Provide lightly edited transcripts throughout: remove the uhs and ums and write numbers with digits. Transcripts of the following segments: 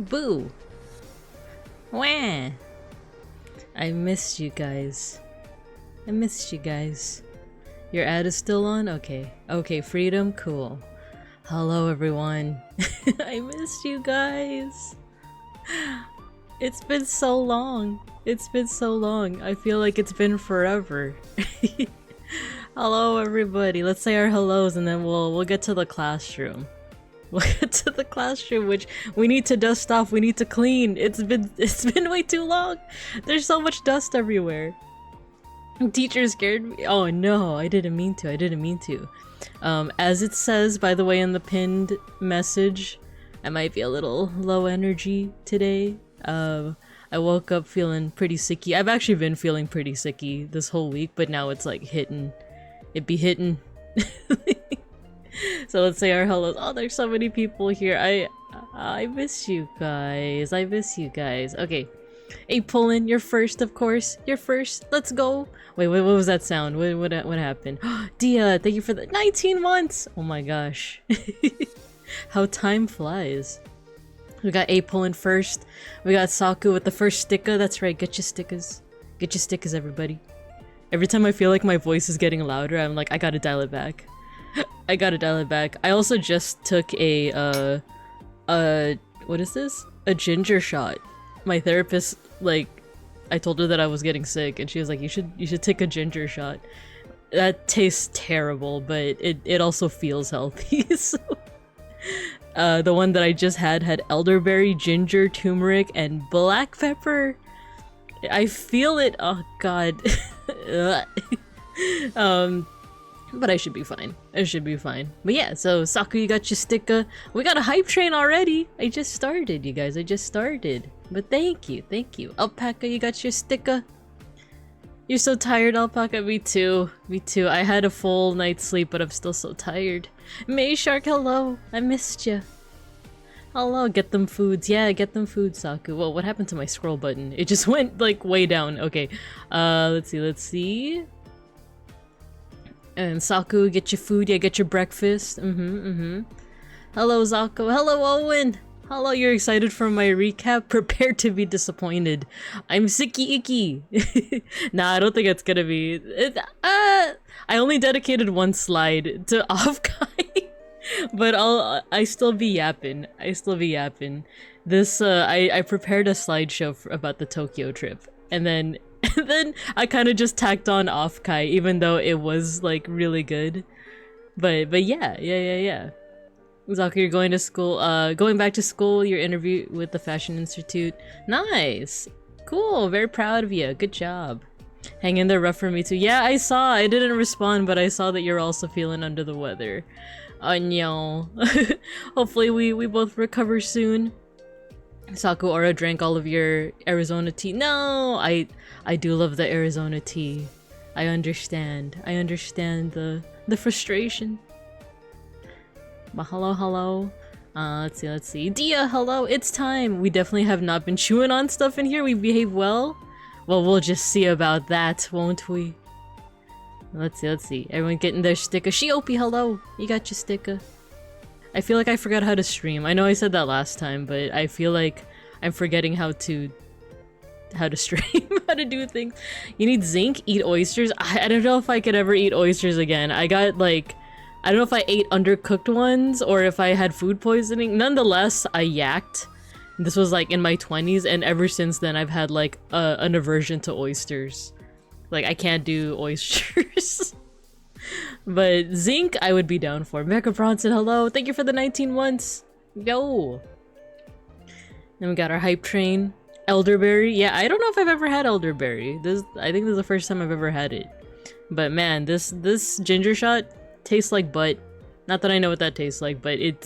Boo! Wah! I missed you guys. I missed you guys. Your ad is still on? Okay. Okay, freedom? Cool. Hello everyone. I missed you guys. It's been so long. It's been so long. I feel like it's been forever. Hello everybody. Let's say our hellos and then we'll get to the classroom. We'll get to the classroom, which we need to dust off. We need to clean. It's been way too long. There's so much dust everywhere. Teacher scared me. Oh no, I didn't mean to. I didn't mean to. As it says, by the way, in the pinned message, I might be a little low energy today. I woke up feeling pretty sicky. I've actually been feeling pretty sicky this whole week, but now it's like hitting. It be hitting. So let's say our hellos. Oh, there's so many people here. I miss you guys. I miss you guys. Okay. Hey, Pullen, you're first, of course. You're first. Let's go. Wait, what was that sound? What happened? Dia, thank you for the 19 months. Oh my gosh. How time flies. We got A Pullen first. We got Saku with the first sticker. That's right. Get your stickers. Get your stickers, everybody. Every time I feel like my voice is getting louder, I'm like, I gotta dial it back. I gotta dial it back. I also just took a, what is this? A ginger shot. My therapist, like, I told her that I was getting sick, and she was like, you should take a ginger shot. That tastes terrible, but it also feels healthy, so... the one that I just had elderberry, ginger, turmeric, and black pepper. I feel it. Oh god. But I should be fine. I should be fine. But yeah, so Saku, you got your sticker. We got a hype train already. I just started, you guys. I just started. But thank you, thank you. Alpaca, you got your sticker. You're so tired, Alpaca. Me too. Me too. I had a full night's sleep, but I'm still so tired. May Shark, hello. I missed you. Hello, get them foods. Yeah, get them food, Saku. Whoa, what happened to my scroll button? It just went, like, way down. Okay. Let's see. And Saku, get your food. Yeah, get your breakfast. Hello, Saku. Hello, Owen. Hello, you're excited for my recap? Prepare to be disappointed. I'm sicky icky. Nah, I don't think it's gonna be. I only dedicated one slide to OFFKAI. But I still be yapping. I still be yapping. This I prepared a slideshow about the Tokyo trip, and then I kind of just tacked on OFFKAI, even though it was like really good. But yeah. Zaku, you're going to school. Going back to school. Your interview with the Fashion Institute. Nice, cool. Very proud of you. Good job. Hang in there, rough for me too. Yeah, I saw. I didn't respond, but I saw that you're also feeling under the weather. No. Hopefully we both recover soon. Saku Aura drank all of your Arizona tea. No, I do love the Arizona tea. I understand. I understand the frustration. But hello. Let's see. Dia, hello. It's time. We definitely have not been chewing on stuff in here. We behave well. Well, we'll just see about that, won't we? Let's see. Everyone getting their sticker. Shiopi, hello. You got your sticker. I feel like I forgot how to stream. I know I said that last time, but I feel like I'm forgetting how to stream, how to do things. You need zinc, eat oysters. I don't know if I could ever eat oysters again. I got like, I don't know if I ate undercooked ones or if I had food poisoning. Nonetheless, I yacked. This was like in my 20s, and ever since then I've had like an aversion to oysters. Like, I can't do oysters. But zinc, I would be down for. Mecha Bronson, hello. Thank you for the 19 months. Yo. Then we got our hype train. Elderberry. Yeah, I don't know if I've ever had elderberry. I think this is the first time I've ever had it. But man, this ginger shot tastes like butt. Not that I know what that tastes like, but it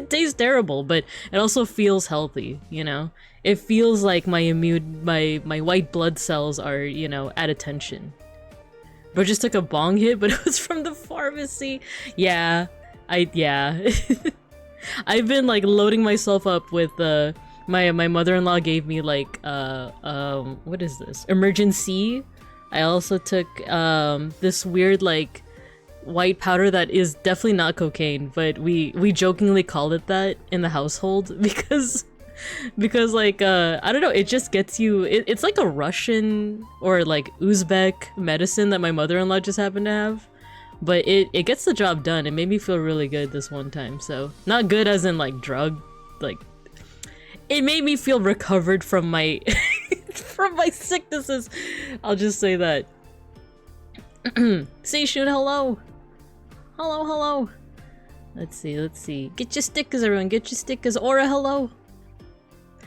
tastes terrible, but it also feels healthy, you know? It feels like my white blood cells are, you know, at attention. But just took a bong hit, but it was from the pharmacy. Yeah. I've been like loading myself up with my mother-in-law gave me like what is this? Emergency. I also took this weird like white powder that is definitely not cocaine, but we jokingly call it that in the household because Because like I don't know, it just gets you. It's like a Russian or like Uzbek medicine that my mother-in-law just happened to have, but it gets the job done. It made me feel really good this one time. So not good as in like drug, like it made me feel recovered from my from my sicknesses. I'll just say that. Seishun, hello. Hello. Let's see. Get your stickers, everyone. Get your stickers. Aura, hello.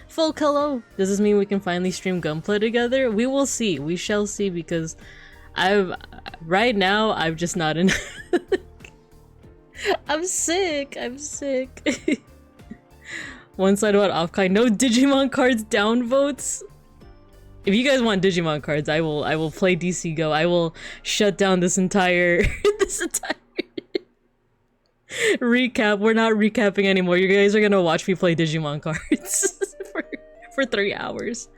Folk, hello. Does this mean we can finally stream Gunplay together? We will see. We shall see, because right now, I'm just not in. I'm sick. One side about OFFKAI. No Digimon cards downvotes. If you guys want Digimon cards, I will play DC Go. I will shut down this entire recap. We're not recapping anymore. You guys are gonna watch me play Digimon cards for 3 hours.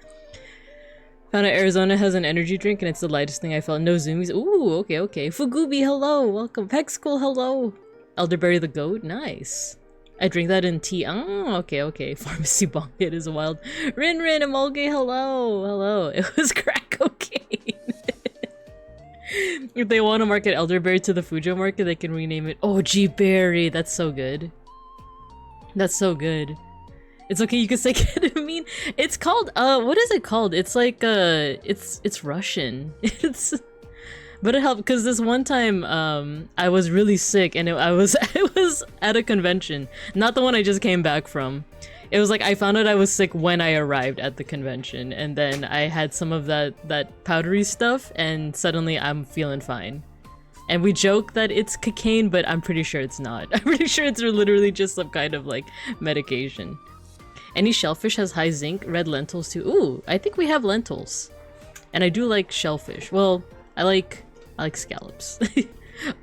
Found out Arizona has an energy drink and it's the lightest thing I felt. No zoomies. Ooh, okay. Fugubi, hello. Welcome. Pexcool, hello. Elderberry the goat. Nice. I drink that in tea. Oh, okay. Pharmacy bong. It is wild. Rin, Emolge, hello. It was crack cocaine. If they want to market elderberry to the Fujo market, they can rename it. Oh, G-berry. That's so good. It's okay, you can say ketamine. It's called, what is it called? It's like, it's Russian. But it helped, because this one time, I was really sick, and I was at a convention. Not the one I just came back from. It was like, I found out I was sick when I arrived at the convention, and then I had some of that powdery stuff, and suddenly I'm feeling fine. And we joke that it's cocaine, but I'm pretty sure it's not. I'm pretty sure it's literally just some kind of, like, medication. Any shellfish has high zinc, red lentils too. Ooh, I think we have lentils. And I do like shellfish. Well, I like scallops.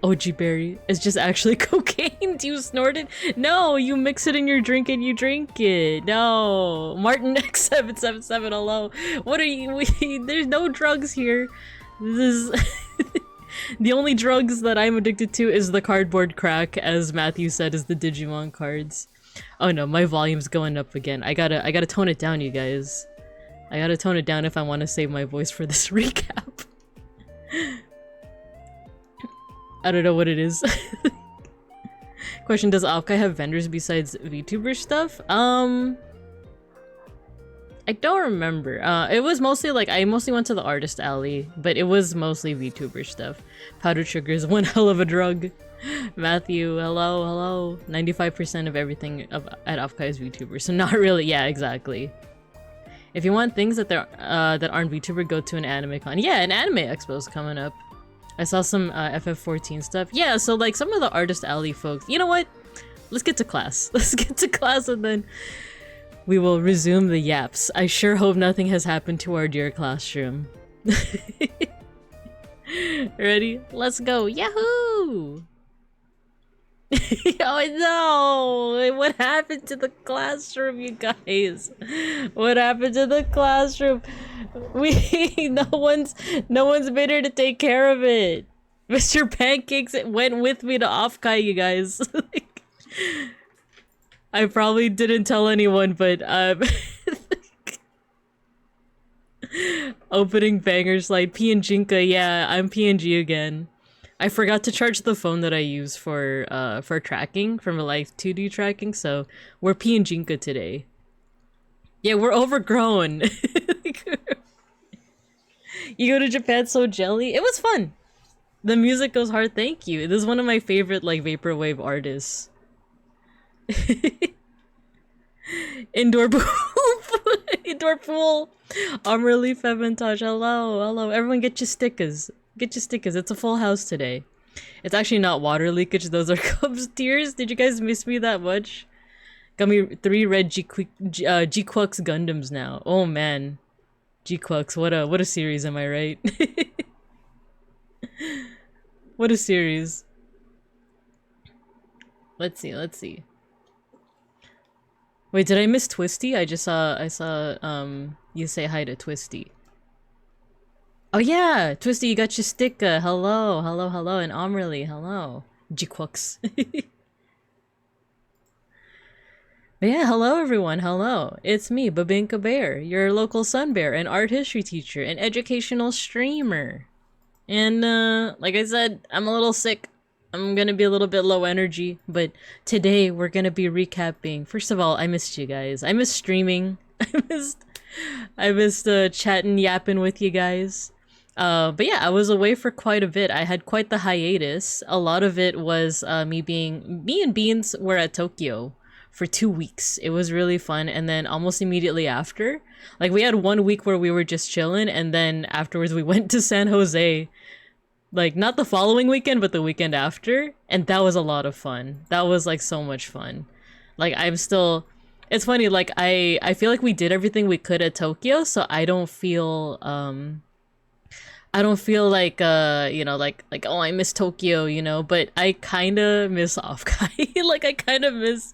OG berry is just actually cocaine. Do you snort it? No, you mix it in your drink and you drink it. No. Martin X777, hello. What are you? There's no drugs here. This is... The only drugs that I'm addicted to is the cardboard crack, as Matthew said, is the Digimon cards. Oh no, my volume's going up again. I gotta tone it down, you guys. I gotta tone it down if I want to save my voice for this recap. I don't know what it is. Question, does OFFKAI have vendors besides VTuber stuff? I don't remember. It was mostly like, I mostly went to the artist alley, but it was mostly VTuber stuff. Powdered sugar is one hell of a drug. Matthew, hello. 95% of everything at OFFKAI is VTuber, so not really. Yeah, exactly. If you want things that aren't VTuber, go to an anime con. Yeah, an anime expo is coming up. I saw some FF14 stuff. Yeah, so like some of the artist alley folks. You know what? Let's get to class. Let's get to class and then we will resume the yaps. I sure hope nothing has happened to our dear classroom. Ready? Let's go. Yahoo! Oh no! What happened to the classroom, you guys? What happened to the classroom? No one's been here to take care of it. Mr. Pancakes went with me to OFFKAI, you guys. Like, I probably didn't tell anyone, but opening banger slide. PNGinka, yeah, I'm PNG again. I forgot to charge the phone that I use for tracking, from a live 2D tracking, so we're PNGinka today. Yeah, we're overgrown. You go to Japan so jelly? It was fun. The music goes hard, thank you. This is one of my favorite like vaporwave artists. Indoor poop. Indoor pool. Relief Evantage, hello. Everyone get your stickers. Get your stickers. It's a full house today. It's actually not water leakage. Those are Cubs tears. Did you guys miss me that much? Got me 3 red G-Quux Gundams now. Oh man. G-Quux. What a series, am I right? What a series. Let's see. Wait, did I miss Twisty? I saw you say hi to Twisty. Oh yeah, Twisty, you got your sticker. Hello, and Amrly, hello. G-Quux. But yeah, hello everyone, hello. It's me, Babinka Bear, your local sun bear, an art history teacher, an educational streamer. And like I said, I'm a little sick. I'm gonna be a little bit low energy, but today we're gonna be recapping. First of all, I missed you guys. I missed streaming. I missed chatting, yapping with you guys. But yeah, I was away for quite a bit. I had quite the hiatus. A lot of it was me and Beans were at Tokyo for 2 weeks. It was really fun. And then almost immediately after, like we had 1 week where we were just chilling, and then afterwards we went to San Jose. Like not the following weekend, but the weekend after, and that was a lot of fun. That was like so much fun. Like I'm still it's funny, like I feel like we did everything we could at Tokyo, so I don't feel like like oh I miss Tokyo, but I kind of miss Offkai. Like I kind of miss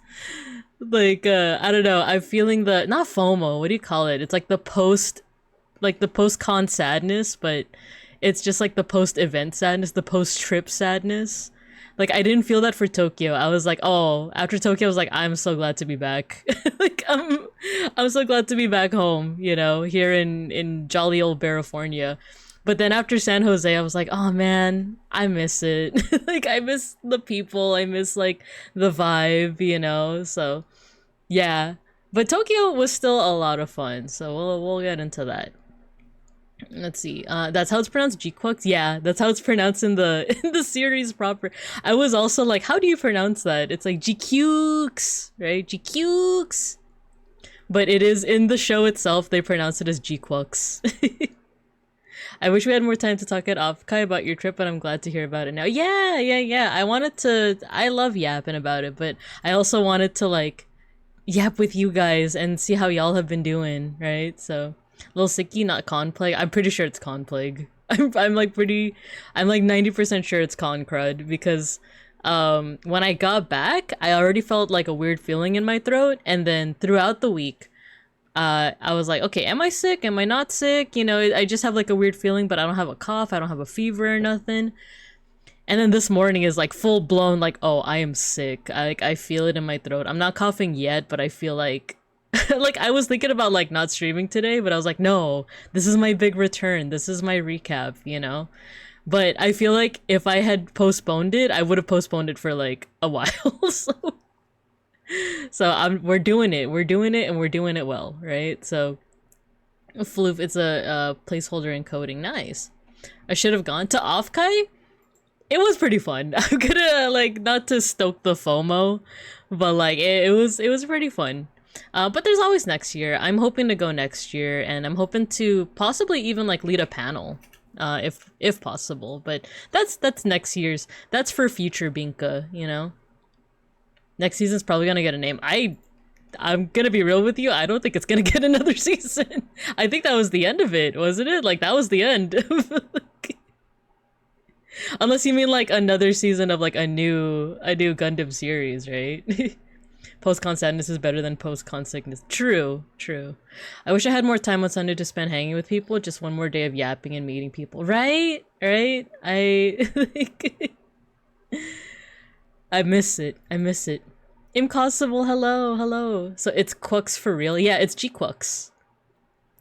like I don't know, I'm feeling the not FOMO, what do you call it? It's like the post con sadness, but it's just like the post event sadness, the post trip sadness. Like I didn't feel that for Tokyo. I was like, oh, after Tokyo, I was like, I'm so glad to be back. Like I'm so glad to be back home, here in jolly old California. But then after San Jose, I was like, oh man, I miss it. Like I miss the people. I miss like the vibe. So yeah. But Tokyo was still a lot of fun. So we'll get into that. Let's see. That's how it's pronounced, Jikwux. Yeah, that's how it's pronounced in the in the series proper. I was also like, how do you pronounce that? It's like Jikwux, right? Jikwux. But it is in the show itself. They pronounce it as Jikwux. I wish we had more time to talk at OFFKAI about your trip, but I'm glad to hear about it now. Yeah. I love yapping about it, but I also wanted to like yap with you guys and see how y'all have been doing, right? So, little sicky, not con plague. I'm pretty sure it's con plague. I'm like 90% sure it's con crud because when I got back, I already felt like a weird feeling in my throat, and then throughout the week, I was like, okay, am I sick? Am I not sick? I just have like a weird feeling, but I don't have a cough. I don't have a fever or nothing. And then this morning is like full blown, like, oh, I am sick. I feel it in my throat. I'm not coughing yet, but I feel like, like I was thinking about like not streaming today, but I was like, no, this is my big return. This is my recap. But I feel like if I had postponed it, I would have postponed it for like a while. So we're doing it. We're doing it, and we're doing it well, right? So, Floof, it's a placeholder encoding. Nice. I should have gone to OFFKAI. It was pretty fun. I'm gonna like not to stoke the FOMO, but like it was pretty fun. But there's always next year. I'm hoping to go next year, and I'm hoping to possibly even like lead a panel, if possible. But that's next year's. That's for future Binka. Next season's probably gonna get a name. I'm gonna be real with you. I don't think it's gonna get another season. I think that was the end of it, wasn't it? Like that was the end. Unless you mean like another season of like a new Gundam series, right? Post-con sadness is better than post-con sickness. True. I wish I had more time on Sunday to spend hanging with people. Just one more day of yapping and meeting people. Right? I I miss it. Impossible, hello. So it's Quux for real? Yeah, it's G-Quux.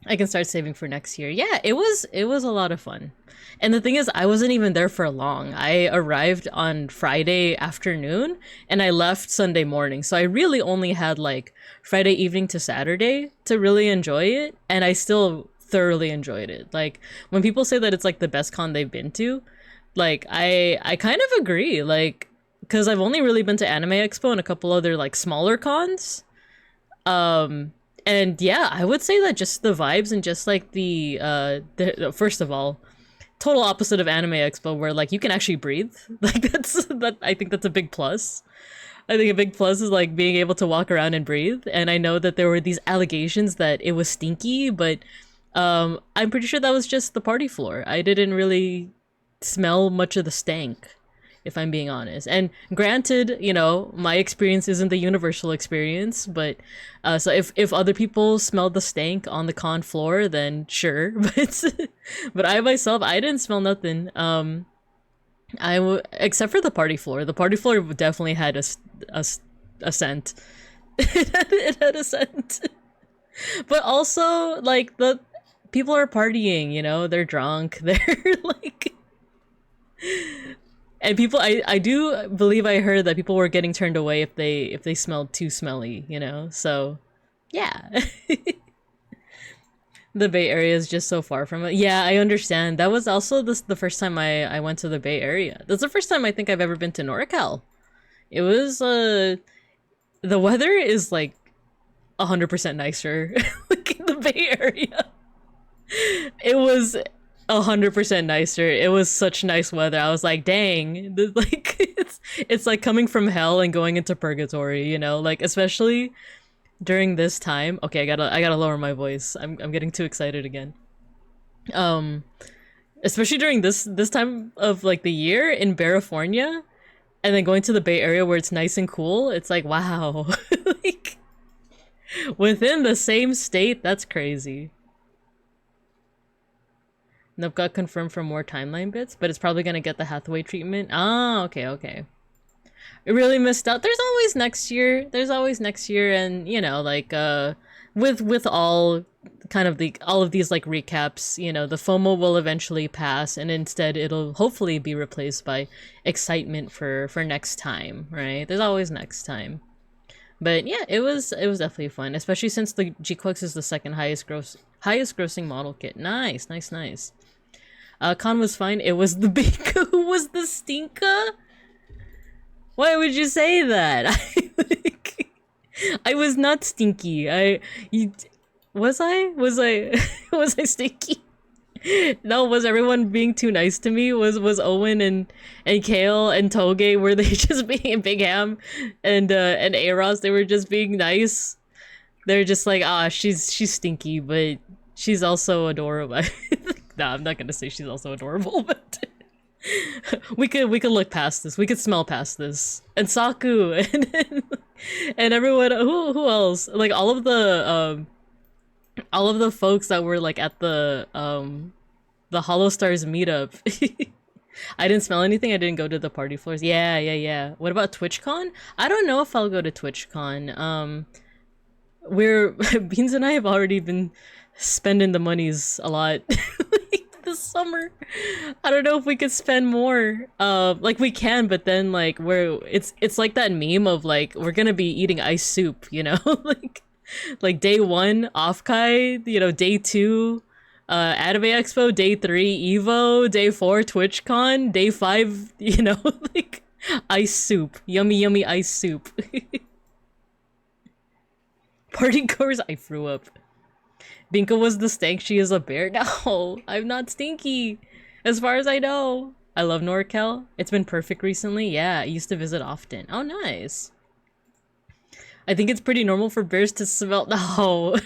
I can start saving for next year. Yeah, it was a lot of fun. And the thing is, I wasn't even there for long. I arrived on Friday afternoon and I left Sunday morning. So I really only had like Friday evening to Saturday to really enjoy it. And I still thoroughly enjoyed it. Like when people say that it's like the best con they've been to, like I kind of agree. Like, because I've only really been to Anime Expo and a couple other like smaller cons. And yeah, I would say that just the vibes and just like the first of all, total opposite of Anime Expo where like you can actually breathe. Like I think that's a big plus. I think a big plus is like being able to walk around and breathe. And I know that there were these allegations that it was stinky, but I'm pretty sure that was just the party floor. I didn't really smell much of the stank, if I'm being honest. And granted, my experience isn't the universal experience, but so if other people smelled the stank on the con floor, then sure. But I myself, I didn't smell nothing. Except for the party floor. The party floor definitely had a scent. It had a scent. But also, like, the people are partying, you know, they're drunk, they're like, and people, I do believe I heard that people were getting turned away if they smelled too smelly, you know, so yeah. The Bay Area is just so far from it. Yeah, I understand. That was also the first time I went to the Bay Area. That's the first time I think I've ever been to NorCal. It was, the weather is like 100% nicer like in the Bay Area. It was 100% nicer. It was such nice weather. I was like, dang, like it's like coming from hell and going into purgatory, you know, like especially during this time. Okay, I gotta lower my voice. I'm getting too excited again. Especially during this time of like the year in California, and then going to the Bay Area where it's nice and cool. It's like, wow. Like within the same state, that's crazy. Nope, got confirmed for more timeline bits, but it's probably gonna get the Hathaway treatment. Ah, okay, okay. I really missed out. There's always next year. There's always next year, and you know, like with all kind of all of these like recaps, you know, the FOMO will eventually pass, and instead it'll hopefully be replaced by excitement for next time, right? There's always next time. But yeah, it was definitely fun, especially since the G-Quix is the second highest grossing model kit. Nice, nice, nice. Con was fine. It was the Bika who was the stinker. Why would you say that? I was not stinky. Was I was I stinky? No, was everyone being too nice to me? Was Owen and Kale and Toge, were they just being Big Ham and Aros, they were just being nice? They're just like, ah, she's stinky, but she's also adorable. Nah, I'm not gonna say she's also adorable, but we could look past this. We could smell past this. And Saku and everyone. Who else? Like all of the folks that were like at the Hollow Stars meetup. I didn't smell anything. I didn't go to the party floors. Yeah. What about TwitchCon? I don't know if I'll go to TwitchCon. Beans and I have already been spending the monies a lot this summer. I don't know if we could spend more. Like we can, but then like it's like that meme of like we're gonna be eating ice soup, you know, like day 1 OFFKAI, you know, day 2 Anime Expo, day 3 Evo, day 4 TwitchCon, day 5, you know, like ice soup, yummy ice soup. Party goers, I threw up. Binka was the stank, she is a bear. No, I'm not stinky, as far as I know. I love NorCal. It's been perfect recently. Yeah, I used to visit often. Oh, nice. I think it's pretty normal for bears to smell. No.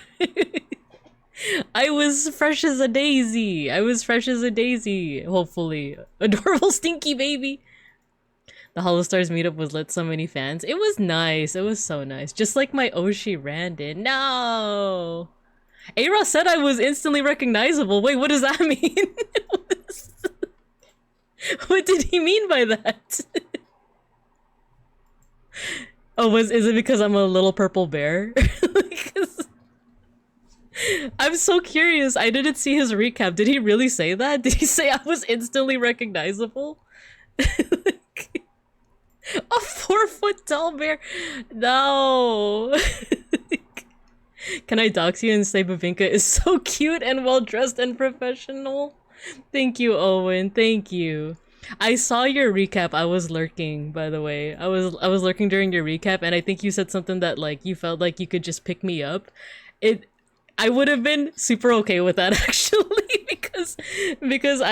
I was fresh as a daisy. Hopefully. Adorable stinky baby. The Hollow Stars meetup was lit, so many fans. It was nice. It was so nice. Just like my Oshi Randon. No. A-Ra said I was instantly recognizable. Wait, what does that mean? What did he mean by that? Oh, is it because I'm a little purple bear? I'm so curious. I didn't see his recap. Did he really say that? Did he say I was instantly recognizable? A 4-foot tall bear? No. Can I dox you and say Babinka is so cute and well dressed and professional? Thank you, Owen. Thank you. I saw your recap. I was lurking, by the way. I was lurking during your recap, and I think you said something that like you felt like you could just pick me up. I would have been super okay with that actually, because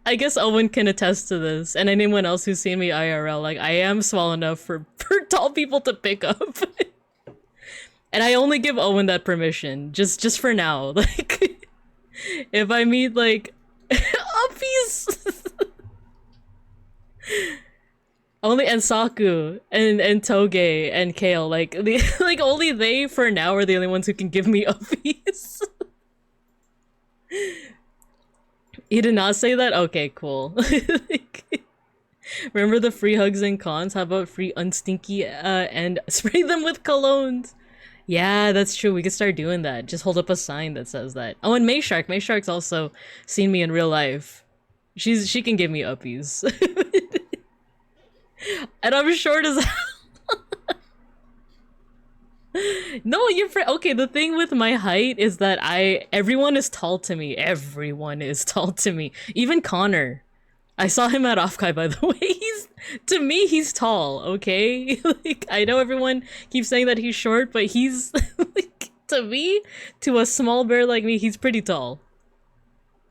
I guess Owen can attest to this, and anyone else who's seen me IRL, like I am small enough for tall people to pick up. And I only give Owen that permission, just for now. Like, if I meet like uppies, only, and Saku and Toge and Kale, like like only they for now are the only ones who can give me uppies. He did not say that? Okay, cool. Like, Remember the free hugs and cons? How about free unstinky and spray them with colognes? Yeah, that's true. We could start doing that. Just hold up a sign that says that. Oh, and Mayshark. Mayshark's also seen me in real life. She can give me uppies. And I'm short as hell. No, you're okay. The thing with my height is that everyone is tall to me. Everyone is tall to me. Even Connor. I saw him at OFFKAI, by the way. To me, he's tall, okay? Like, I know everyone keeps saying that he's short, but he's, like, to me, to a small bear like me, he's pretty tall.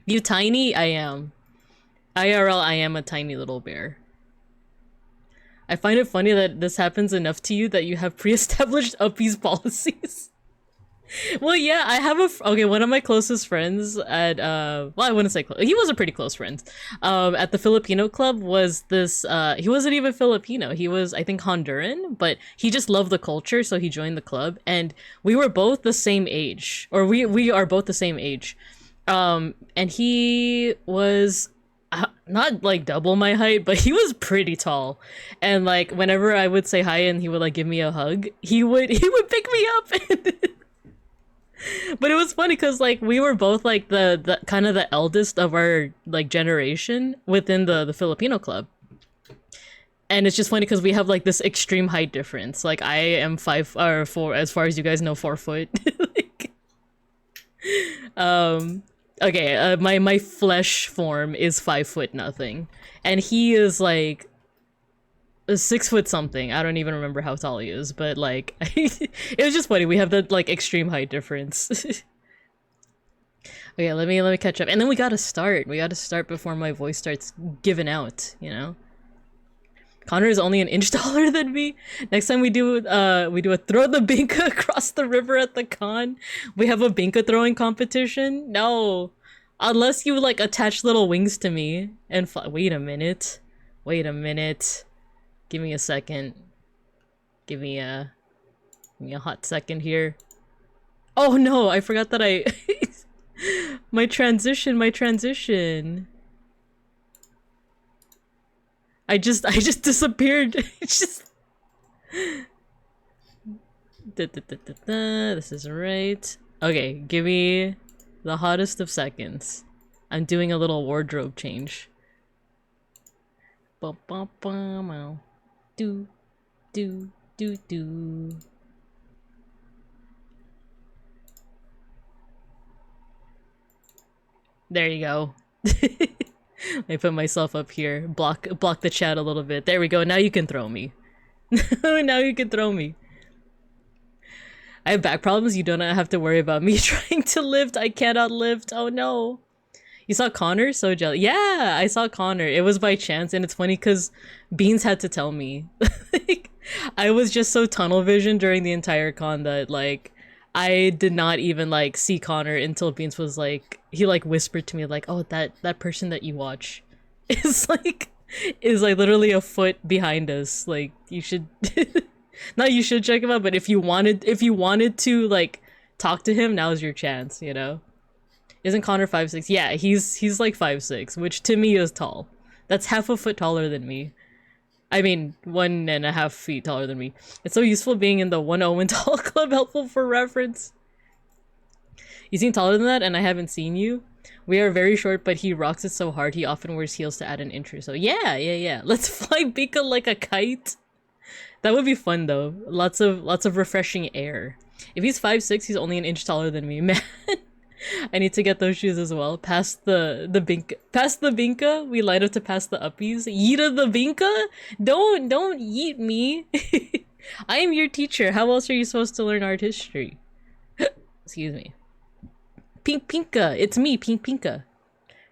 You tiny? I am. IRL, I am a tiny little bear. I find it funny that this happens enough to you that you have pre-established uppies policies. Well, yeah, I have okay, one of my closest friends at, well, I wouldn't say close. He was a pretty close friend. At the Filipino club was this, he wasn't even Filipino. He was, I think, Honduran, but he just loved the culture, so he joined the club. And we were both the same age, or we are both the same age. And he was not like double my height, but he was pretty tall. And like, whenever I would say hi and he would like give me a hug, he would pick me up. But it was funny because like we were both like the kind of the eldest of our like generation within the Filipino club. And it's just funny because we have like this extreme height difference. Like I am 5 or 4, as far as you guys know, 4 foot. Like, okay, my flesh form is 5 foot nothing, and he is like 6 foot something. I don't even remember how tall he is, but like it was just funny. We have that like extreme height difference. Okay, let me catch up, and then we gotta start. We gotta start before my voice starts giving out. You know, Connor is only an inch taller than me. Next time we do a throw the binka across the river at the con. We have a binka throwing competition. No, unless you like attach little wings to me and fly. Wait a minute. Give me a second. Give me a hot second here. Oh no, I forgot that I my transition. I just disappeared. It's just this is right. Okay, give me the hottest of seconds. I'm doing a little wardrobe change. Do. There you go. I put myself up here. Block the chat a little bit. There we go. Now you can throw me. Now you can throw me. I have back problems. You don't have to worry about me trying to lift. I cannot lift. Oh no. You saw Connor? So jealous. Yeah, I saw Connor. It was by chance, and it's funny because Beans had to tell me. Like, I was just so tunnel vision during the entire con that like I did not even like see Connor until Beans was like, he like whispered to me like, oh, that person that you watch is like literally a foot behind us. Like you should not you should check him out, but if you wanted to like talk to him, now's your chance, you know? Isn't Connor 5'6"? Yeah, he's like 5'6", which to me is tall. That's half a foot taller than me. I mean, 1.5 feet taller than me. It's so useful being in the 1 Owen tall club, helpful for reference. You seem taller than that, and I haven't seen you. We are very short, but he rocks it so hard, he often wears heels to add an inch. So yeah. Let's fly Bika like a kite. That would be fun though. Lots of refreshing air. If he's 5'6", he's only an inch taller than me, man. I need to get those shoes as well. Past the binka. We light up to pass the uppies. Yeeta the binka? Don't yeet me. I am your teacher. How else are you supposed to learn art history? Excuse me. Pink Pinka. It's me, Pink Pinka.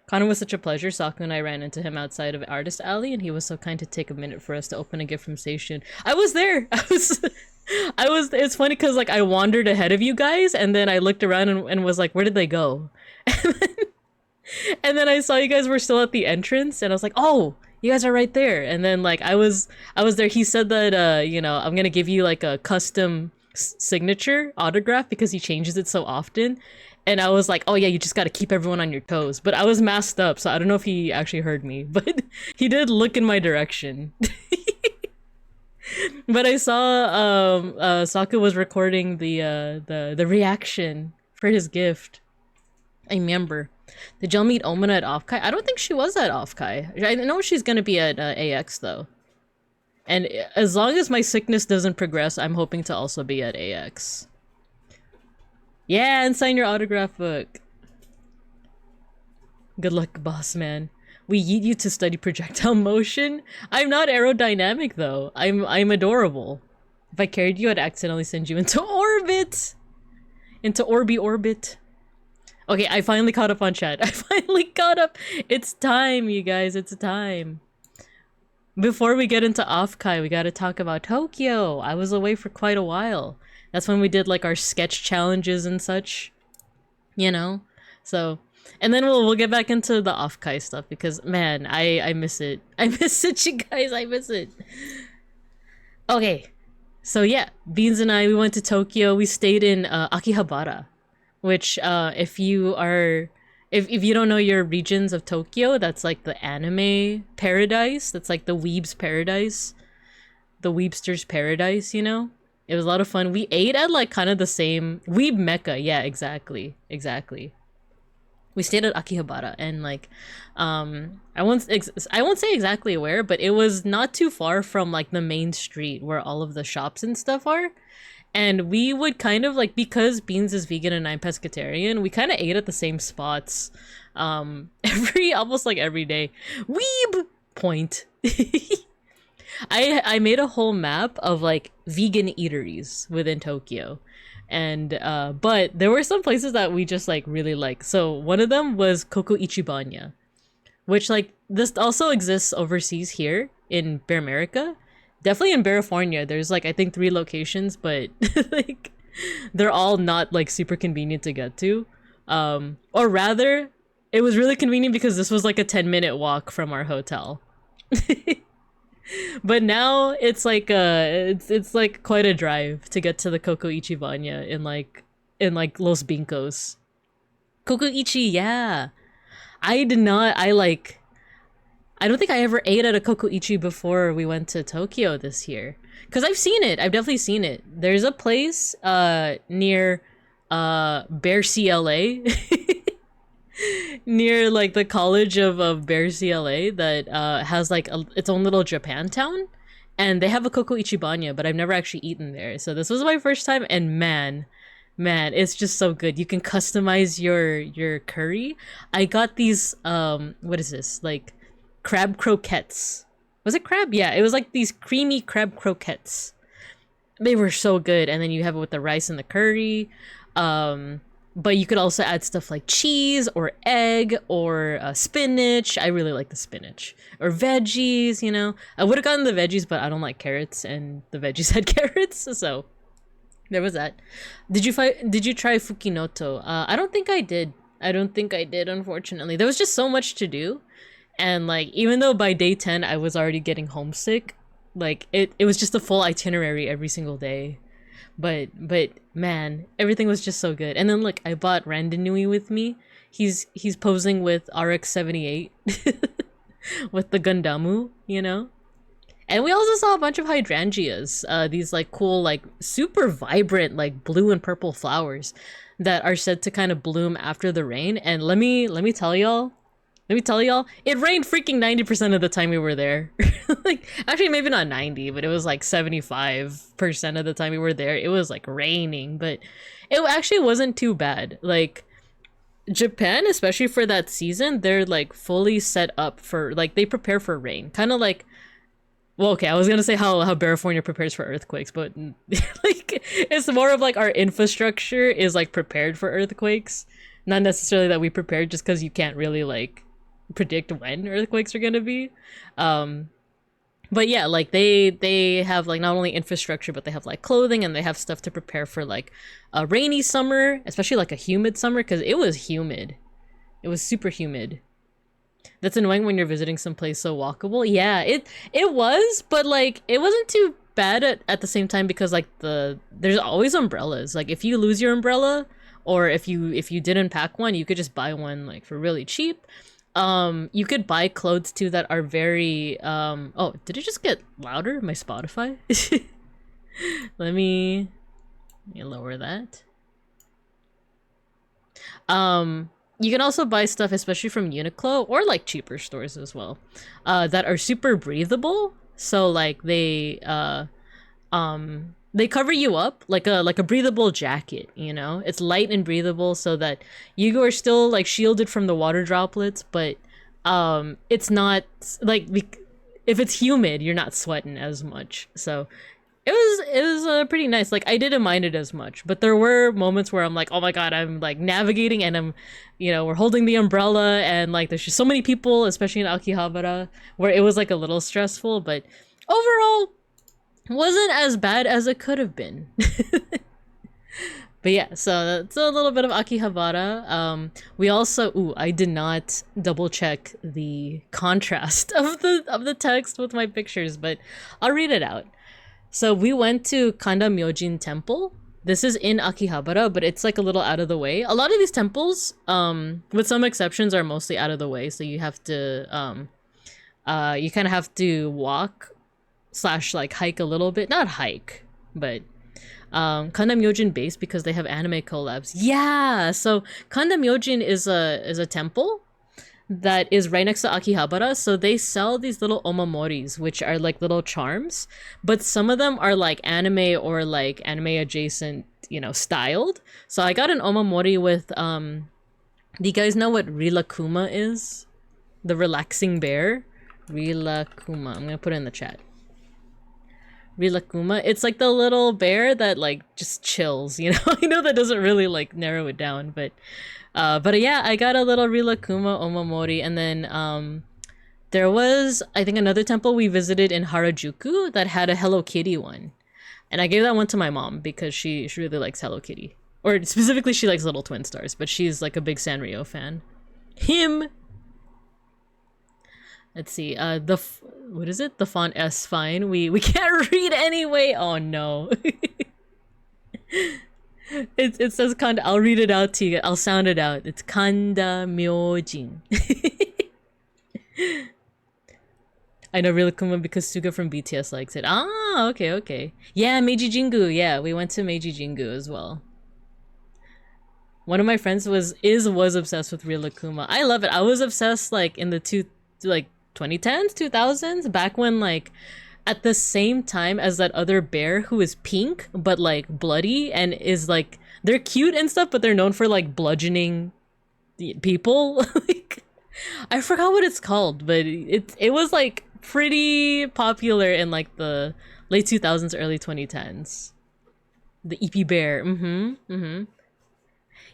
Connor was such a pleasure. Saku and I ran into him outside of Artist Alley, and he was so kind to take a minute for us to open a gift from station. I was there. It's funny because like I wandered ahead of you guys, and then I looked around and was like, where did they go? And then I saw you guys were still at the entrance, and I was like, oh, you guys are right there. And then like I was there. He said that you know, I'm gonna give you like a custom signature autograph because he changes it so often. And I was like, oh yeah, you just got to keep everyone on your toes. But I was masked up, so I don't know if he actually heard me. But he did look in my direction. But I saw Sokka was recording the reaction for his gift. I remember. Did y'all meet Omina at OFFKAI? I don't think she was at OFFKAI. I know she's gonna be at AX though. And as long as my sickness doesn't progress, I'm hoping to also be at AX. Yeah, and sign your autograph book. Good luck, boss man. We yeet you to study projectile motion. I'm not aerodynamic though. I'm adorable. If I carried you, I'd accidentally send you into orbit. Into orbit. Okay, I finally caught up on chat. I finally caught up. It's time, you guys. It's time. Before we get into OFFKAI, we gotta talk about Tokyo. I was away for quite a while. That's when we did like our sketch challenges and such. You know? So, and then we'll get back into the OFFKAI stuff because man, I miss it. I miss it, you guys. I miss it. Okay. So yeah, Beans and I, we went to Tokyo. We stayed in Akihabara, which if you don't know your regions of Tokyo, that's like the anime paradise. That's like the weeb's paradise. The weebster's paradise, you know? It was a lot of fun. We ate at like kind of the same weeb mecca. Yeah, exactly. We stayed at Akihabara and like I won't say exactly where, but it was not too far from like the main street where all of the shops and stuff are. And we would kind of like, because Beans is vegan and I'm pescatarian, we kind of ate at the same spots almost like every day. Weeb point. I made a whole map of like vegan eateries within Tokyo. And but there were some places that we just like really like. So one of them was Koko Ichibanya, which like this also exists overseas here in Bear America. Definitely in California, there's like I think 3 locations, but like they're all not like super convenient to get to. Or rather, it was really convenient because this was like a 10-minute walk from our hotel. But now it's like it's like quite a drive to get to the Koko Ichibanya in like Los Bincos. Koko Ichi, yeah. I don't think I ever ate at a Koko Ichi before we went to Tokyo this year. Cause I've seen it. I've definitely seen it. There's a place near Bear CLA near like the College of Bear CLA that has like its own little Japantown, and they have a Koko Ichibanya, but I've never actually eaten there. So this was my first time, and man, it's just so good. You can customize your curry. I got these what is this, like crab croquettes. Was it crab? Yeah, it was like these creamy crab croquettes. They were so good. And then you have it with the rice and the curry. But you could also add stuff like cheese or egg or spinach. I really like the spinach. Or veggies, you know. I would have gotten the veggies, but I don't like carrots, and the veggies had carrots, so there was that. Did you try Fukinoto? I don't think I did. Unfortunately. There was just so much to do. And like, even though by day 10 I was already getting homesick, like it was just a full itinerary every single day. But man, everything was just so good. And then look, I bought Randanui with me. He's posing with RX-78 with the Gundamu, you know. And we also saw a bunch of hydrangeas, these like cool, like super vibrant, like blue and purple flowers that are said to kind of bloom after the rain. And let me tell y'all, it rained freaking 90% of the time we were there. Like, actually, maybe not 90, but it was like 75% of the time we were there. It was like raining, but it actually wasn't too bad. Like, Japan, especially for that season, they're like fully set up for, like, they prepare for rain. Kind of like, well, okay, I was gonna say how California prepares for earthquakes, but like, it's more of like our infrastructure is like prepared for earthquakes. Not necessarily that we prepared, just because you can't really like predict when earthquakes are gonna be. But yeah, like they have like not only infrastructure, but they have like clothing, and they have stuff to prepare for like a rainy summer, especially like a humid summer, because it was humid. It was super humid. That's annoying when you're visiting someplace so walkable. Yeah, it was, but like it wasn't too bad at the same time because like there's always umbrellas. Like if you lose your umbrella or if you didn't pack one, you could just buy one like for really cheap. You could buy clothes too that are very oh, did it just get louder, my Spotify? Let me lower that. You can also buy stuff, especially from Uniqlo or like cheaper stores as well, that are super breathable. So like they cover you up like a breathable jacket, you know? It's light and breathable so that you are still like shielded from the water droplets, but it's not like if it's humid, you're not sweating as much. So it was pretty nice. Like I didn't mind it as much, but there were moments where I'm like, oh my god, I'm like navigating and I'm, you know, we're holding the umbrella and like there's just so many people, especially in Akihabara, where it was like a little stressful, but overall wasn't as bad as it could have been. But yeah, so that's a little bit of Akihabara. We also, I did not double check the contrast of the text with my pictures, but I'll read it out. So we went to Kanda Myojin Temple. This is in Akihabara, but it's like a little out of the way. A lot of these temples, with some exceptions, are mostly out of the way. So you have to, you kind of have to walk / like hike a little bit. Not hike, but Kanda Myojin base because they have anime collabs. Yeah, so Kanda Myojin is a temple that is right next to Akihabara, so they sell these little omamoris, which are like little charms, but some of them are like anime or like anime adjacent, you know, styled. So I got an omamori with do you guys know what Rilakuma is? The relaxing bear? Rilakuma. I'm gonna put it in the chat. Rilakuma. It's like the little bear that like just chills, you know? I know that doesn't really like narrow it down, but yeah, I got a little Rilakuma omamori, and then there was, I think, another temple we visited in Harajuku that had a Hello Kitty one, and I gave that one to my mom because she really likes Hello Kitty, or specifically she likes Little Twin Stars, but she's like a big Sanrio fan. Let's see, what is it? The font S fine. We can't read anyway. Oh no. It says Kanda. I'll read it out to you. I'll sound it out. It's Kanda Myojin. I know Rilakuma because Suga from BTS likes it. Ah, okay. Yeah, Meiji Jingu. Yeah, we went to Meiji Jingu as well. One of my friends was obsessed with Rilakuma. I love it. I was obsessed like in the 2010s, 2000s, back when like at the same time as that other bear who is pink but like bloody and is like, they're cute and stuff, but they're known for like bludgeoning people. Like, I forgot what it's called, but it was like pretty popular in like the late 2000s, early 2010s. The Ippy bear.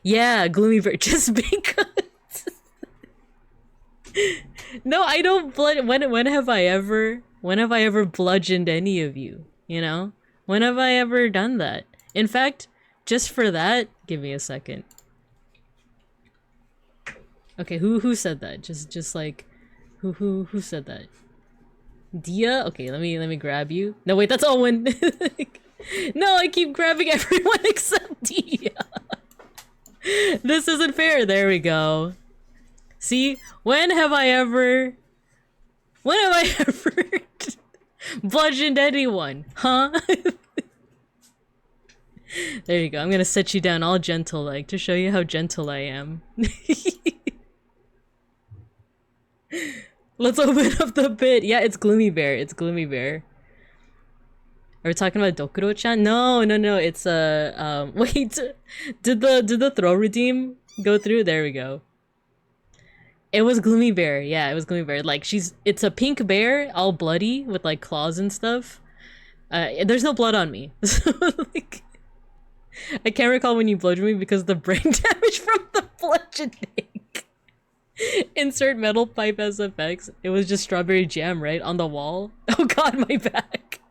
Yeah, gloomy bear. Just because. No, I don't when have I ever bludgeoned any of you, you know? When have I ever done that? In fact, just for that, give me a second. Okay, who said that? Just like who said that? Dia? Okay, let me grab you. No, wait, that's Owen. No, I keep grabbing everyone except Dia. This isn't fair. There we go. See, when have I ever bludgeoned anyone, huh? There you go. I'm gonna set you down all gentle like to show you how gentle I am. Let's open up the bit. Yeah, it's Gloomy Bear. It's Gloomy Bear. Are we talking about Dokuro-chan? No. It's wait. Did the throw redeem go through? There we go. It was Gloomy Bear. Yeah, it was Gloomy Bear. Like it's a pink bear, all bloody with like claws and stuff. There's no blood on me. So, like, I can't recall when you bludgeoned me because the brain damage from the bludgeoning. Insert metal pipe as effects. It was just strawberry jam, right? On the wall. Oh god, my back.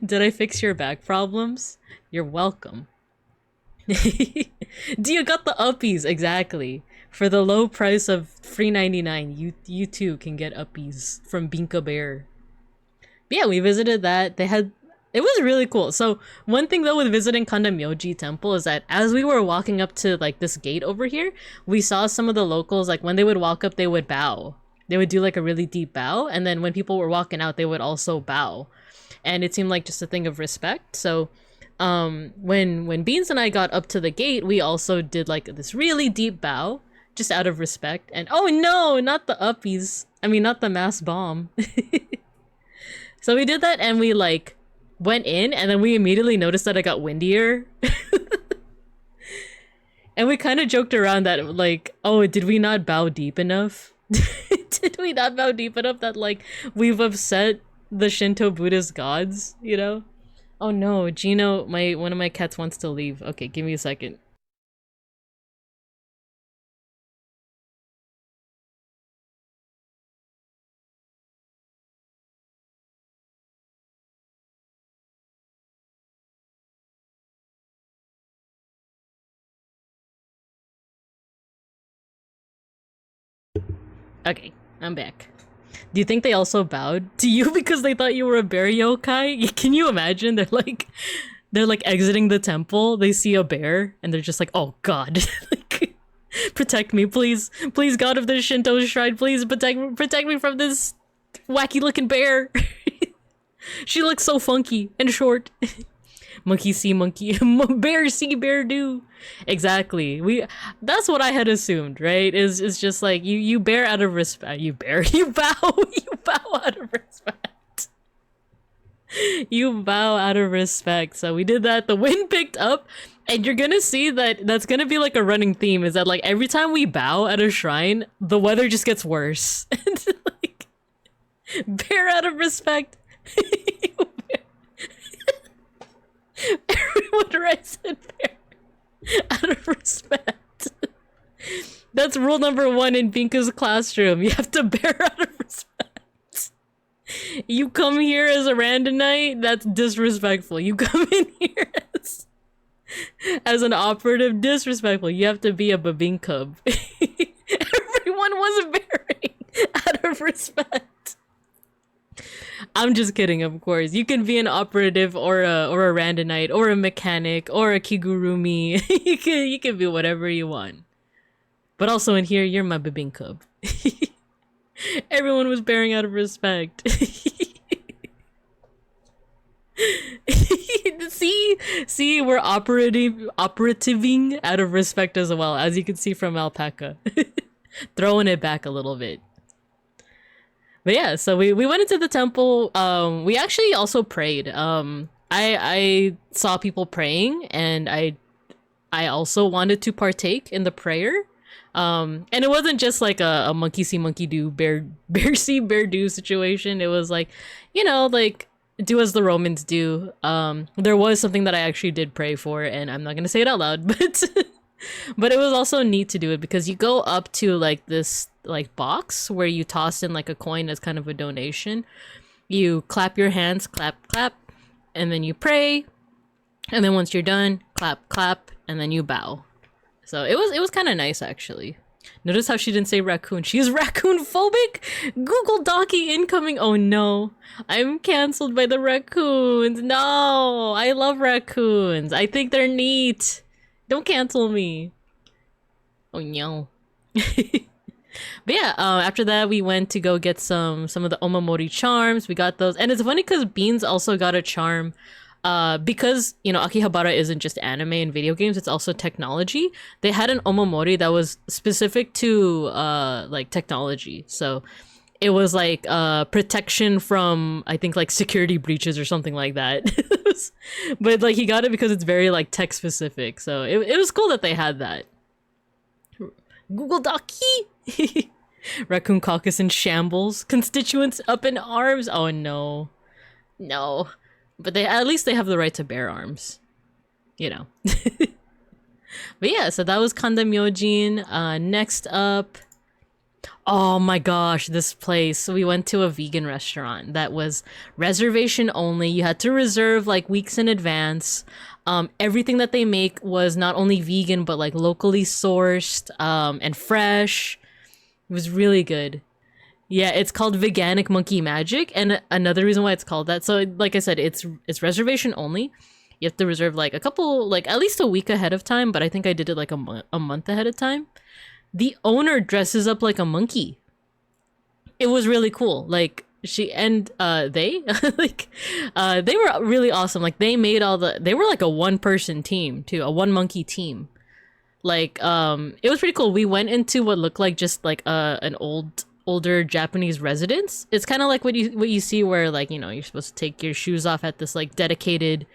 Did I fix your back problems? You're welcome. Dia got the uppies, exactly. For the low price of $3.99, you too can get uppies from Binka Bear. But yeah, we visited that. They had It was really cool. So one thing though with visiting Kandamyoji Temple is that as we were walking up to like this gate over here, we saw some of the locals, like when they would walk up, they would bow. They would do like a really deep bow, and then when people were walking out, they would also bow. And it seemed like just a thing of respect. So when Beans and I got up to the gate, we also did like this really deep bow, just out of respect. And oh no, not the uppies. I mean, not the mass bomb. So we did that and we like went in, and then we immediately noticed that it got windier. And we kind of joked around that like, oh, did we not bow deep enough? Did we not bow deep enough that like we've upset the Shinto Buddhist gods, you know? Oh no, Gino, one of my cats wants to leave. Okay, give me a second. Okay, I'm back. Do you think they also bowed to you because they thought you were a bear yokai? Can you imagine? They're like exiting the temple, they see a bear, and they're just like, oh god. Like, protect me, please. Please, god of the Shinto shrine, please protect me from this wacky looking bear. She looks so funky and short. Monkey see, monkey. Bear see, bear do. Exactly. That's what I had assumed, right? Is just like you bear out of respect. You bow. You bow out of respect. You bow out of respect. So we did that. The wind picked up, and you're gonna see that that's gonna be like a running theme. Is that like every time we bow at a shrine, the weather just gets worse. And like, bear out of respect. Everyone writes it bear out of respect. That's rule number 1 in Binka's classroom. You have to bear out of respect. You come here as a randonite, that's disrespectful. You come in here as an operative, disrespectful. You have to be a babinkub. Everyone was bearing out of respect. I'm just kidding, of course. You can be an operative or a randonite or a mechanic or a kigurumi. you can be whatever you want. But also in here, you're my babinkub. Everyone was bearing out of respect. See, we're operativing out of respect as well, as you can see from Alpaca. Throwing it back a little bit. But yeah, so we went into the temple. We actually also prayed. I saw people praying, and I also wanted to partake in the prayer. And it wasn't just like a monkey see monkey do, bear see bear do situation. It was like, you know, like do as the Romans do. There was something that I actually did pray for, and I'm not gonna say it out loud, but it was also neat to do it because you go up to like this like box where you toss in like a coin as kind of a donation. You clap your hands, clap, clap, and then you pray. And then once you're done, clap, clap, and then you bow. So it was kind of nice actually. Notice how she didn't say raccoon. She is raccoon phobic? Google Docky incoming. Oh no. I'm canceled by the raccoons. No, I love raccoons. I think they're neat. Don't cancel me. Oh no. But yeah, after that we went to go get some of the omamori charms. We got those, and it's funny because Beans also got a charm. Because, you know, Akihabara isn't just anime and video games, it's also technology. They had an omamori that was specific to like technology. So it was like protection from, I think, like security breaches or something like that. But like he got it because it's very like tech specific. So it was cool that they had that. Google Docky. Raccoon caucus in shambles. Constituents up in arms. Oh no. No. But at least they have the right to bear arms. You know. But yeah, so that was Kandamyojin. Next up, oh my gosh, this place. So we went to a vegan restaurant that was reservation only. You had to reserve like weeks in advance. Everything that they make was not only vegan, but like locally sourced and fresh. It was really good. Yeah, it's called Veganic Monkey Magic, and another reason why it's called that. So, like I said, it's reservation only. You have to reserve like a couple, like at least a week ahead of time. But I think I did it like a month ahead of time. The owner dresses up like a monkey. It was really cool. Like she and they like they were really awesome. Like they made they were like a one person team too, a one monkey team. Like it was pretty cool. We went into what looked like just like an older Japanese residence. It's kind of like what you see where, like, you know, you're supposed to take your shoes off at this like dedicated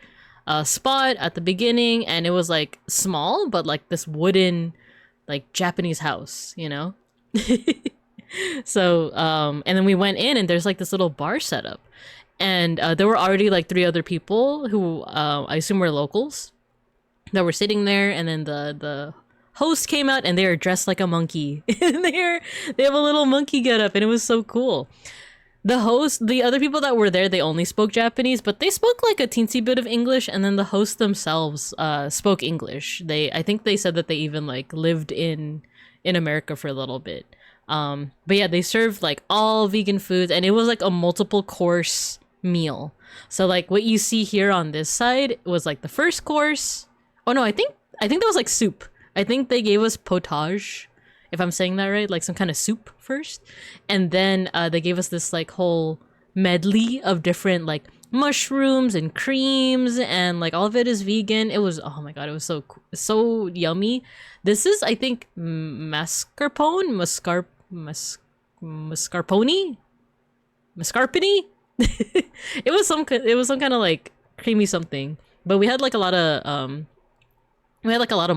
spot at the beginning, and it was like small but like this wooden like Japanese house, you know. So and then we went in and there's like this little bar set up, and there were already like 3 other people who I assume were locals that were sitting there, and then the host came out and they were dressed like a monkey. And they have a little monkey get up, and it was so cool. The other people that were there, they only spoke Japanese, but they spoke like a teensy bit of English, and then the hosts themselves spoke English. I think they said that they even like lived in America for a little bit. But yeah, they served like all vegan foods, and it was like a multiple course meal. So like what you see here on this side was like the first course. Oh no, I think that was like soup. I think they gave us potage, if I'm saying that right, like some kind of soup first. And then they gave us this like whole medley of different like mushrooms and creams, and like all of it is vegan. It was, oh my god, it was so yummy. This is, I think, mascarpone? Mascarpone? It was some kind of like creamy something. But we had like a lot of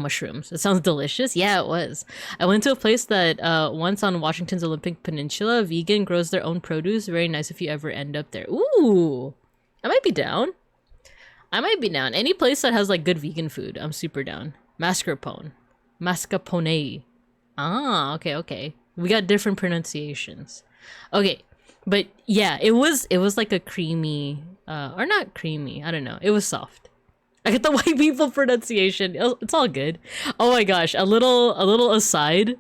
mushrooms. It sounds delicious. Yeah, it was. I went to a place that once on Washington's Olympic Peninsula, vegan, grows their own produce. Very nice if you ever end up there. Ooh, I might be down. Any place that has like good vegan food, I'm super down. Mascarpone. Ah, okay. We got different pronunciations. Okay, but yeah, it was like a creamy, or not creamy. I don't know. It was soft. I get the white people pronunciation. It's all good. Oh my gosh, a little aside.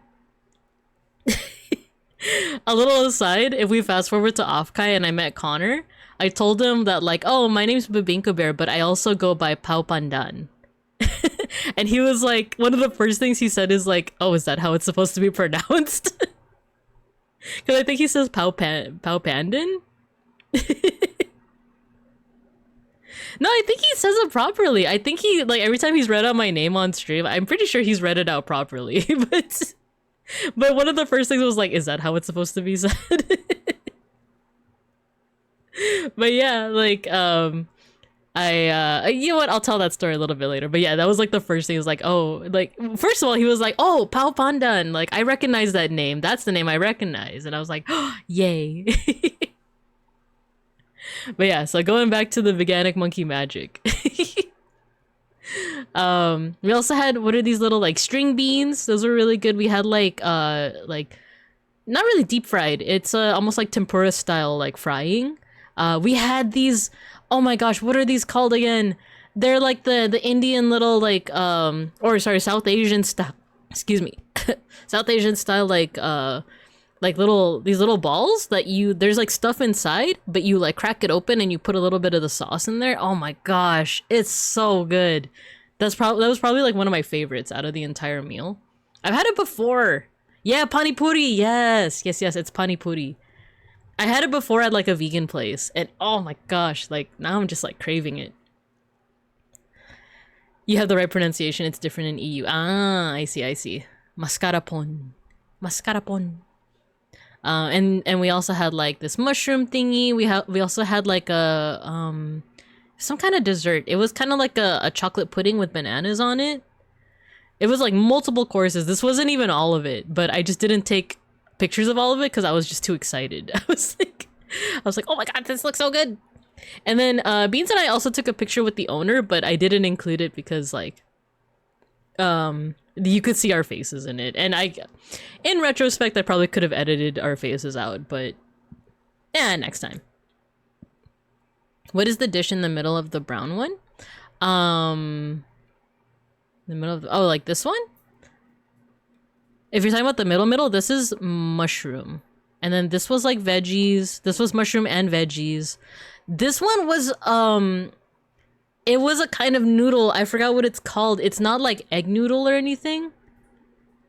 A little aside, if we fast forward to OFFKAI and I met Connor, I told him that like, oh, my name's Babinka Bear, but I also go by Pau Pandan. And he was like, one of the first things he said is like, oh, is that how it's supposed to be pronounced? Because I think he says Pau Pandan. No, I think he says it properly. I think he, like, every time he's read out my name on stream, I'm pretty sure he's read it out properly. But one of the first things was like, is that how it's supposed to be said? But yeah, like, you know what? I'll tell that story a little bit later. But yeah, that was like the first thing. He was like, oh, like, first of all, he was like, oh, Pau Pandan. Like, I recognize that name. That's the name I recognize. And I was like, oh, yay. But yeah, so going back to the veganic monkey magic. We also had, what are these little like string beans? Those were really good. We had like not really deep fried. It's almost like tempura style like frying. We had these, oh my gosh, what are these called again? They're like the Indian little like or sorry, South Asian style. Excuse me. South Asian style like these little balls that there's like stuff inside, but you like crack it open and you put a little bit of the sauce in there. Oh my gosh, it's so good. That was probably like one of my favorites out of the entire meal. I've had it before. Yeah, pani puri. Yes, it's pani puri. I had it before at like a vegan place, and oh my gosh, like now I'm just like craving it. You have the right pronunciation. It's different in EU. Ah, I see. Mascarpone. And we also had like this mushroom thingy. We also had like a some kind of dessert. It was kind of like a chocolate pudding with bananas on it. It was like multiple courses. This wasn't even all of it, but I just didn't take pictures of all of it because I was just too excited. I was like, oh my god, this looks so good. And then Beans and I also took a picture with the owner, but I didn't include it because like you could see our faces in it, and in retrospect I probably could have edited our faces out, but yeah, next time. What is the dish in the middle of the brown one? The middle of oh, like this one? If you're talking about the middle, this is mushroom. And then this was like veggies. This was mushroom and veggies. This one was it was a kind of noodle. I forgot what it's called. It's not like egg noodle or anything.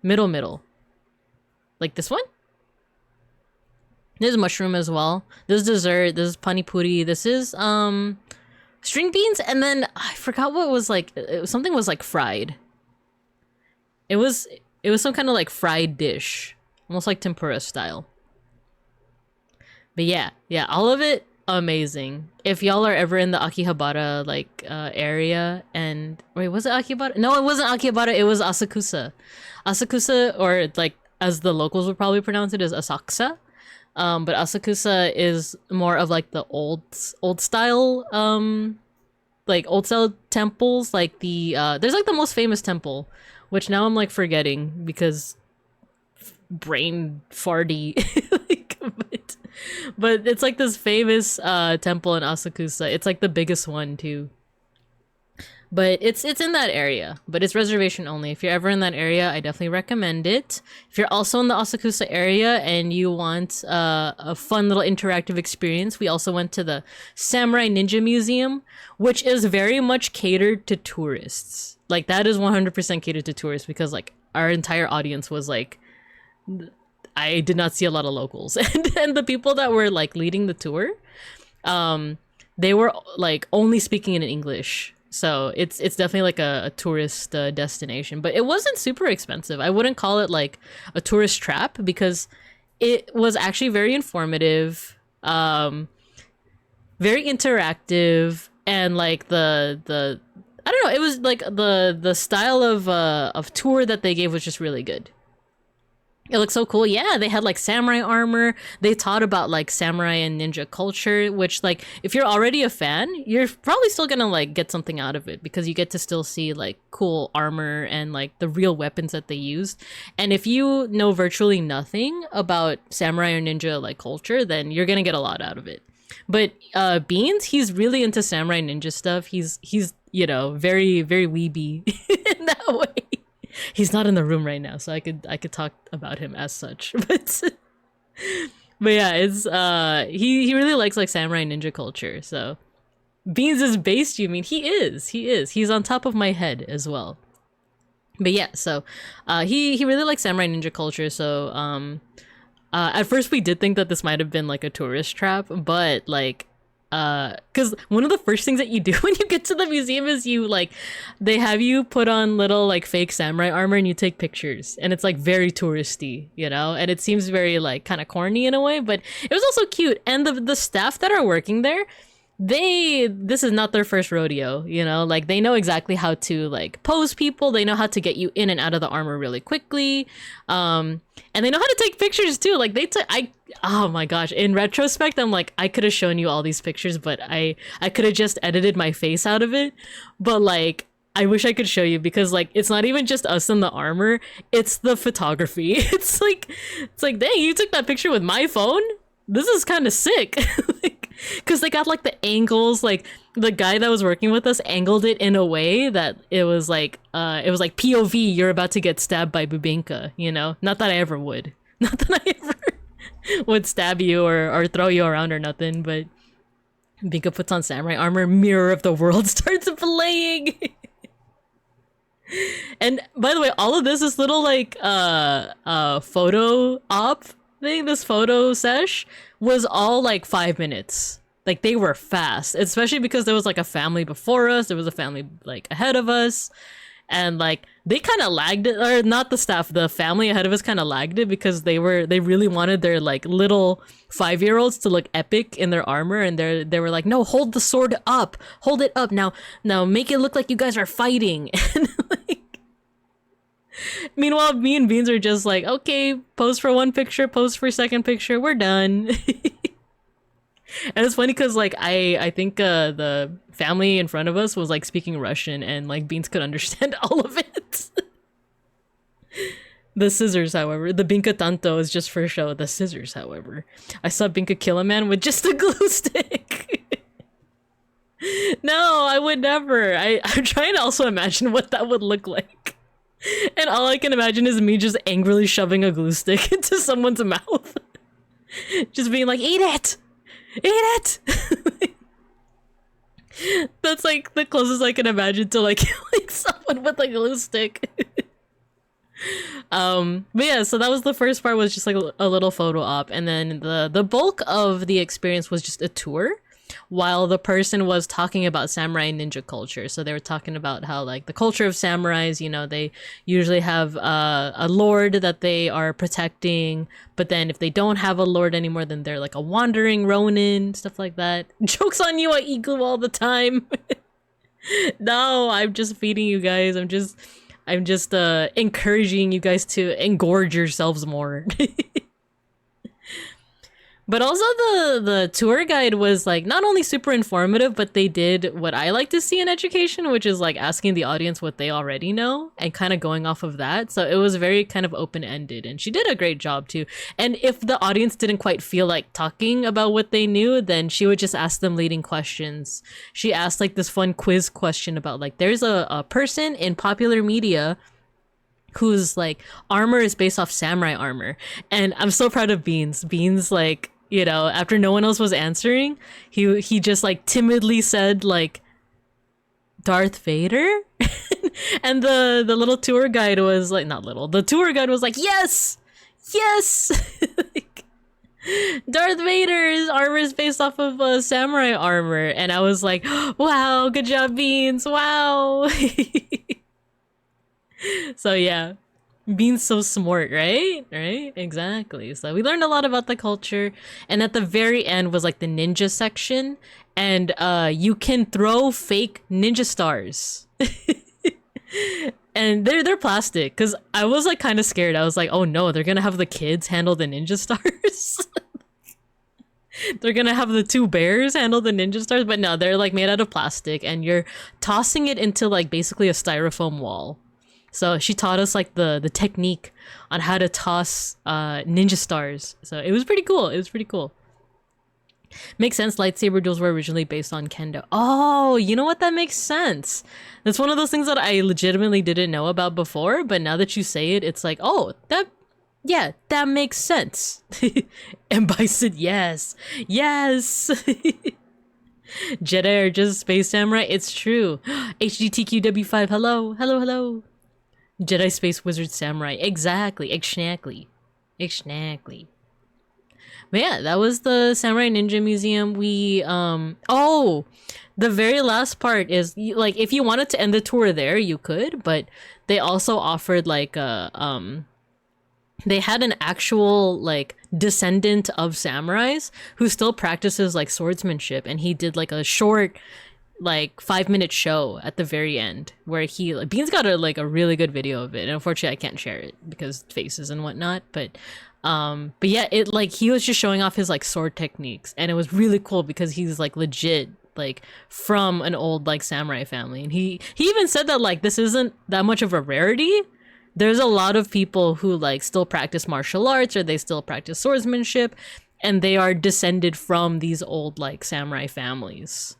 Middle. Like this one? There's mushroom as well. This is dessert. This is pani puri. This is string beans, and then I forgot what was like. Something was like fried. It was some kind of like fried dish, almost like tempura style. But yeah, all of it amazing. If y'all are ever in the Akihabara like area, and wait, was it Akihabara? No, it wasn't Akihabara. It was Asakusa. Asakusa, or like as the locals would probably pronounce it, is Asakusa. But Asakusa is more of like the old style temples. Like the there's like the most famous temple, which now I'm like forgetting because brain farty. Like, but it's like this famous temple in Asakusa. It's like the biggest one too. But it's in that area, but it's reservation only. If you're ever in that area, I definitely recommend it. If you're also in the Asakusa area and you want a fun little interactive experience, we also went to the Samurai Ninja Museum, which is very much catered to tourists. Like that is 100% catered to tourists because like our entire audience was like, I did not see a lot of locals. And the people that were like leading the tour, they were like only speaking in English. So it's definitely like a tourist destination, but it wasn't super expensive. I wouldn't call it like a tourist trap because it was actually very informative, very interactive, and like the I don't know, it was like the style of tour that they gave was just really good. It looked so cool. Yeah, they had like samurai armor. They taught about like samurai and ninja culture, which like if you're already a fan, you're probably still gonna like get something out of it because you get to still see like cool armor and like the real weapons that they used. And if you know virtually nothing about samurai or ninja like culture, then you're gonna get a lot out of it. But Beans, he's really into samurai ninja stuff. He's you know, very, very weeby in that way. He's not in the room right now, so I could talk about him as such. But yeah, it's he really likes like samurai ninja culture. So Beans is based, you mean? He is. He's on top of my head as well. But yeah, so he really likes samurai ninja culture. So at first we did think that this might have been like a tourist trap, but like because one of the first things that you do when you get to the museum is you like they have you put on little like fake samurai armor and you take pictures, and it's like very touristy, you know, and it seems very like kind of corny in a way, but it was also cute. And the staff that are working there, this is not their first rodeo, you know, like they know exactly how to like pose people. They know how to get you in and out of the armor really quickly, and they know how to take pictures too. Like oh my gosh, in retrospect I'm like, I could have shown you all these pictures, but I could have just edited my face out of it. But like I wish I could show you because like it's not even just us in the armor, it's the photography. It's like dang, you took that picture with my phone? This is kind of sick. Like, because they got like the angles, like the guy that was working with us angled it in a way that it was like POV, you're about to get stabbed by Bubinka, you know? Not that I ever would. Not that I ever would stab you or throw you around or nothing, but Bubinka puts on samurai armor, Mirror of the World starts playing. And by the way, all of this is little like photo op thing, this photo sesh was all like 5 minutes. Like they were fast, especially because there was like a family before us, there was a family like ahead of us, and like they kind of lagged it, or not the staff, the family ahead of us kind of lagged it because they really wanted their like little 5-year-olds to look epic in their armor, and they were like, no, hold the sword up, hold it up now make it look like you guys are fighting. And like meanwhile, me and Beans are just like, okay, pose for one picture, pose for second picture, we're done. And it's funny because like I think the family in front of us was like speaking Russian, and like Beans could understand all of it. The scissors, however, the Binka Tanto is just for show. The scissors, however, I saw Binka kill a man with just a glue stick. No, I would never. I'm trying to also imagine what that would look like. And all I can imagine is me just angrily shoving a glue stick into someone's mouth. Just being like, eat it! Eat it! That's like the closest I can imagine to like like someone with like a glue stick. But yeah, so that was the first part, was just like a little photo op, and then the bulk of the experience was just a tour while the person was talking about samurai ninja culture. So they were talking about how like the culture of samurais, you know, they usually have a lord that they are protecting, but then if they don't have a lord anymore, then they're like a wandering ronin, stuff like that. Joke's on you, I eat glue all the time. No, I'm just feeding you guys. I'm just encouraging you guys to engorge yourselves more. But also the tour guide was like not only super informative, but they did what I like to see in education, which is like asking the audience what they already know and kind of going off of that. So it was very kind of open-ended, and she did a great job too. And if the audience didn't quite feel like talking about what they knew, then she would just ask them leading questions. She asked like this fun quiz question about like, there's a person in popular media whose like armor is based off samurai armor. And I'm so proud of Beans. Beans, like, you know, after no one else was answering, he just like timidly said like Darth Vader. And the little tour guide was like, not little, the tour guide was like, yes, like, Darth Vader's armor is based off of samurai armor. And I was like, wow, good job, Beans, wow. So yeah, being so smart, right? Right? Exactly. So we learned a lot about the culture, and at the very end was like the ninja section, and you can throw fake ninja stars. And they're plastic, because I was like kind of scared. I was like, oh no, they're gonna have the kids handle the ninja stars. They're gonna have the two bears handle the ninja stars, but no, they're like made out of plastic, and you're tossing it into like basically a styrofoam wall. So she taught us like the technique on how to toss ninja stars. So it was pretty cool. It was pretty cool. Makes sense. Lightsaber duels were originally based on kendo. Oh, you know what? That makes sense. That's one of those things that I legitimately didn't know about before. But now that you say it, it's like, oh, yeah, that makes sense. And Bison, yes. Yes. Jedi are just space samurai. It's true. HGTQW5, hello. Hello, hello. Jedi Space Wizard Samurai. Exactly. Exactly. But yeah, that was the Samurai Ninja Museum. We, oh, the very last part is, like, if you wanted to end the tour there, you could, but they also offered, like, they had an actual, like, descendant of samurais who still practices, like, swordsmanship, and he did, like, a short, like 5-minute show at the very end where he like, Beans got a really good video of it, and unfortunately I can't share it because faces and whatnot, but yeah, it like he was just showing off his like sword techniques, and it was really cool because he's like legit like from an old like samurai family, and he even said that like this isn't that much of a rarity. There's a lot of people who like still practice martial arts, or they still practice swordsmanship, and they are descended from these old like samurai families.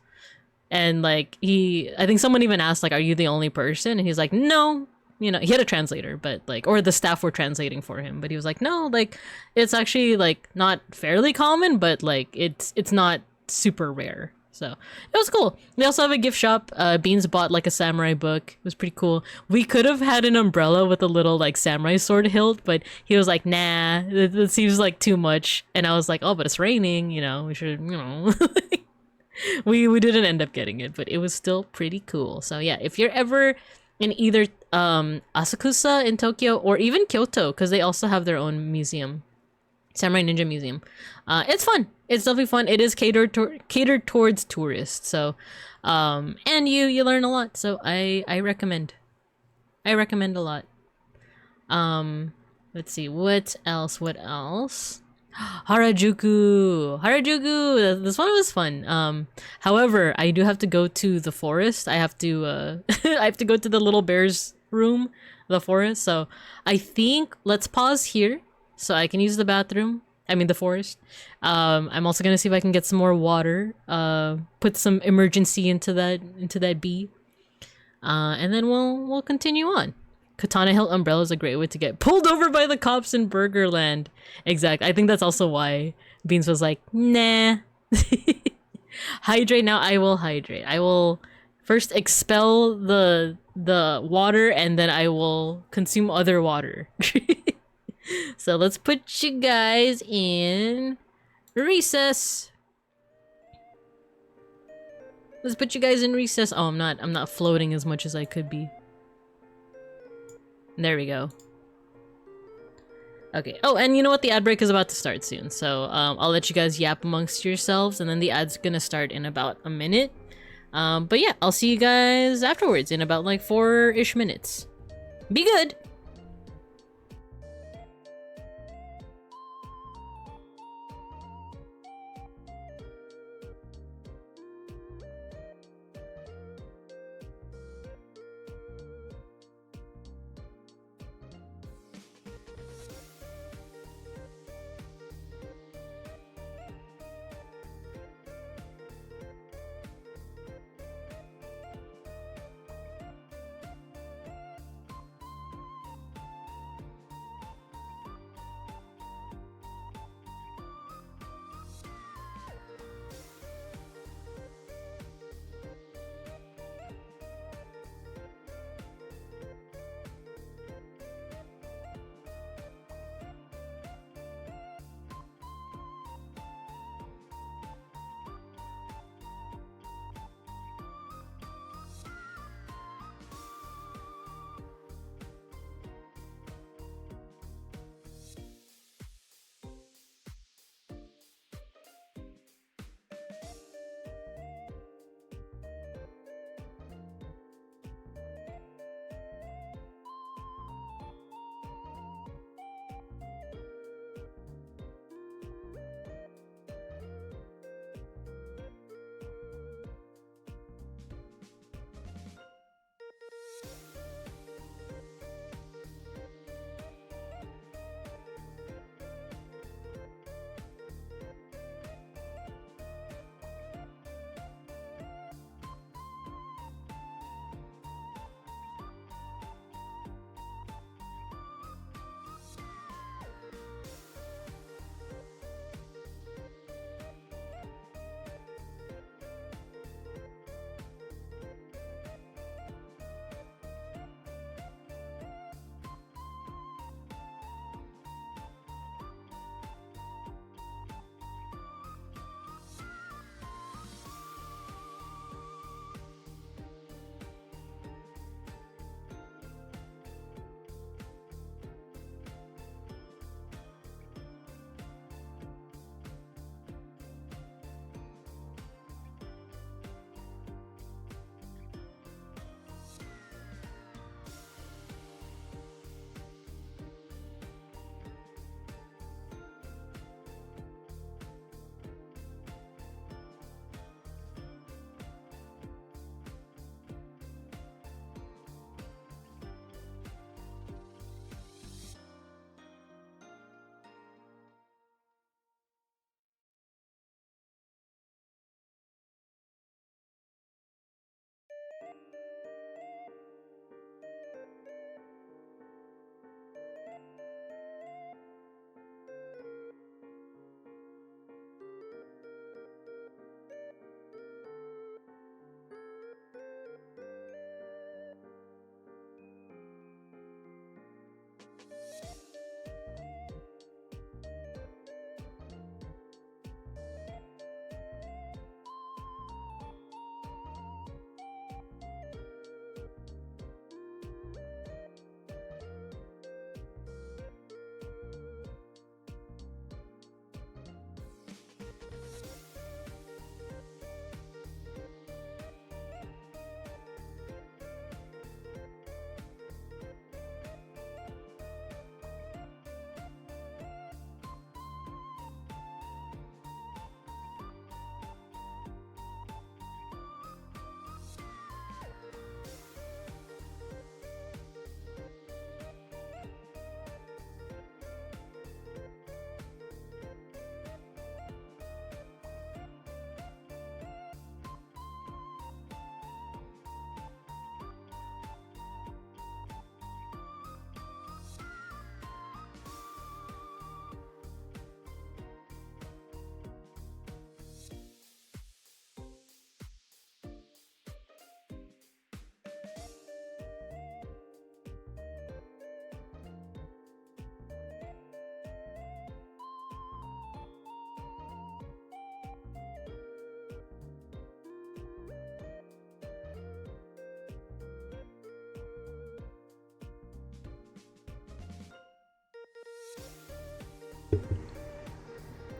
And like I think someone even asked like, are you the only person? And he's like, no, you know, he had a translator, but like, or the staff were translating for him, but he was like, no, like it's actually like not fairly common, but like it's not super rare. So it was cool. They also have a gift shop. Beans bought like a samurai book. It was pretty cool. We could have had an umbrella with a little like samurai sword hilt, but he was like, nah, it seems like too much. And I was like, oh, but it's raining, you know, we should, you know. We didn't end up getting it, but it was still pretty cool. So yeah, if you're ever in either Asakusa in Tokyo or even Kyoto, because they also have their own museum, Samurai Ninja Museum, it's fun. It's definitely fun. It is catered towards tourists. So and you learn a lot. So I recommend. I recommend a lot. Let's see, what else? Harajuku. This one was fun. However, I do have to go to the forest. I have to I have to go to the little bear's room, the forest. So I think let's pause here so I can use the bathroom. I mean the forest. I'm also gonna see if I can get some more water. Put some emergency into that bee. And then we'll continue on. Katana Hill umbrella is a great way to get pulled over by the cops in Burgerland. Exactly. I think that's also why Beans was like, nah. Hydrate now. I will hydrate. I will first expel the water and then I will consume other water. So let's put you guys in recess. Let's put you guys in recess. Oh, I'm not floating as much as I could be. There we go. Okay. Oh, and you know what? The ad break is about to start soon. So I'll let you guys yap amongst yourselves and then the ad's gonna start in about a minute. But yeah, I'll see you guys afterwards in about like 4-ish minutes. Be good!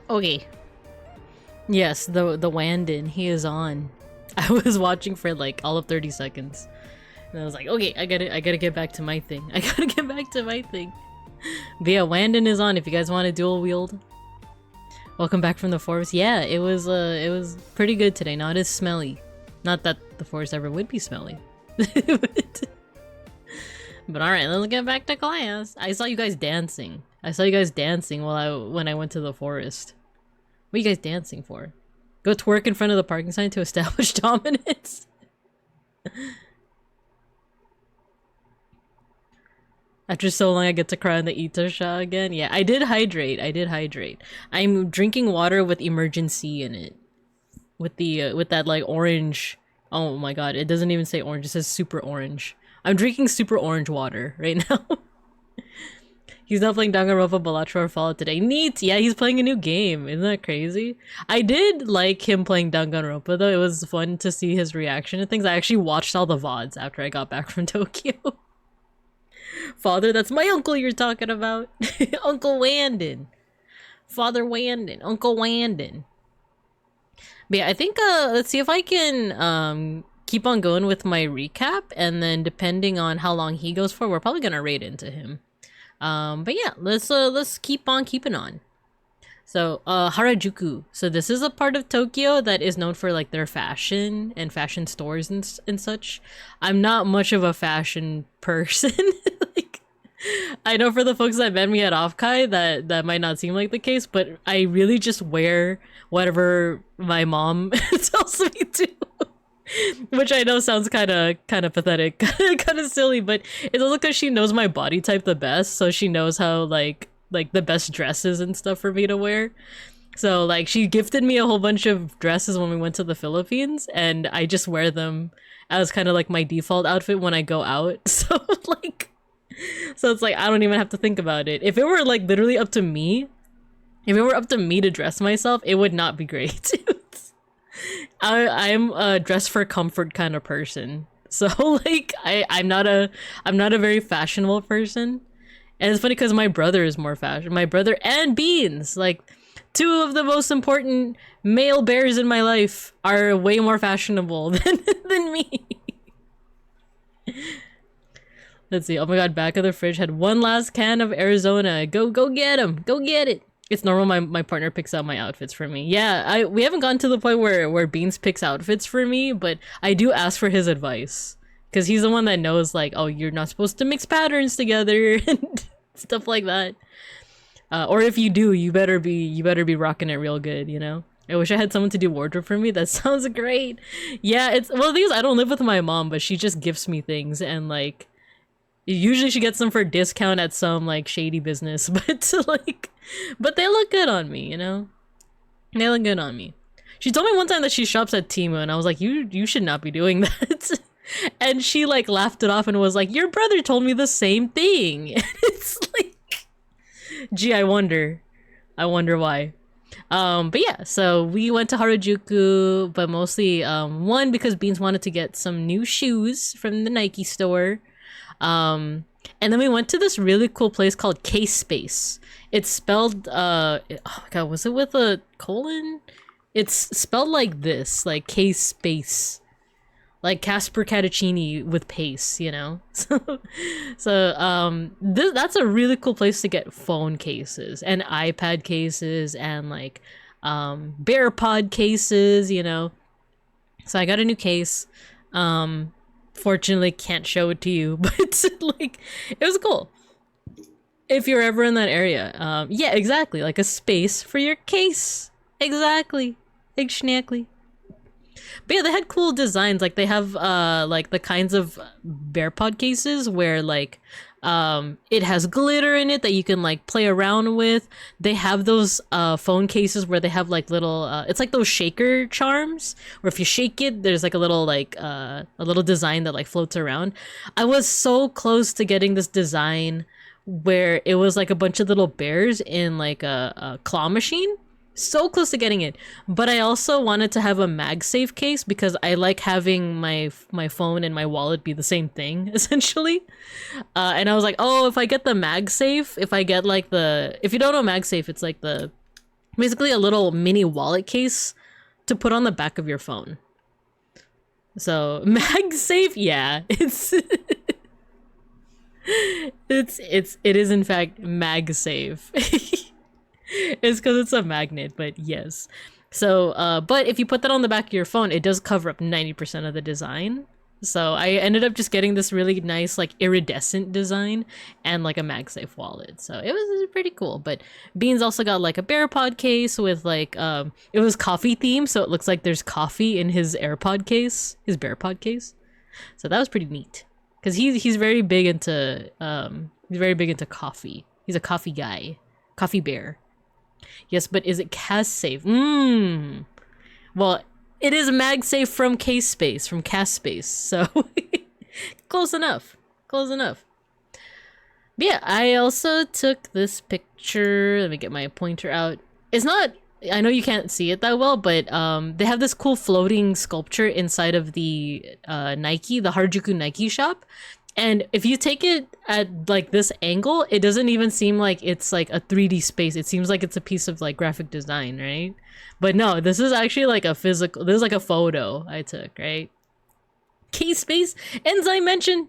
Okay. Yes, the Wandin, he is on. I was watching for like all of 30 seconds. And I was like, okay, I gotta get back to my thing. I gotta get back to my thing. But yeah, Wandin is on if you guys want to dual wield. Welcome back from the forest. Yeah, it was pretty good today. Not as smelly. Not that the forest ever would be smelly. But alright, let's get back to class. I saw you guys dancing. I saw you guys dancing when I went to the forest. What are you guys dancing for? Go twerk in front of the parking sign to establish dominance? After so long I get to cry on the Itosha again? Yeah, I did hydrate. I'm drinking water with emergency in it. With the with that like orange. Oh my god, it doesn't even say orange, it says super orange. I'm drinking super orange water right now. He's not playing Danganronpa, Balatro, or Fallout today. Neat! Yeah, he's playing a new game. Isn't that crazy? I did like him playing Danganronpa though. It was fun to see his reaction to things. I actually watched all the VODs after I got back from Tokyo. Father, that's my uncle you're talking about. Uncle Wandin. Father Wandin. Uncle Wandin. But yeah, I think, let's see if I can, keep on going with my recap, and then depending on how long he goes for, we're probably gonna raid into him. But yeah, let's keep on keeping on. So, Harajuku. So this is a part of Tokyo that is known for like their fashion and fashion stores and such. I'm not much of a fashion person. Like, I know for the folks that met me at OFFKAI that might not seem like the case, but I really just wear whatever my mom tells me to. Which I know sounds kind of pathetic, kind of silly, but it's also because she knows my body type the best, so she knows how like the best dresses and stuff for me to wear. So like she gifted me a whole bunch of dresses when we went to the Philippines, and I just wear them as kind of like my default outfit when I go out. So it's like I don't even have to think about it. If it were like literally up to me, if it were up to me to dress myself, it would not be great. I'm a dress for comfort kind of person. So like I'm not a very fashionable person. And it's funny because my brother is more fashion. My brother and Beans, like two of the most important male bears in my life, are way more fashionable than me. Let's see. Oh my god, back of the fridge had one last can of Arizona. Go get him. Go get it. It's normal my partner picks out my outfits for me. Yeah, we haven't gotten to the point where Beans picks outfits for me, but I do ask for his advice. Because he's the one that knows, like, oh, you're not supposed to mix patterns together and stuff like that. Or if you do, you better be rocking it real good, you know? I wish I had someone to do wardrobe for me. That sounds great. Yeah, the thing is, I don't live with my mom, but she just gifts me things, and like usually she gets them for discount at some like shady business, but they look good on me, you know? They look good on me. She told me one time that she shops at Temu, and I was like, you should not be doing that. And she like laughed it off and was like, your brother told me the same thing. And it's like, gee, I wonder why. But yeah, so we went to Harajuku, but mostly one because Beans wanted to get some new shoes from the Nike store. And then we went to this really cool place called Case Space. It's spelled oh my god, was it with a colon? It's spelled like this, like Case Space, like Casper Cattuccini with pace, you know? So that's a really cool place to get phone cases and iPad cases and like bear pod cases, you know? So I got a new case. Fortunately can't show it to you, but like it was cool if you're ever in that area. Yeah, exactly, like a space for your case. Exactly. Exactly. But yeah, they had cool designs. Like they have like the kinds of bear pod cases where like it has glitter in it that you can like play around with. They have those phone cases where they have like little it's like those shaker charms where if you shake it there's like a little design that like floats around. I was so close to getting this design where it was like a bunch of little bears in like a claw machine, So close to getting it. But I also wanted to have a MagSafe case because I like having my phone and my wallet be the same thing, essentially. And I was like, oh, if I get the MagSafe, if I get like if you don't know MagSafe, it's like basically a little mini wallet case to put on the back of your phone. So MagSafe, yeah, it is in fact MagSafe. It's because it's a magnet, but yes. So, but if you put that on the back of your phone, it does cover up 90% of the design. So I ended up just getting this really nice, like, iridescent design and like a MagSafe wallet. So it was pretty cool. But Beans also got like a BearPod case with like, it was coffee themed, so it looks like there's coffee in his AirPod case, his BearPod case. So that was pretty neat. Because he's very big into coffee. He's a coffee guy. Coffee bear. Yes, but is it cast safe? Well, it is MagSafe from Case Space, from Cast Space, so close enough. Close enough. But yeah, I also took this picture. Let me get my pointer out. It's not, I know you can't see it that well, but they have this cool floating sculpture inside of the Nike, the Harajuku Nike shop. And if you take it at like this angle, it doesn't even seem like it's like a 3D space. It seems like it's a piece of like graphic design, right? But no, this is actually like a physical, this is like a photo I took, right? Case space, enzyme mention.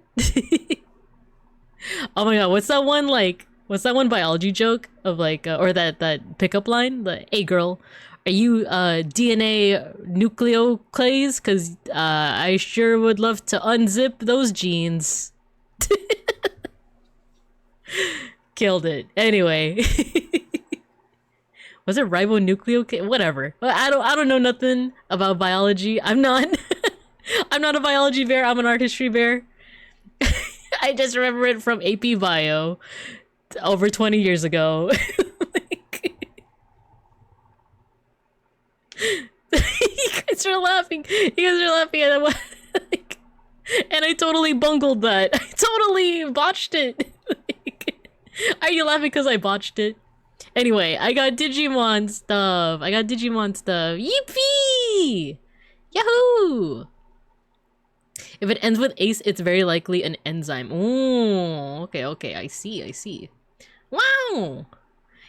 Oh my god, what's that one biology joke of like, or that pickup line? The, hey girl, are you DNA nucleoclase? Cause I sure would love to unzip those genes. Killed it. Anyway. Was it ribonucleoclase? Whatever. I don't know nothing about biology. I'm not a biology bear, I'm an art history bear. I just remember it from AP Bio over 20 years ago. You guys are laughing. You guys are laughing at it. Like, and I totally bungled that. I totally botched it. Like, are you laughing because I botched it? Anyway, I got Digimon stuff. Yippee! Yahoo! If it ends with ace, it's very likely an enzyme. Ooh, okay. I see. Wow!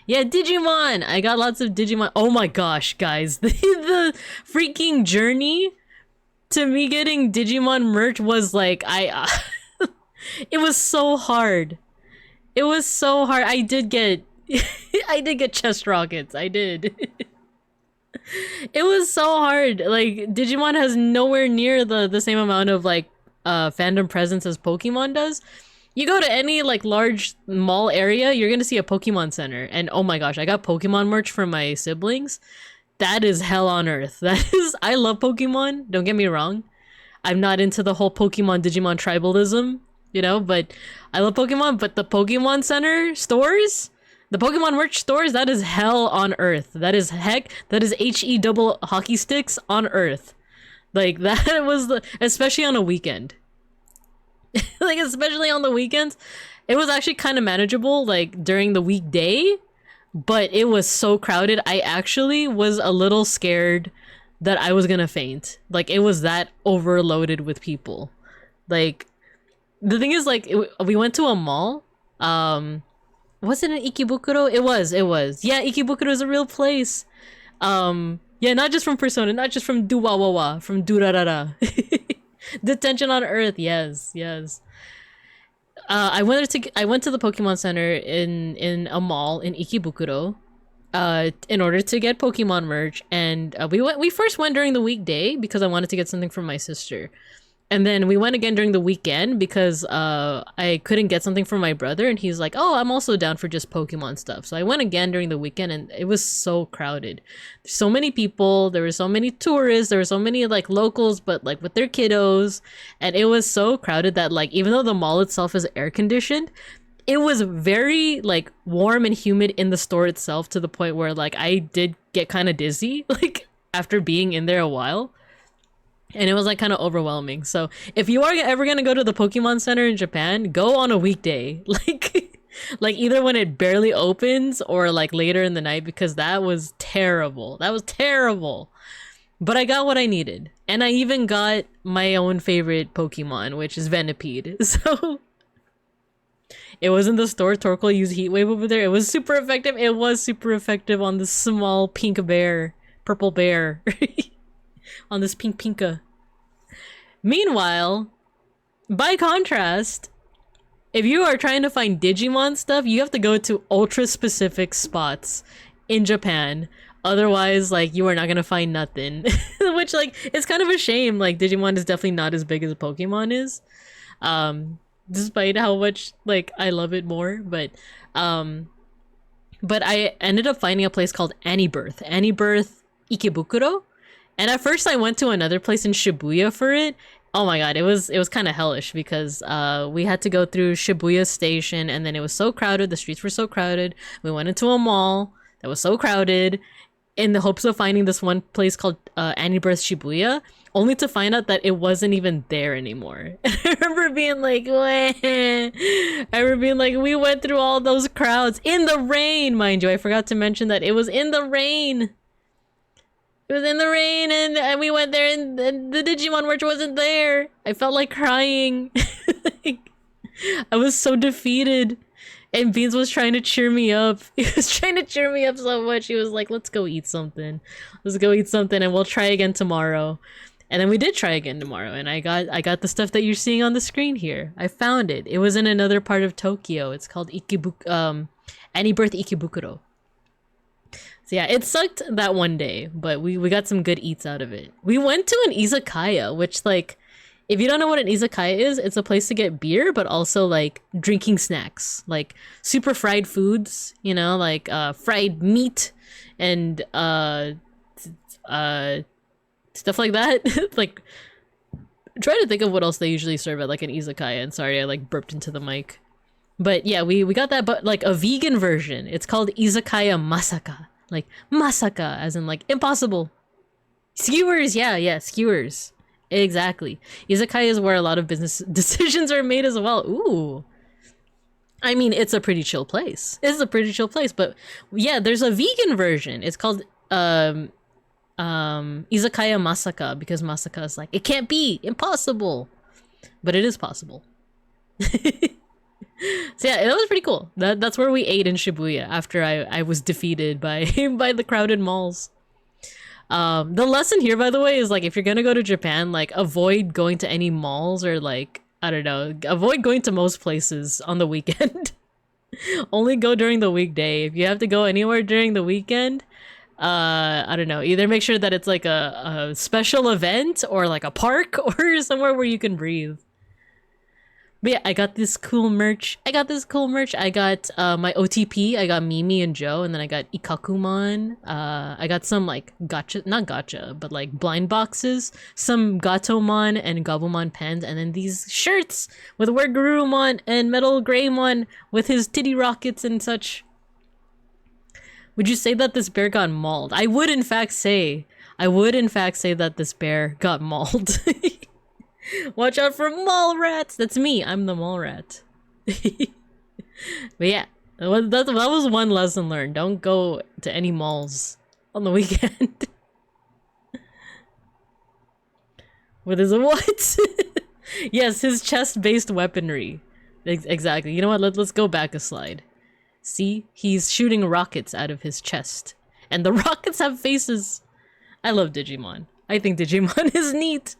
Yeah, Digimon! I got lots of Digimon. Oh my gosh, guys. The freaking journey to me getting Digimon merch was like, it was so hard. It was so hard. I did get chest rockets. I did. It was so hard. Like, Digimon has nowhere near the same amount of like fandom presence as Pokemon does. You go to any like large mall area, you're gonna see a Pokemon center, and oh my gosh, I got Pokemon merch from my siblings. That is hell on earth. I love Pokemon, don't get me wrong. I'm not into the whole Pokemon Digimon tribalism, you know, but I love Pokemon, but the Pokemon center stores, the Pokemon merch stores, that is hell on earth. That is HE double hockey sticks on earth. Like, that was especially on a weekend. Like, especially on the weekends, it was actually kind of manageable, like, during the weekday, but it was so crowded, I actually was a little scared that I was gonna faint. Like, it was that overloaded with people. Like, the thing is, like, we went to a mall, was it in Ikebukuro? It was. Yeah, Ikebukuro is a real place. Yeah, not just from Persona, not just from Duwawawa, from Durarara. Detention on Earth, yes. I went to the Pokemon Center in a mall in Ikebukuro, in order to get Pokemon merch, and we first went during the weekday because I wanted to get something from my sister. And then we went again during the weekend because I couldn't get something from my brother, and he's like, oh, I'm also down for just Pokemon stuff. So I went again during the weekend, and it was so crowded. There's so many people, there were so many tourists, there were so many like locals, but like with their kiddos, and it was so crowded that like even though the mall itself is air conditioned, it was very like warm and humid in the store itself, to the point where like I did get kind of dizzy like after being in there a while. And it was like kind of overwhelming. So if you are ever gonna go to the Pokemon Center in Japan, go on a weekday. Like, Like either when it barely opens or like later in the night, because that was terrible. That was terrible. But I got what I needed. And I even got my own favorite Pokemon, which is Venipede. So it was in the store. Torkoal used Heat Wave over there. It was super effective. It was super effective on this small pink bear. Purple bear. On this pink pinka. Meanwhile, by contrast, if you are trying to find Digimon stuff, you have to go to ultra specific spots in Japan. Otherwise, like, you are not gonna find nothing. Which, like, it's kind of a shame. Like, Digimon is definitely not as big as Pokemon is. Despite how much, like, I love it more. But I ended up finding a place called Annibirth Ikebukuro. And at first I went to another place in Shibuya for it. Oh my god, it was kind of hellish because we had to go through Shibuya Station, and then it was so crowded. The streets were so crowded. We went into a mall that was so crowded in the hopes of finding this one place called Annibirth Shibuya, only to find out that it wasn't even there anymore. I remember being like, we went through all those crowds in the rain, mind you. I forgot to mention that it was in the rain. It was in the rain, and we went there, and the Digimon merch wasn't there. I felt like crying. I was so defeated. And Beans was trying to cheer me up. He was trying to cheer me up so much. He was like, let's go eat something. Let's go eat something, and we'll try again tomorrow. And then we did try again tomorrow, and I got the stuff that you're seeing on the screen here. I found it. It was in another part of Tokyo. It's called Annibirth Ikebukuro. So yeah, it sucked that one day, but we got some good eats out of it. We went to an izakaya, which, like, if you don't know what an izakaya is, it's a place to get beer, but also like drinking snacks, like super fried foods, you know, like fried meat and stuff like that. Like, try to think of what else they usually serve at like an izakaya. And sorry, I like burped into the mic. But yeah, we got that, but like a vegan version. It's called Izakaya Masaka. Like, masaka, as in like impossible. Skewers, yeah, skewers. Exactly. Izakaya is where a lot of business decisions are made as well. Ooh. I mean, it's a pretty chill place. It's a pretty chill place, but yeah, there's a vegan version. It's called Izakaya Masaka, because Masaka is like, it can't be, impossible. But it is possible. So yeah, that was pretty cool. That's where we ate in Shibuya after I was defeated by the crowded malls. The lesson here, by the way, is like, if you're gonna go to Japan, like, avoid going to any malls, or like, I don't know, avoid going to most places on the weekend. Only go during the weekday. If you have to go anywhere during the weekend, I don't know, either make sure that it's like a special event, or like a park, or somewhere where you can breathe. But yeah, I got this cool merch. I got my OTP. I got Mimi and Joe, and then I got Ikakumon. I got some like not gacha, but like blind boxes. Some Gatomon and Gabumon pens, and then these shirts with Garurumon and Metal Greymon with his titty rockets and such. Would you say that this bear got mauled? I would in fact say that this bear got mauled. Watch out for mall rats! That's me, I'm the mall rat. But yeah, that was one lesson learned. Don't go to any malls on the weekend. With his what? Yes, his chest-based weaponry. Exactly. You know what? Let's go back a slide. See? He's shooting rockets out of his chest. And the rockets have faces. I love Digimon. I think Digimon is neat.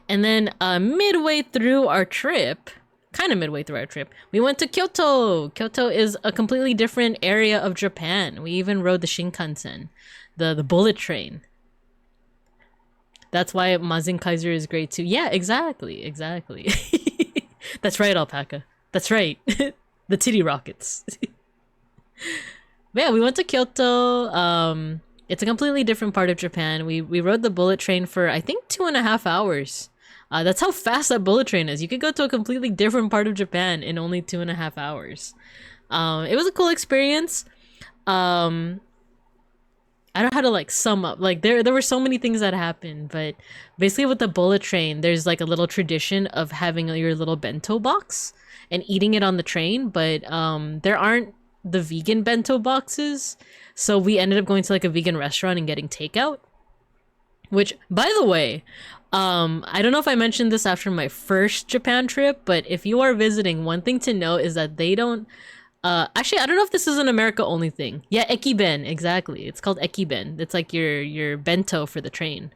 And then midway through our trip, we went to Kyoto. Kyoto is a completely different area of Japan. We even rode the Shinkansen, the bullet train. That's why Mazin Kaiser is great too. Yeah, exactly. That's right, Alpaca. That's right. The titty rockets. But yeah, we went to Kyoto. It's a completely different part of Japan. We rode the bullet train for, I think, 2.5 hours. That's how fast that bullet train is. You could go to a completely different part of Japan in only 2.5 hours. It was a cool experience. I don't know how to like sum up. Like there were so many things that happened, but basically with the bullet train, there's like a little tradition of having your little bento box and eating it on the train, but there aren't the vegan bento boxes. So we ended up going to like a vegan restaurant and getting takeout. Which, by the way, I don't know if I mentioned this after my first Japan trip, but if you are visiting, one thing to know is that they don't. Actually, I don't know if this is an America only thing. Yeah, ekiben, exactly. It's called ekiben. It's like your bento for the train.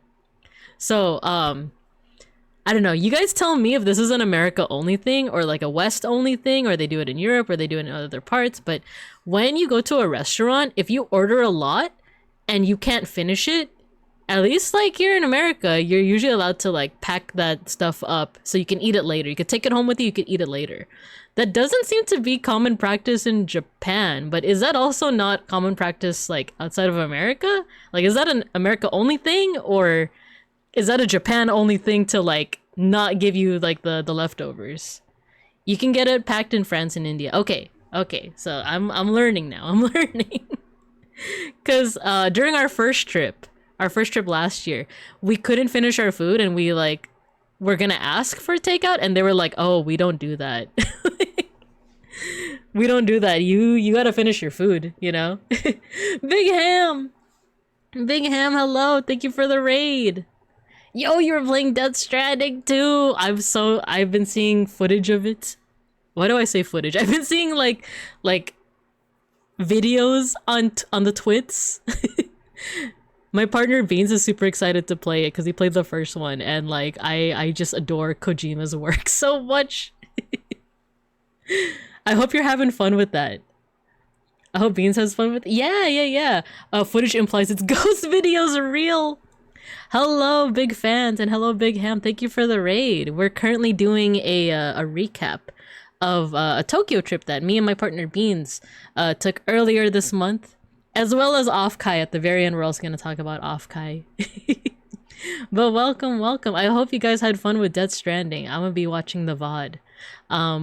So, I don't know. You guys tell me if this is an America only thing or like a West only thing, or they do it in Europe or they do it in other parts. But when you go to a restaurant, if you order a lot and you can't finish it, at least like here in America, you're usually allowed to like pack that stuff up so you can eat it later. You could take it home with you, you could eat it later. That doesn't seem to be common practice in Japan, but is that also not common practice like outside of America? Like, is that an America only thing, or is that a Japan only thing to like not give you like the leftovers? You can get it packed in France and India. Okay, so I'm learning now. I'm learning. Because during our first trip last year, we couldn't finish our food and we like were gonna ask for takeout and they were like, oh, we don't do that. We don't do that. You gotta finish your food, you know? Big Ham, hello, thank you for the raid. Yo, you were playing Death Stranding too. I've been seeing footage of it. Why do I say footage? I've been seeing like videos on the twits. My partner Beans is super excited to play it because he played the first one, and like I just adore Kojima's work so much. I hope you're having fun with that. I hope Beans has fun with it. Yeah. Footage implies it's ghost videos are real. Hello, big fans, and hello, Big Ham. Thank you for the raid. We're currently doing a recap of a Tokyo trip that me and my partner Beans took earlier this month. As well as OFFKAI at the very end. We're also going to talk about OFFKAI. But welcome. I hope you guys had fun with Death Stranding. I'm going to be watching the VOD.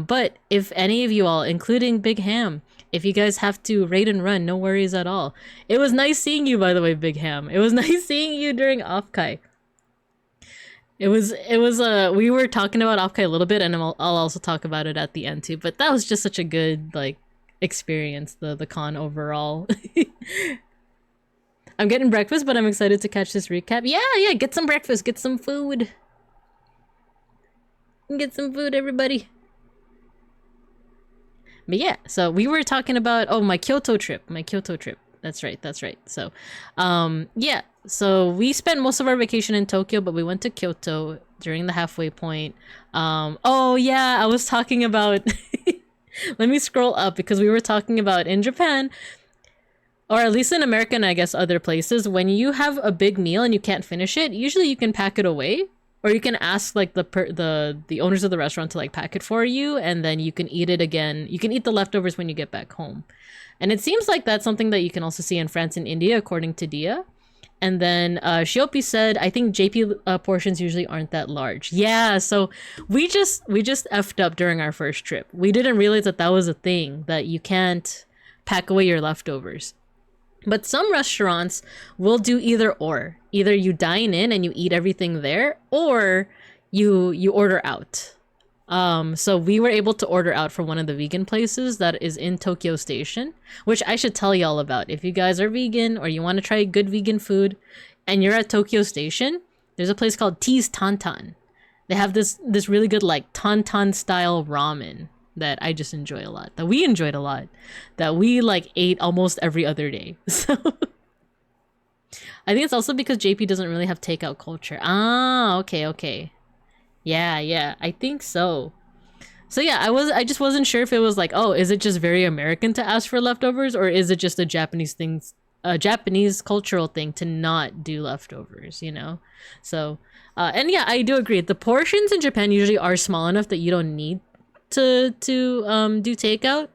But if any of you all, including Big Ham, if you guys have to raid and run, no worries at all. It was nice seeing you, by the way, Big Ham. It was nice seeing you during OFFKAI. We were talking about OFFKAI a little bit, and I'll also talk about it at the end too. But that was just such a good, like, experience, the con overall. I'm getting breakfast, but I'm excited to catch this recap. Yeah, get some breakfast, get some food. Get some food, everybody. But yeah, so we were talking about my Kyoto trip. That's right. So yeah, so we spent most of our vacation in Tokyo, but we went to Kyoto during the halfway point. Oh yeah, I was talking about let me scroll up because we were talking about in Japan, or at least in America and I guess other places, when you have a big meal and you can't finish it, usually you can pack it away, or you can ask like the owners of the restaurant to like pack it for you, and then you can eat it again. You can eat the leftovers when you get back home. And it seems like that's something that you can also see in France and India, according to Dia. And then Shiopi said, I think JP portions usually aren't that large. Yeah, so we just effed up during our first trip. We didn't realize that was a thing, that you can't pack away your leftovers. But some restaurants will do either or. Either you dine in and you eat everything there, or you order out. So we were able to order out from one of the vegan places that is in Tokyo Station, which I should tell y'all about. If you guys are vegan or you want to try good vegan food and you're at Tokyo Station, there's a place called Tea's Tantan. They have this really good like Tantan style ramen that I just enjoy a lot, that we enjoyed a lot, that we like ate almost every other day. So I think it's also because JP doesn't really have takeout culture. Ah, okay. Yeah, I think so. So yeah, I just wasn't sure if it was like, oh, is it just very American to ask for leftovers, or is it just a Japanese cultural thing to not do leftovers, you know? So, and yeah, I do agree. The portions in Japan usually are small enough that you don't need to do takeout.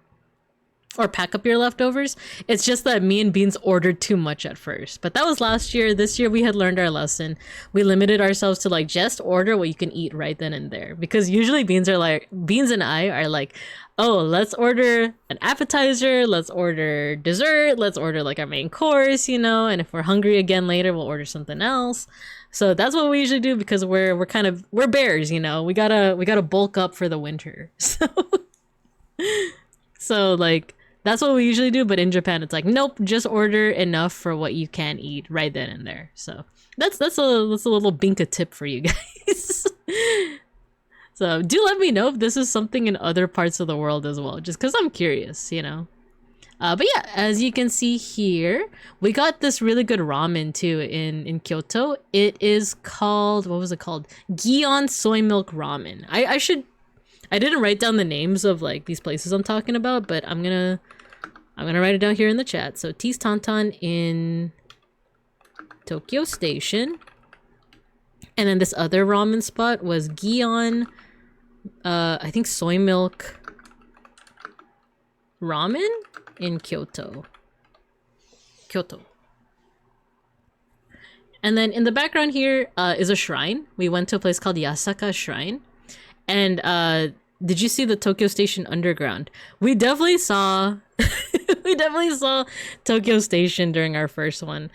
or pack up your leftovers. It's just that me and Beans ordered too much at first. But that was last year. This year we had learned our lesson. We limited ourselves to like just order what you can eat right then and there. Because usually Beans and I are like, oh, let's order an appetizer, let's order dessert, let's order like our main course, you know, and if we're hungry again later, we'll order something else. So that's what we usually do because we're bears, you know. We gotta bulk up for the winter. So like that's what we usually do, but in Japan it's like, nope, just order enough for what you can eat right then and there. So that's a little Binka tip for you guys. So do let me know if this is something in other parts of the world as well, just because I'm curious, you know. But yeah, as you can see here, we got this really good ramen too in Kyoto. It is called, what was it called? Gion soy milk ramen. I didn't write down the names of like these places I'm talking about, but I'm gonna write it down here in the chat. So Teas Tantan in Tokyo Station. And then this other ramen spot was Gion, I think soy milk ramen in Kyoto. And then in the background here is a shrine. We went to a place called Yasaka Shrine. And did you see the Tokyo Station Underground? We definitely saw Tokyo Station during our first one.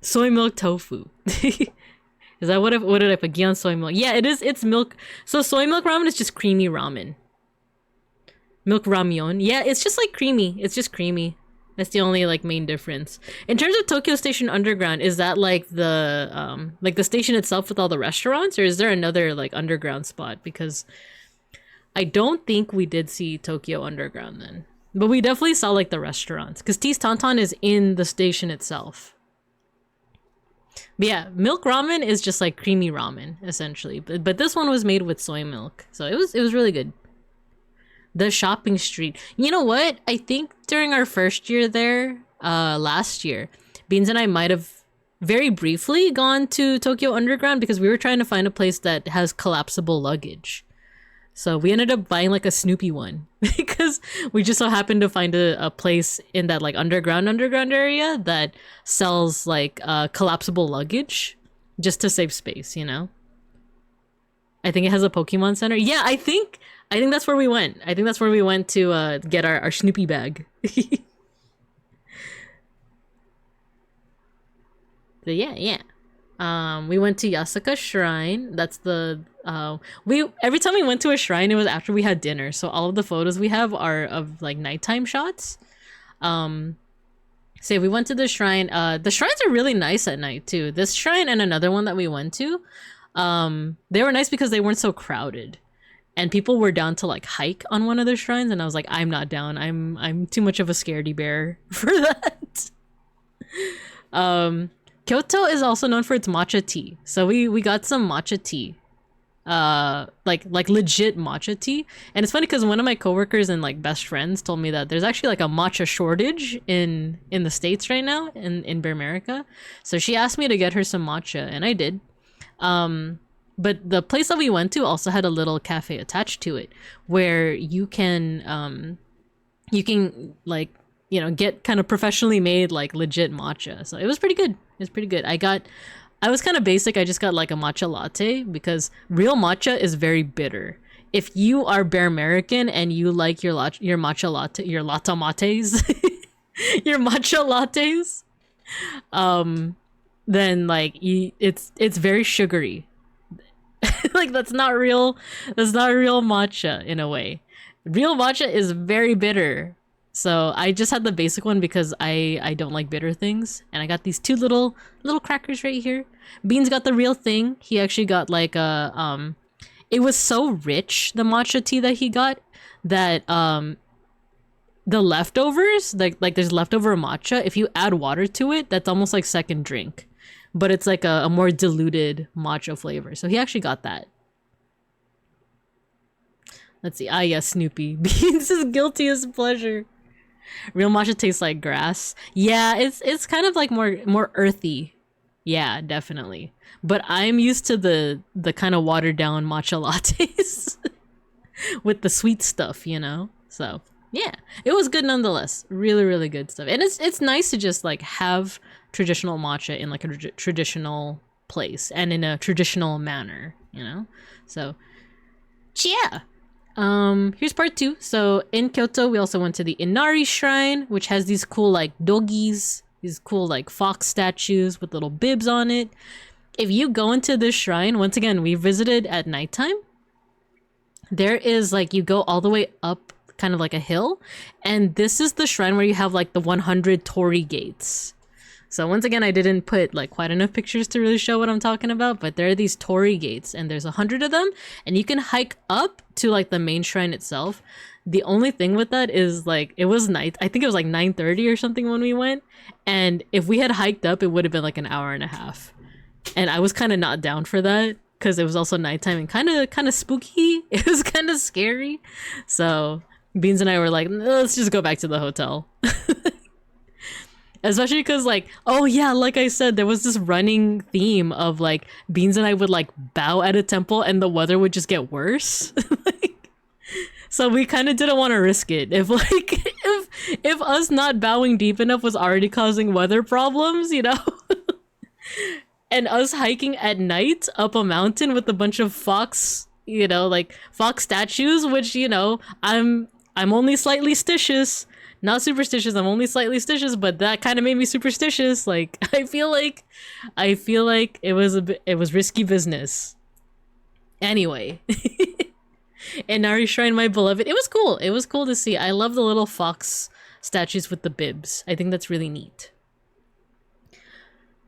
Soy milk tofu. Is that what did I put? Gion soy milk. Yeah, it is. It's milk. So soy milk ramen is just creamy ramen. Milk ramyeon. Yeah, it's just like creamy. It's just creamy. That's the only like main difference. In terms of Tokyo Station Underground, is that like the station itself with all the restaurants, or is there another like underground spot? Because I don't think we did see Tokyo Underground then. But we definitely saw like the restaurants. Because Teas Tantan is in the station itself. But yeah, milk ramen is just like creamy ramen, essentially. But this one was made with soy milk. So it was really good. The shopping street. You know what? I think during our first year there, last year, Beans and I might have very briefly gone to Tokyo Underground because we were trying to find a place that has collapsible luggage. So we ended up buying like a Snoopy one because we just so happened to find a place in that like underground area that sells like collapsible luggage just to save space, you know? I think it has a Pokemon Center. Yeah, I think that's where we went. I think that's where we went to get our Snoopy bag. So yeah. We went to Yasaka Shrine. That's the every time we went to a shrine, it was after we had dinner. So all of the photos we have are of like nighttime shots. So we went to the shrine. The shrines are really nice at night too. This shrine and another one that we went to, they were nice because they weren't so crowded. And people were down to like hike on one of the shrines, and I was like, I'm not down. I'm too much of a scaredy bear for that. Kyoto is also known for its matcha tea. So we got some matcha tea. Like legit matcha tea. And it's funny because one of my coworkers and like best friends told me that there's actually like a matcha shortage in the States right now, in Bear America. So she asked me to get her some matcha, and I did. But the place that we went to also had a little cafe attached to it where you can like, you know, get kind of professionally made like legit matcha. So it was pretty good. I was kind of basic. I just got like a matcha latte because real matcha is very bitter. If you are Bear American and you like your matcha latte, your latte mates, your matcha lattes, then like it's very sugary. Like that's not real matcha in a way. Real matcha is very bitter. So I just had the basic one because I don't like bitter things, and I got these two little crackers right here. Beans got the real thing. He actually got like a it was so rich, the matcha tea that he got, that the leftovers, like there's leftover matcha, if you add water to it, that's almost like second drink. But it's like a more diluted matcha flavor. So he actually got that. Let's see. Yes, Snoopy. Beans is guilty as pleasure. Real matcha tastes like grass. Yeah, it's kind of like more earthy. Yeah, definitely. But I'm used to the kind of watered down matcha lattes with the sweet stuff, you know? So yeah, it was good nonetheless. Really, really good stuff. And it's nice to just like have traditional matcha in like a traditional place and in a traditional manner, you know? So yeah. Here's part 2. So in Kyoto, we also went to the Inari Shrine, which has these cool like doggies, these cool like fox statues with little bibs on it. If you go into this shrine, once again, we visited at nighttime. There is like, you go all the way up kind of like a hill, and this is the shrine where you have like the 100 torii gates. So once again, I didn't put like quite enough pictures to really show what I'm talking about, but there are these torii gates and there's 100 of them, and you can hike up to like the main shrine itself. The only thing with that is like, it was night. I think it was like 9:30 or something when we went. And if we had hiked up, it would have been like an hour and a half. And I was kind of not down for that because it was also nighttime and kind of spooky. It was kind of scary. So Beans and I were like, let's just go back to the hotel. Especially because like, oh yeah, like I said, there was this running theme of like Beans and I would like bow at a temple and the weather would just get worse. Like, so we kind of didn't want to risk it. If like, if us not bowing deep enough was already causing weather problems, you know? And us hiking at night up a mountain with a bunch of fox, you know, like fox statues, which, you know, I'm only slightly stitious. Not superstitious, I'm only slightly stitious, but that kind of made me superstitious. Like, I feel like it was risky business. Anyway. Inari Shrine, my beloved. It was cool. It was cool to see. I love the little fox statues with the bibs. I think that's really neat.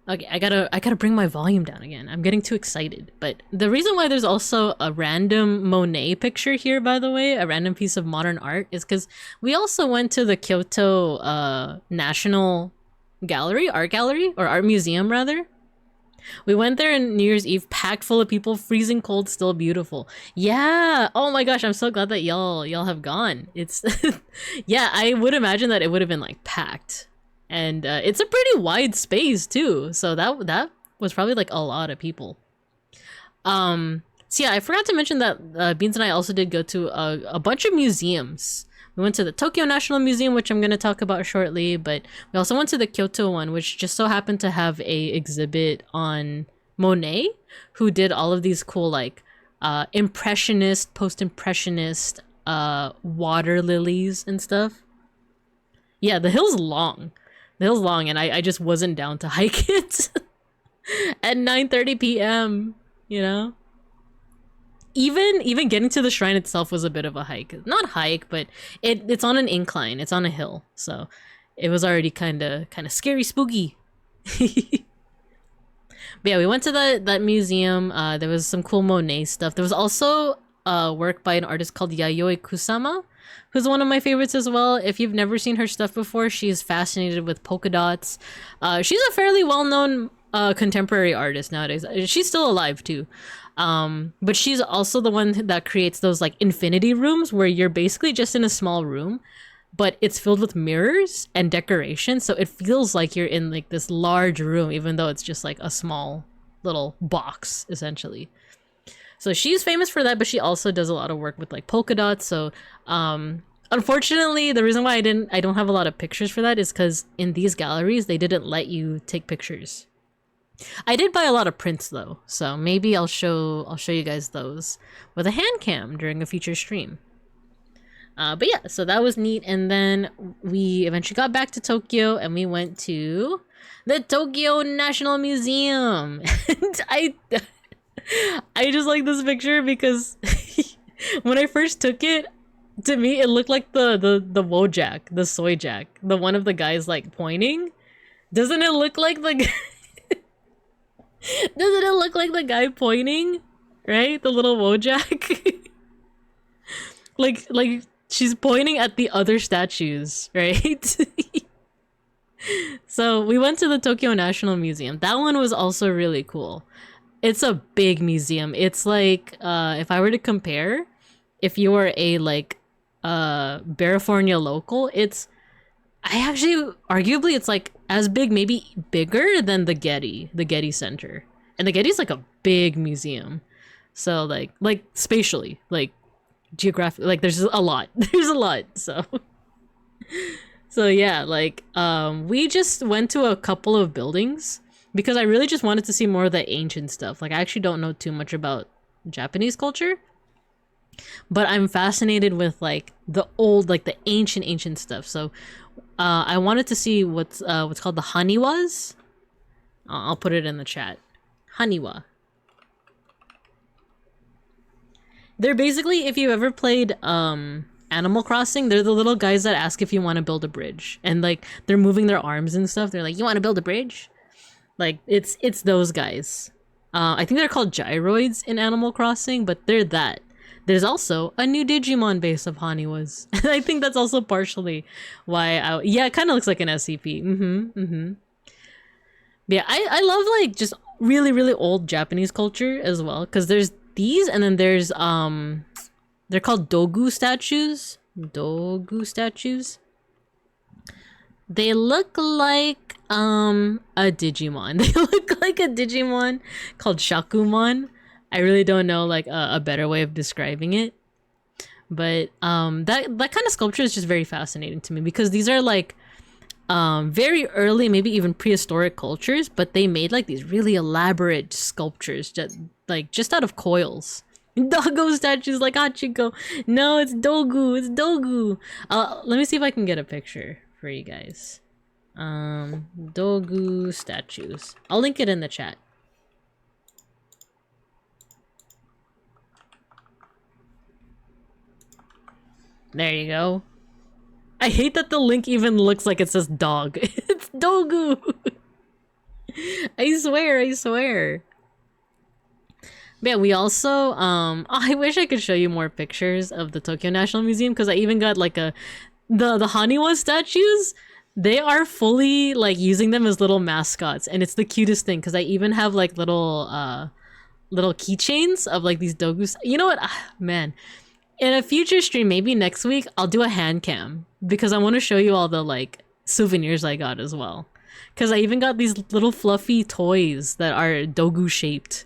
Okay, I gotta bring my volume down again. I'm getting too excited. But the reason why there's also a random Monet picture here, by the way, a random piece of modern art, is because we also went to the Kyoto National Gallery, Art Gallery, or Art Museum rather. We went there on New Year's Eve, packed full of people, freezing cold, still beautiful. Yeah. Oh my gosh, I'm so glad that y'all have gone. It's yeah, I would imagine that it would have been like packed. And it's a pretty wide space too, so that was probably like a lot of people. So yeah, I forgot to mention that Beans and I also did go to a bunch of museums. We went to the Tokyo National Museum, which I'm going to talk about shortly, but we also went to the Kyoto one, which just so happened to have a exhibit on Monet, who did all of these cool like impressionist, post-impressionist water lilies and stuff. Yeah, the hill's long. The hill's long, and I just wasn't down to hike it at 9:30 p.m., you know? Even getting to the shrine itself was a bit of a hike. Not hike, but it's on an incline. It's on a hill, so it was already kind of scary, spooky. But yeah, we went to that museum. There was some cool Monet stuff. There was also work by an artist called Yayoi Kusama, who's one of my favorites as well. If you've never seen her stuff before, she's fascinated with polka dots. She's a fairly well-known contemporary artist nowadays. She's still alive too. But she's also the one that creates those like infinity rooms where you're basically just in a small room, but it's filled with mirrors and decoration. So it feels like you're in like this large room, even though it's just like a small little box, essentially. So she's famous for that, but she also does a lot of work with like polka dots. So unfortunately, the reason why I don't have a lot of pictures for that is because in these galleries they didn't let you take pictures. I did buy a lot of prints though, so maybe I'll show you guys those with a hand cam during a future stream. But yeah, so that was neat. And then we eventually got back to Tokyo and we went to the Tokyo National Museum. And I just like this picture because when I first took it, to me it looked like the Wojak, the soy jack, the one of the guys like pointing. Doesn't it look like the doesn't it look like the guy pointing? Right? The little Wojak? like she's pointing at the other statues, right? So we went to the Tokyo National Museum. That one was also really cool. It's a big museum. It's like, if I were to compare, if you were a like California local, arguably it's like as big, maybe bigger than the Getty Center. And the Getty's like a big museum. So like spatially, like geographic, like there's a lot. There's a lot. So yeah, like we just went to a couple of buildings because I really just wanted to see more of the ancient stuff. Like I actually don't know too much about Japanese culture, but I'm fascinated with like the old, like the ancient stuff. So I wanted to see what's called the haniwas. I'll put it in the chat. Haniwa. They're basically, if you ever played Animal Crossing, they're the little guys that ask if you want to build a bridge, and like they're moving their arms and stuff. They're like, "You want to build a bridge?" Like it's those guys. I think they're called gyroids in Animal Crossing, but they're that. There's also a new Digimon base of Haniwas. I think that's also partially why yeah, it kind of looks like an SCP. Yeah, I love like just really old Japanese culture as well, because there's these, and then there's they're called dogu statues. They look like a Digimon. They look like a Digimon called Shakumon. I really don't know like a better way of describing it, but that kind of sculpture is just very fascinating to me, because these are like very early, maybe even prehistoric cultures, but they made like these really elaborate sculptures just out of coils. Doggo statues like Hachiko. No, it's Dogu. Let me see if I can get a picture for you guys. Dogu statues. I'll link it in the chat. There you go. I hate that the link even looks like it says dog. It's Dogu. I swear. But yeah, we also I wish I could show you more pictures of the Tokyo National Museum, because I even got like the Haniwa statues. They are fully like using them as little mascots, and it's the cutest thing, because I even have like little keychains of like these dogus. You know what, man, in a future stream, maybe next week, I'll do a hand cam, because I want to show you all the like souvenirs I got as well, because I even got these little fluffy toys that are dogu shaped.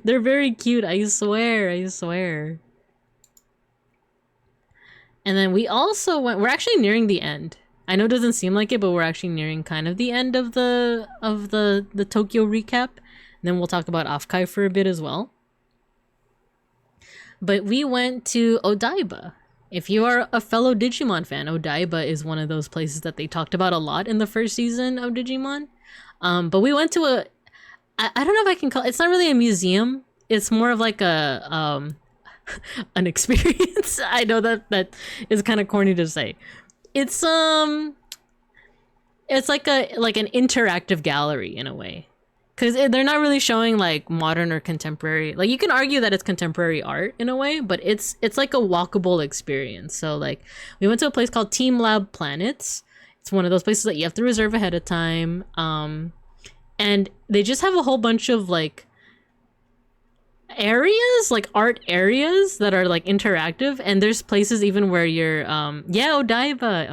They're very cute, I swear. And then we also we're actually nearing the end. I know it doesn't seem like it, but we're actually nearing kind of the end of the Tokyo recap. And then we'll talk about OFFKAI for a bit as well. But we went to Odaiba. If you are a fellow Digimon fan, Odaiba is one of those places that they talked about a lot in the first season of Digimon. But we went to I don't know if I can call it, it's not really a museum. It's more of like a an experience. I know that is kind of corny to say. It's like an interactive gallery in a way, because they're not really showing like modern or contemporary. Like you can argue that it's contemporary art in a way, but it's like a walkable experience. So like we went to a place called Team Lab Planets. It's one of those places that you have to reserve ahead of time. And they just have a whole bunch of like areas, like art areas that are like interactive, and there's places even where you're Odaiba.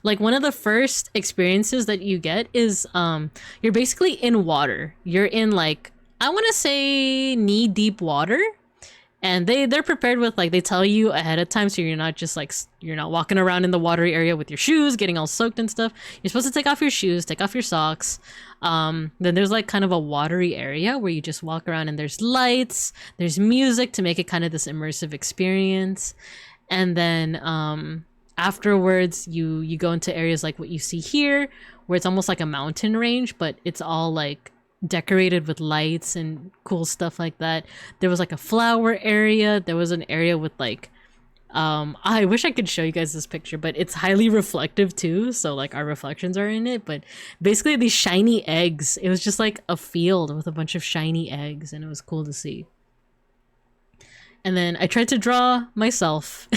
Like one of the first experiences that you get is you're basically in water. You're in like, I want to say knee deep water, and they're prepared with like, they tell you ahead of time, so you're not just like, you're not walking around in the watery area with your shoes getting all soaked and stuff. You're supposed to take off your shoes, take off your socks. Then there's like kind of a watery area where you just walk around, and there's lights, there's music to make it kind of this immersive experience. And then afterwards you go into areas like what you see here, where it's almost like a mountain range, but it's all like decorated with lights and cool stuff like that. There was like a flower area. There was an area with like I wish I could show you guys this picture, but it's highly reflective too, so like our reflections are in it. But basically these shiny eggs, it was just like a field with a bunch of shiny eggs, and it was cool to see. And then I tried to draw myself.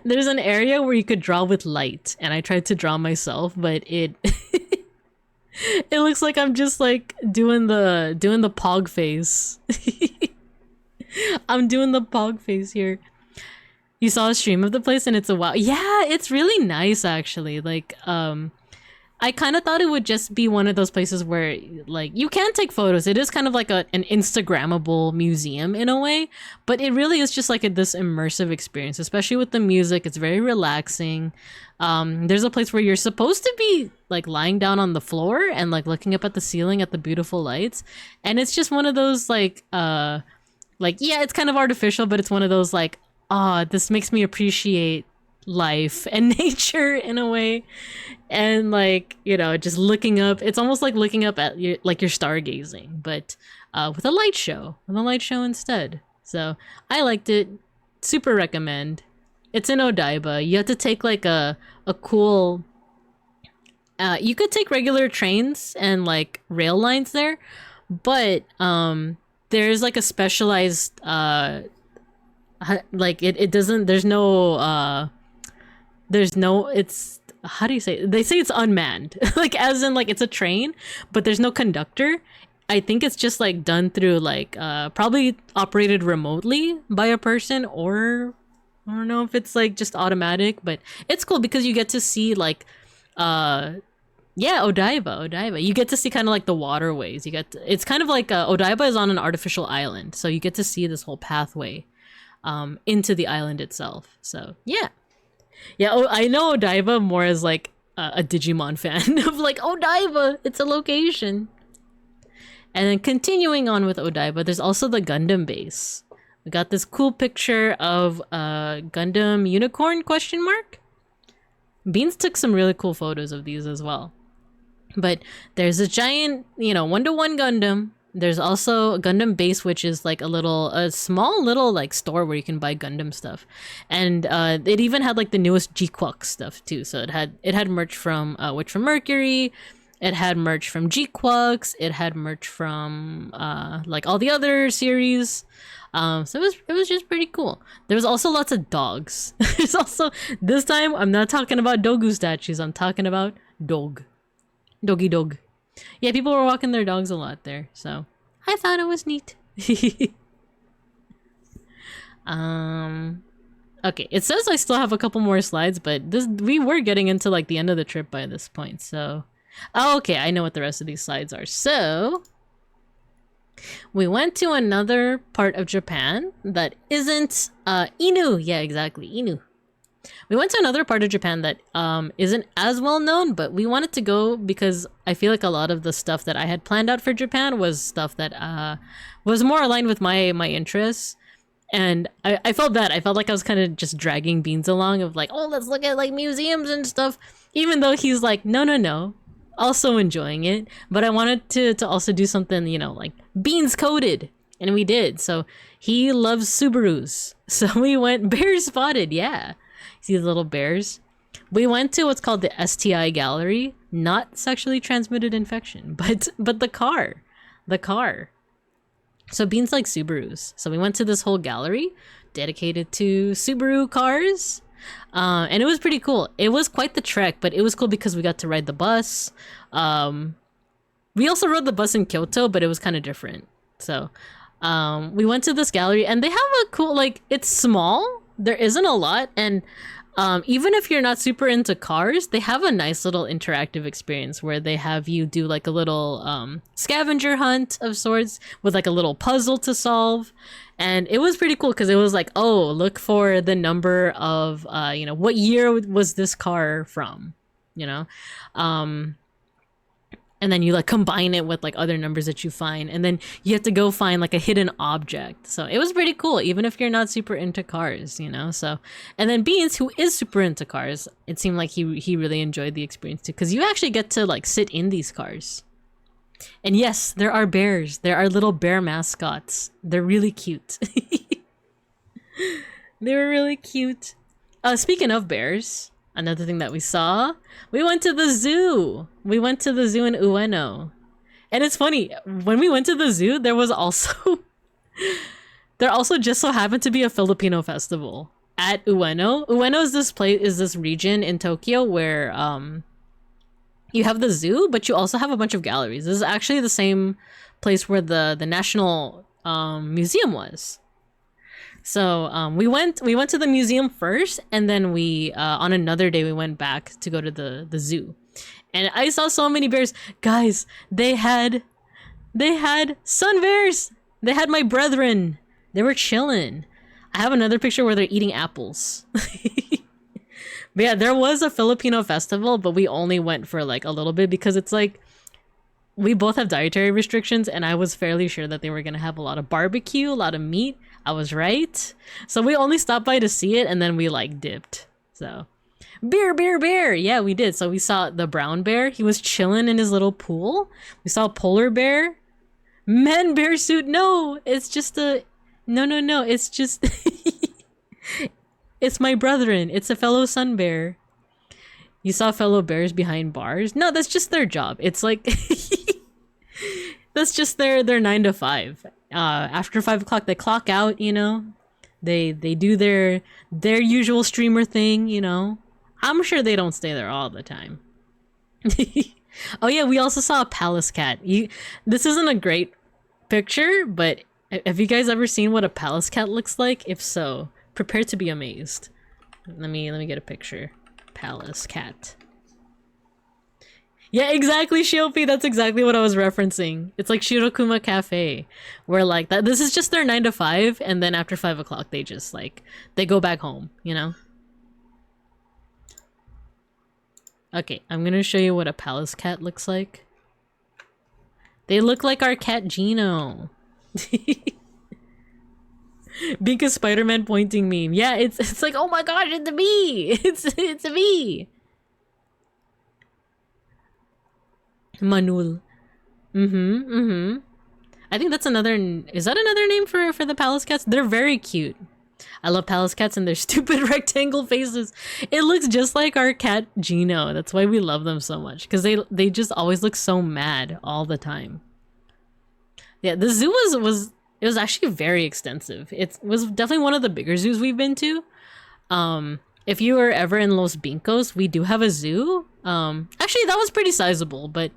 There's an area where you could draw with light, and I tried to draw myself, but it it looks like I'm just like doing the pog face. I'm doing the pog face here. You saw a stream of the place, and it's a wow. Yeah, it's really nice actually. Like I kind of thought it would just be one of those places where like you can take photos. It is kind of like an Instagrammable museum in a way, but it really is just like this immersive experience, especially with the music. It's very relaxing. There's a place where you're supposed to be like lying down on the floor and like looking up at the ceiling at the beautiful lights, and it's just one of those like yeah, it's kind of artificial, but it's one of those like, this makes me appreciate life and nature in a way. And like, you know, just looking up, it's almost like looking up at your, like you're stargazing, but with a light show instead. So I liked it. Super recommend. It's in Odaiba. You have to take like a cool, you could take regular trains and like rail lines there, but there's like a specialized like it doesn't, there's no it's, how do you say it? They say it's unmanned like as in like it's a train, but there's no conductor. I think it's just like done through like probably operated remotely by a person, or I don't know if it's like just automatic, but it's cool because you get to see like yeah, Odaiba. You get to see kind of like the waterways. You get to, it's kind of like Odaiba is on an artificial island, so you get to see this whole pathway into the island itself. So yeah. I know Odaiba more as like a Digimon fan of like Odaiba. It's a location. And then continuing on with Odaiba, there's also the Gundam base. We got this cool picture of Gundam Unicorn ? Beans took some really cool photos of these as well. But there's a giant, you know, 1-to-1 Gundam. There's also a Gundam base, which is like a small little like store where you can buy Gundam stuff. And it even had like the newest G-Quack stuff too. So it had merch from Witch from Mercury. It had merch from G-Quacks. It had merch from like all the other series. So it was just pretty cool. There was also lots of dogs. There's also, this time I'm not talking about Dogu statues. I'm talking about doggy dog. Yeah, people were walking their dogs a lot there, so I thought it was neat. Okay, it says I still have a couple more slides, but we were getting into like the end of the trip by this point, so okay, I know what the rest of these slides are. So we went to another part of Japan that isn't Inu. Yeah, exactly, Inu. We went to another part of Japan that isn't as well known, but we wanted to go because I feel like a lot of the stuff that I had planned out for Japan was stuff that was more aligned with my interests. And I felt bad. I felt like I was kind of just dragging Beans along of like, oh, let's look at like museums and stuff. Even though he's like, no, also enjoying it. But I wanted to also do something, you know, like Beans coded. And we did. So he loves Subarus. So we went bear spotted, yeah. See the little bears? We went to what's called the STI gallery, not sexually transmitted infection, but the car. So Beans like Subarus. So we went to this whole gallery dedicated to Subaru cars. And it was pretty cool. It was quite the trek, but it was cool because we got to ride the bus. We also rode the bus in Kyoto, but it was kind of different. So we went to this gallery and they have a cool, like, it's small. There isn't a lot, and even if you're not super into cars, they have a nice little interactive experience where they have you do like a little scavenger hunt of sorts with like a little puzzle to solve. And it was pretty cool because it was like, oh, look for the number of, you know, what year was this car from, you know? And then you like combine it with like other numbers that you find, and then you have to go find like a hidden object. So it was pretty cool, even if you're not super into cars, you know. So, and then Beans, who is super into cars, it seemed like he really enjoyed the experience too, because you actually get to like sit in these cars. And yes, there are bears. There are little bear mascots. They're really cute. They were really cute. Speaking of bears, another thing that we saw, we went to the zoo. We went to the zoo in Ueno. And it's funny, when we went to the zoo, there was also, there also just so happened to be a Filipino festival at Ueno. Ueno is this region in Tokyo where you have the zoo, but you also have a bunch of galleries. This is actually the same place where the National Museum was. So we went to the museum first, and then we on another day we went back to go to the zoo. And I saw so many bears. Guys, they had sun bears. They had my brethren. They were chilling. I have another picture where they're eating apples. But yeah, there was a Filipino festival, but we only went for like a little bit because it's like we both have dietary restrictions, and I was fairly sure that they were gonna have a lot of barbecue, a lot of meat. I was right. So we only stopped by to see it, and then we like dipped. So bear. Yeah, we did. So we saw the brown bear. He was chilling in his little pool. We saw a polar bear. Man bear suit. No, it's just a... No. It's just... It's my brethren. It's a fellow sun bear. You saw fellow bears behind bars? No, that's just their job. It's like... That's just their 9 to 5. After 5 o'clock, they clock out, you know? They do their usual streamer thing, you know? I'm sure they don't stay there all the time. Oh yeah, we also saw a palace cat. This isn't a great picture, but have you guys ever seen what a palace cat looks like? If so, prepare to be amazed. Let me get a picture. Palace cat. Yeah, exactly, Shiopi. That's exactly what I was referencing. It's like Shirokuma Cafe, where like that. This is just their 9 to 5, and then after 5 o'clock, they just like they go back home. You know. Okay, I'm gonna show you what a palace cat looks like. They look like our cat Gino. Being a Spider-Man pointing meme. Yeah, it's like, oh my gosh, it's a bee. It's a bee. Manul. I think that's another... Is that another name for the palace cats? They're very cute. I love palace cats and their stupid rectangle faces. It looks just like our cat Gino. That's why we love them so much. Because they just always look so mad all the time. Yeah, the zoo was actually very extensive. It was definitely one of the bigger zoos we've been to. If you were ever in Los Bincos, we do have a zoo. Actually, that was pretty sizable, but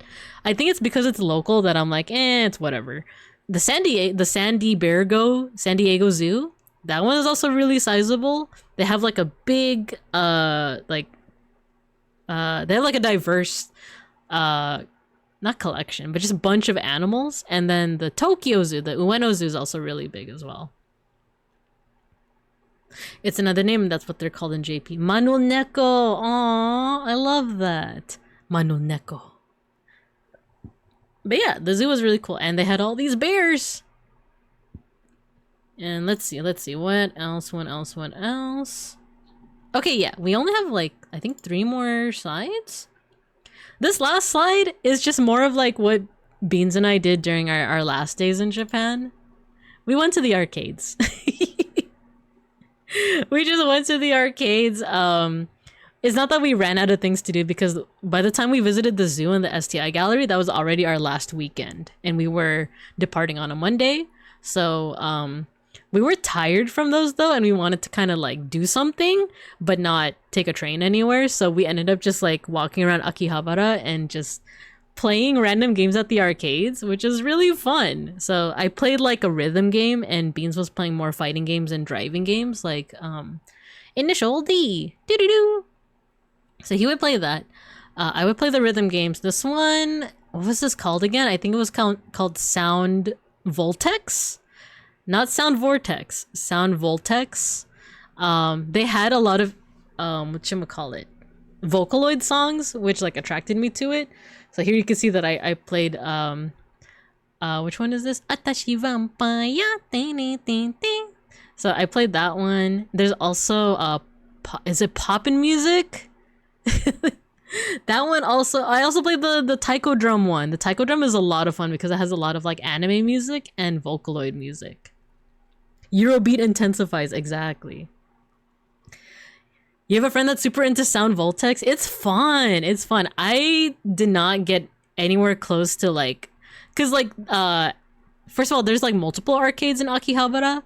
I think it's because it's local that I'm like, it's whatever. The San Diego Zoo, that one is also really sizable. They have like a big, they have like a diverse, not collection, but just a bunch of animals. And then the Tokyo Zoo, the Ueno Zoo, is also really big as well. It's another name, that's what they're called in JP. Manuneko. Aww, I love that. Manuneko. But yeah, the zoo was really cool. And they had all these bears. And let's see. What else? Okay, yeah. We only have like, I think 3 more slides. This last slide is just more of like what Beans and I did during our last days in Japan. We went to the arcades. We just went to the arcades. It's not that we ran out of things to do, because by the time we visited the zoo and the STI gallery, that was already our last weekend, and we were departing on a Monday. So we were tired from those though, and we wanted to kind of like do something but not take a train anywhere. So we ended up just like walking around Akihabara and just playing random games at the arcades, which is really fun. So I played like a rhythm game, and Beans was playing more fighting games and driving games like Initial D. Doo-doo-doo. So he would play that. I would play the rhythm games. This one, what was this called again? I think it was called Sound Voltex? Not Sound Vortex. Sound Voltex. They had a lot of, whatchamacallit, Vocaloid songs, which like attracted me to it. So here you can see that I played, which one is this? Atashi vampire, ding, ding, ding. So I played that one. There's also, is it Poppin' Music? That one also. I also played the taiko drum one. The taiko drum is a lot of fun because it has a lot of like anime music and Vocaloid music. Eurobeat intensifies, exactly. You have a friend that's super into Sound Voltex? It's fun. It's fun. I did not get anywhere close to like, cause like, first of all, there's like multiple arcades in Akihabara,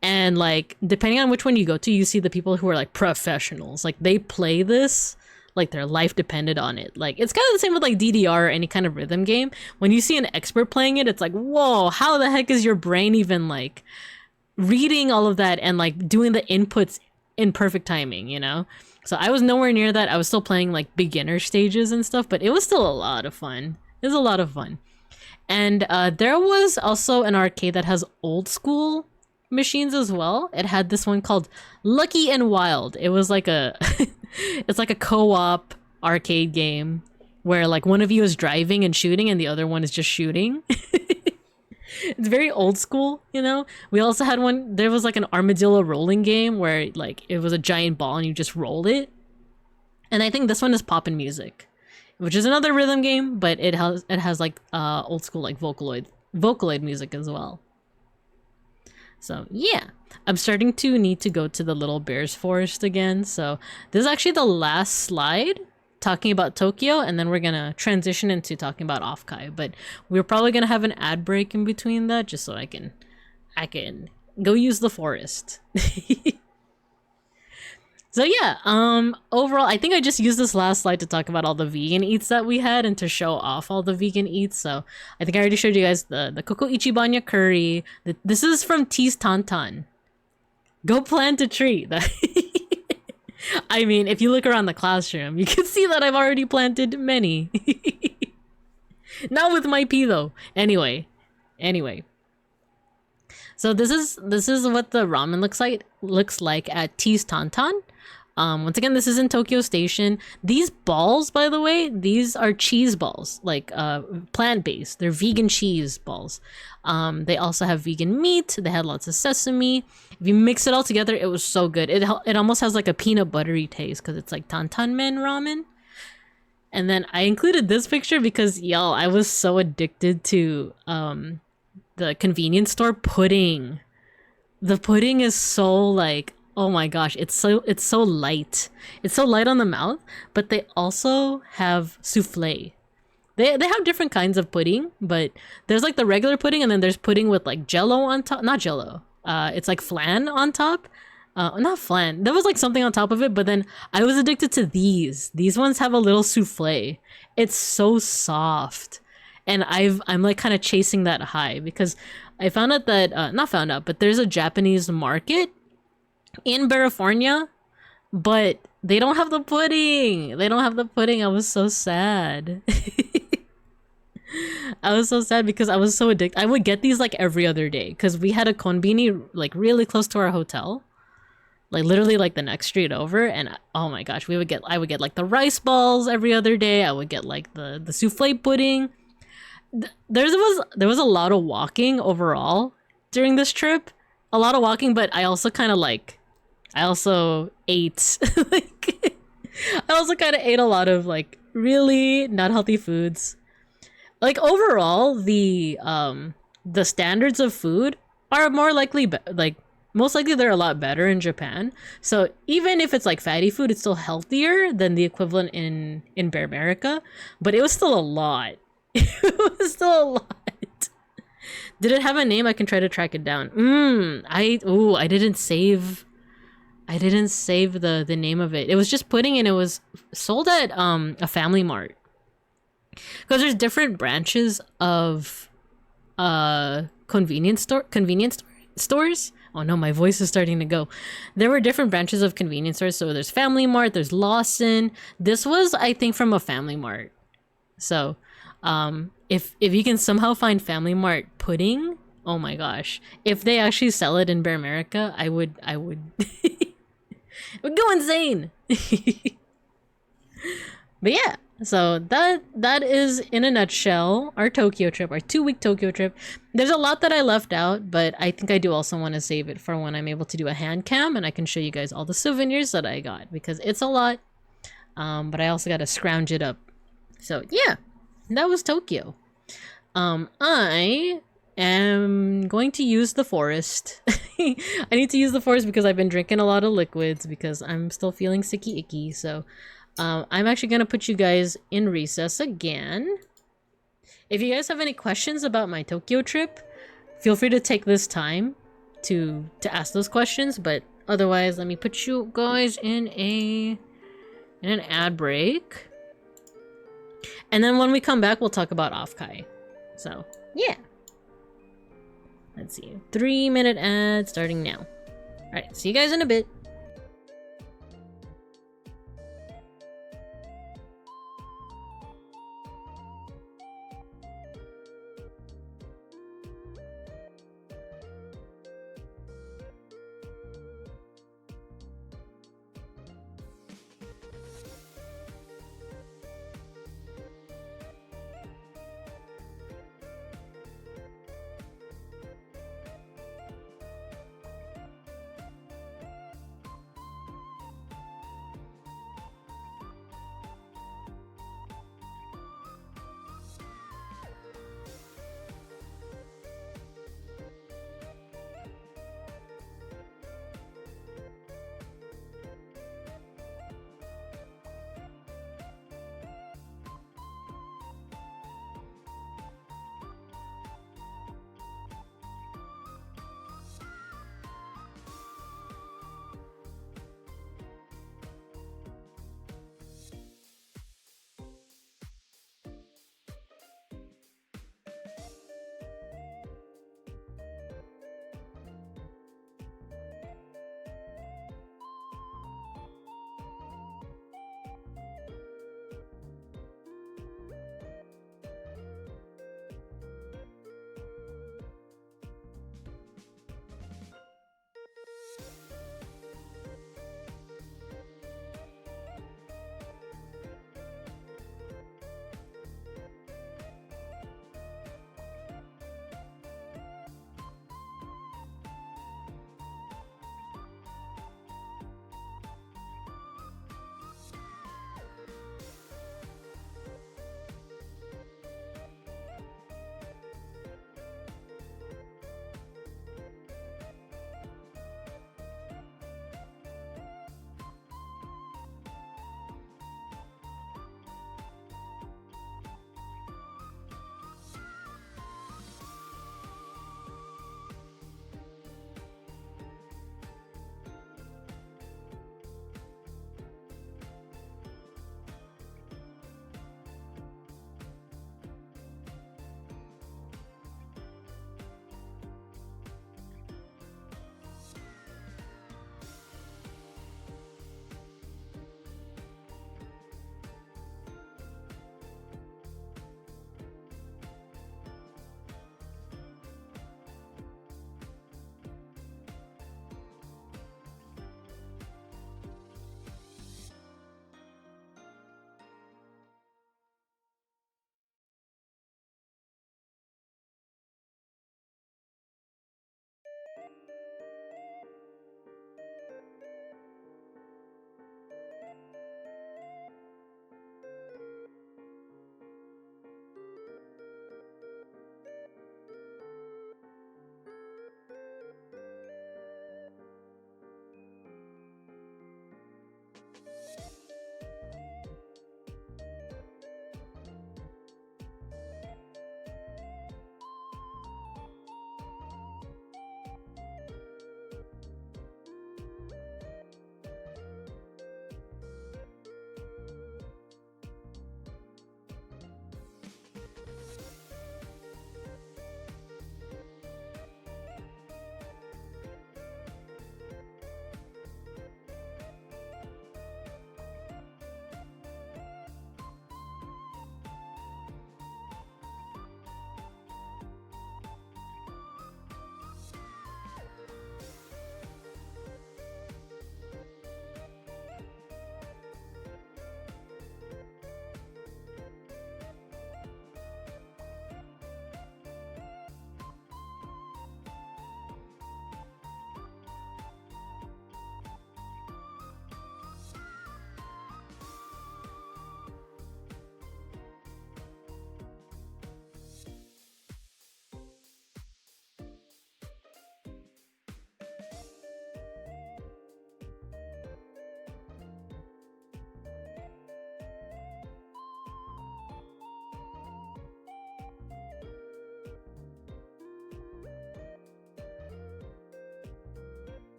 and like depending on which one you go to, you see the people who are like professionals. Like they play this like their life depended on it. Like it's kind of the same with like DDR or any kind of rhythm game. When you see an expert playing it, it's like, whoa, how the heck is your brain even like reading all of that and like doing the inputs in perfect timing, you know? So I was nowhere near that. I was still playing like beginner stages and stuff, but it was still a lot of fun. It was a lot of fun. And there was also an arcade that has old school machines as well. It had this one called Lucky and Wild. It was like a it's like a co-op arcade game where like one of you is driving and shooting and the other one is just shooting. It's very old school, you know? We also had one, there was like an armadillo rolling game where like it was a giant ball and you just rolled it. And I think this one is Poppin' Music, which is another rhythm game, but it has like old school like Vocaloid music as well. So yeah, I'm starting to need to go to the Little Bears Forest again. So this is actually the last slide talking about Tokyo, and then we're gonna transition into talking about OFFKAI. But we're probably gonna have an ad break in between that, just so I can go use the forest. So yeah, overall, I think I just used this last slide to talk about all the vegan eats that we had and to show off all the vegan eats. So I think I already showed you guys the Koko Ichibanya curry. This is from Tea's Tantan. Go plant a tree. I mean, if you look around the classroom, you can see that I've already planted many. Not with my pea though. Anyway. So this is what the ramen looks like at Tea's Tantan. Once again, this is in Tokyo Station. These balls, by the way, these are cheese balls, like plant-based. They're vegan cheese balls. They also have vegan meat. They had lots of sesame. If you mix it all together, it was so good. It almost has like a peanut buttery taste because it's like tantan men ramen. And then I included this picture because y'all, I was so addicted to the convenience store pudding. The pudding is so like, oh my gosh, it's so light. It's so light on the mouth, but they also have souffle. They have different kinds of pudding, but there's like the regular pudding and then there's pudding with like jello on top. Not jello. It's like flan on top. Not flan. There was like something on top of it, but then I was addicted to these. These ones have a little souffle. It's so soft. And I'm like kind of chasing that high because I found out that, not found out, but there's a Japanese market in California, but they don't have the pudding. They don't have the pudding. I was so sad. I was so sad because I was so addicted. I would get these like every other day because we had a konbini like really close to our hotel, like literally like the next street over. And oh my gosh, I would get like the rice balls every other day. I would get like the souffle pudding. There was a lot of walking overall during this trip. A lot of walking, but I also kind of like, I also ate like I also kind of ate a lot of like really not healthy foods. Like overall, the standards of food are more likely like most likely they're a lot better in Japan. So even if it's like fatty food, it's still healthier than the equivalent in Bear America, but it was still a lot. It was still a lot. Did it have a name? I can try to track it down. I didn't save the name of it. It was just pudding and it was sold at a Family Mart. Because there's different branches of convenience stores. Oh no, my voice is starting to go. There were different branches of convenience stores. So there's Family Mart, there's Lawson. This was, I think, from a Family Mart. So if you can somehow find Family Mart pudding, oh my gosh. If they actually sell it in Bear America, I would it would go insane. But yeah, so that is in a nutshell our Tokyo trip, our 2-week Tokyo trip. There's a lot that I left out, but I think I do also want to save it for when I'm able to do a hand cam and I can show you guys all the souvenirs that I got because it's a lot. But I also got to scrounge it up. So yeah, that was Tokyo. I am going to use the forest. I need to use the forest because I've been drinking a lot of liquids because I'm still feeling sicky icky. So I'm actually going to put you guys in recess again. If you guys have any questions about my Tokyo trip, feel free to take this time to ask those questions. But otherwise, let me put you guys in an ad break. And then when we come back, we'll talk about OFFKAI. So, yeah. Let's see. 3-minute ad starting now. Alright, see you guys in a bit.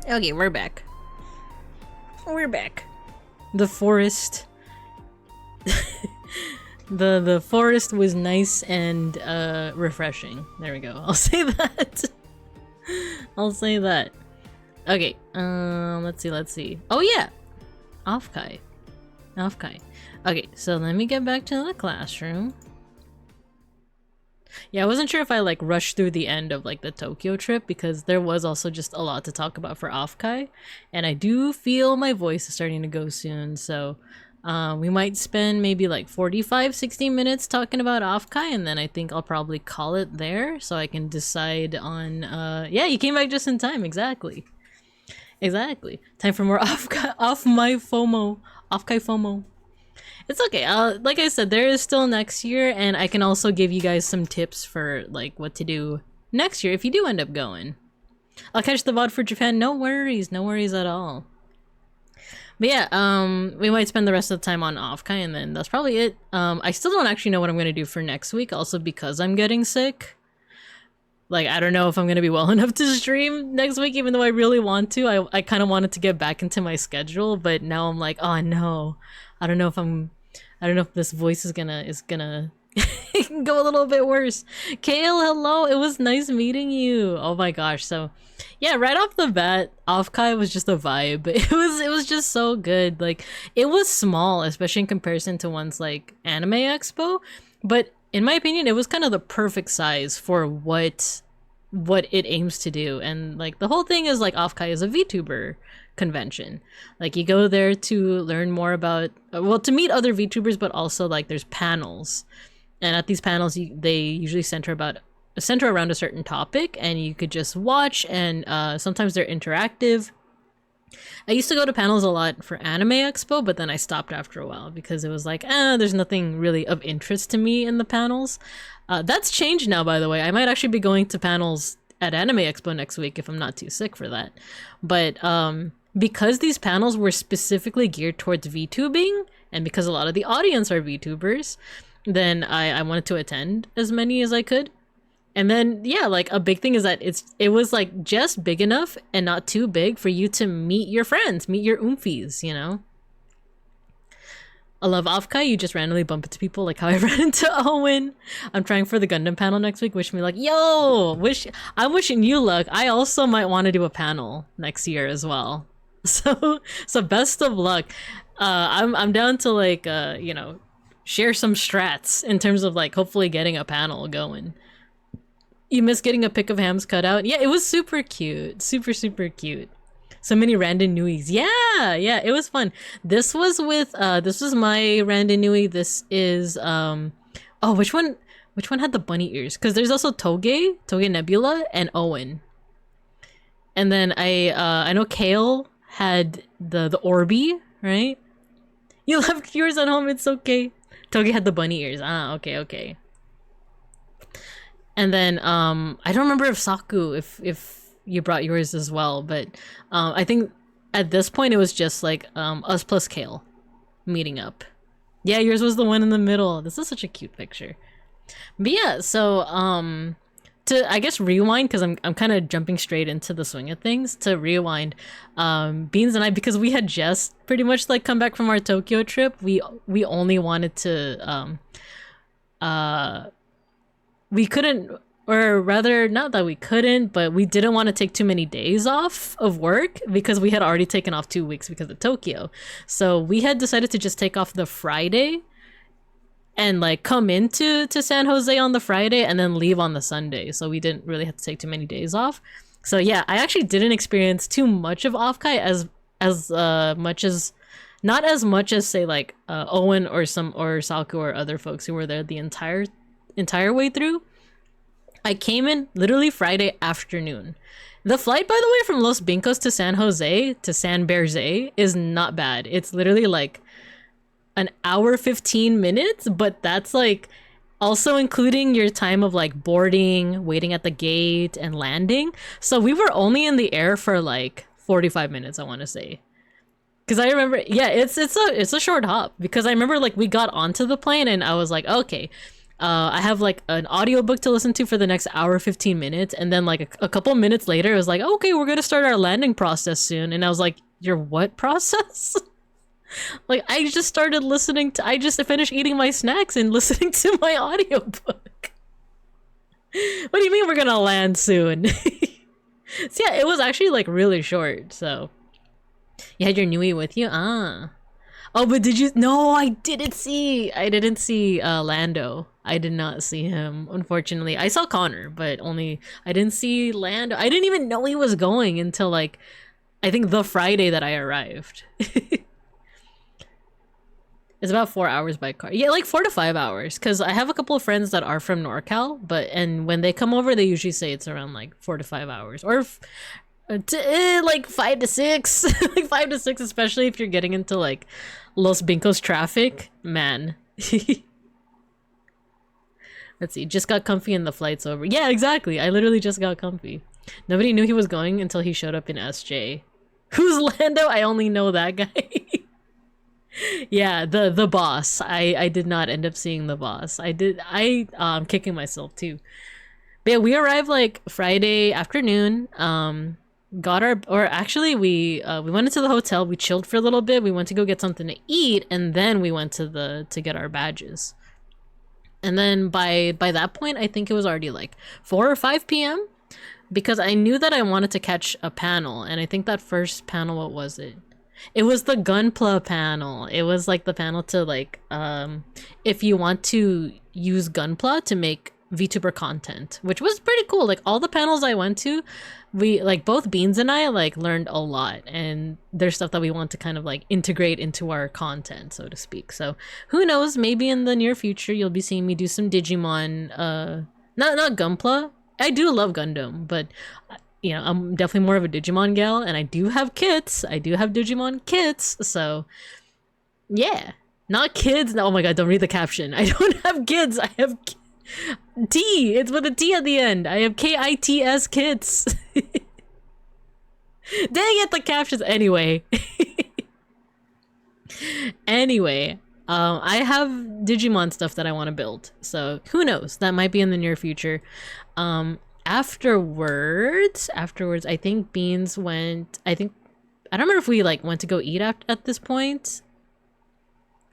Okay, we're back. We're back. The forest. the forest was nice and refreshing. There we go. I'll say that. I'll say that. Okay, let's see. Oh yeah! OFFKAI. Okay, so let me get back to the classroom. Yeah, I wasn't sure if I like rushed through the end of like the Tokyo trip because there was also just a lot to talk about for OFFKAI, and I do feel my voice is starting to go soon, so we might spend maybe like 45-60 minutes talking about OFFKAI, and then I think I'll probably call it there so I can decide on yeah, you came back just in time. Exactly time for more OFFKAI FOMO. It's okay. Like I said, there is still next year, and I can also give you guys some tips for like what to do next year if you do end up going. I'll catch the VOD for Japan. No worries at all. But yeah, we might spend the rest of the time on OFFKAI, and then that's probably it. I still don't actually know what I'm gonna do for next week, also because I'm getting sick. Like, I don't know if I'm gonna be well enough to stream next week, even though I really want to. I kind of wanted to get back into my schedule, but now I'm like, oh no, I don't know if this voice is gonna go a little bit worse. Kale, hello, it was nice meeting you. Oh my gosh. So yeah, right off the bat, OFFKAI was just a vibe. It was just so good. Like, it was small, especially in comparison to ones like Anime Expo, but in my opinion, it was kind of the perfect size for what it aims to do. And like the whole thing is like OFFKAI is a VTuber convention. Like, you go there to learn more about, well, to meet other VTubers, but also like there's panels, and at these panels they usually center around a certain topic, and you could just watch, and sometimes they're interactive. I used to go to panels a lot for Anime Expo, but then I stopped after a while because it was like, there's nothing really of interest to me in the panels. That's changed now, by the way. I might actually be going to panels at Anime Expo next week if I'm not too sick for that. But because these panels were specifically geared towards VTubing, and because a lot of the audience are VTubers, then I wanted to attend as many as I could. And then, yeah, like a big thing is that it was like just big enough and not too big for you to meet your friends, meet your oomfies, you know? I love OFFKAI. You just randomly bump into people, like how I ran into Owen. I'm trying for the Gundam panel next week. Wish me luck. Yo, I'm wishing you luck. I also might want to do a panel next year as well. So best of luck. I'm down to like you know, share some strats in terms of like hopefully getting a panel going. You miss getting a pic of Ham's cutout? Yeah, it was super cute. Super, super cute. So many random nuis. Yeah, yeah, it was fun. This was with this was my random nui. This is oh, which one had the bunny ears? Because there's also Toge Nebula, and Owen. And then I know Kale had the Orbi, right? You left yours at home, it's okay. Toge had the bunny ears. Ah, okay, okay. And then I don't remember if Saku if you brought yours as well, but I think at this point it was just like us plus Kale meeting up. Yeah, yours was the one in the middle. This is such a cute picture. But yeah, so to I guess rewind, because I'm kind of jumping straight into the swing of things. To rewind, Beans and I, because we had just pretty much like come back from our Tokyo trip, we only wanted to we couldn't, or rather not that we couldn't, but we didn't want to take too many days off of work because we had already taken off 2 weeks because of Tokyo. So we had decided to just take off the Friday and like come into San Jose on the Friday and then leave on the Sunday. So we didn't really have to take too many days off. So yeah, I actually didn't experience too much of OFFKAI as much as, not as much as say like Owen or Saku or other folks who were there the entire way through. I came in literally Friday afternoon. The flight, by the way, from Los Bincos to San Jose to San Berze is not bad. It's literally like an hour 15 minutes, but that's like also including your time of like boarding, waiting at the gate, and landing. So we were only in the air for like 45 minutes, I want to say. Because I remember, yeah, it's a short hop, because I remember like we got onto the plane and I was like, okay, I have like an audiobook to listen to for the next hour 15 minutes, and then like a couple minutes later it was like, okay, we're gonna start our landing process soon. And I was like, your what process? Like I just finished eating my snacks and listening to my audiobook. What do you mean we're gonna land soon? So yeah, it was actually like really short. So you had your Nui with you? Ah. Oh, but did you? No, I didn't see Lando. I did not see him, unfortunately. I saw Connor, but I didn't see Lando. I didn't even know he was going until like, I think the Friday that I arrived. It's about 4 hours by car. Yeah, like 4 to 5 hours. Because I have a couple of friends that are from NorCal, and when they come over, they usually say it's around like 4 to 5 hours. Or like 5 to 6. Like 5 to 6, especially if you're getting into like Los Bincos traffic. Man. Let's see. Just got comfy and the flight's over. Yeah, exactly. I literally just got comfy. Nobody knew he was going until he showed up in SJ. Who's Lando? I only know that guy. Yeah, the boss. I did not end up seeing the boss. I'm kicking myself too. But yeah, we arrived like Friday afternoon. We went into the hotel, we chilled for a little bit, we went to go get something to eat, and then we went to get our badges. And then by that point, I think it was already like 4 or 5 p.m. because I knew that I wanted to catch a panel, and I think that first panel, what was it? It was the Gunpla panel. It was like the panel to like if you want to use Gunpla to make VTuber content, which was pretty cool. Like all the panels I went to, we like both Beans and I like learned a lot, and there's stuff that we want to kind of like integrate into our content, so to speak. So who knows, maybe in the near future you'll be seeing me do some Digimon, not Gunpla. I do love Gundam, but you know, I'm definitely more of a Digimon gal, and I do have kits. I do have Digimon kits, so yeah. Not kids. Oh my god, don't read the caption. I don't have kids. I have T. It's with a T at the end. I have KITS kits. Dang it, the captions. Anyway. I have Digimon stuff that I want to build. So who knows? That might be in the near future. Afterwards, I think Beans went, I don't remember if we like went to go eat at this point.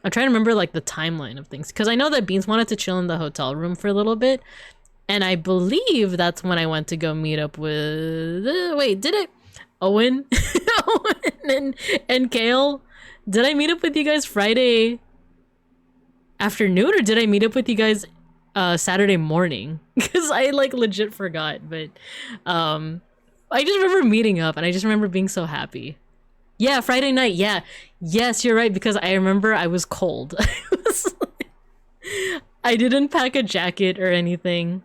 I'm trying to remember like the timeline of things, because I know that Beans wanted to chill in the hotel room for a little bit, and I believe that's when I went to go meet up with Owen Owen and Kale. Did I meet up with you guys Friday afternoon, or did I meet up with you guys Saturday morning because I like legit forgot. But I just remember meeting up and I just remember being so happy. Yeah, Friday night. Yeah, yes, you're right because I remember I was cold. I didn't pack a jacket or anything.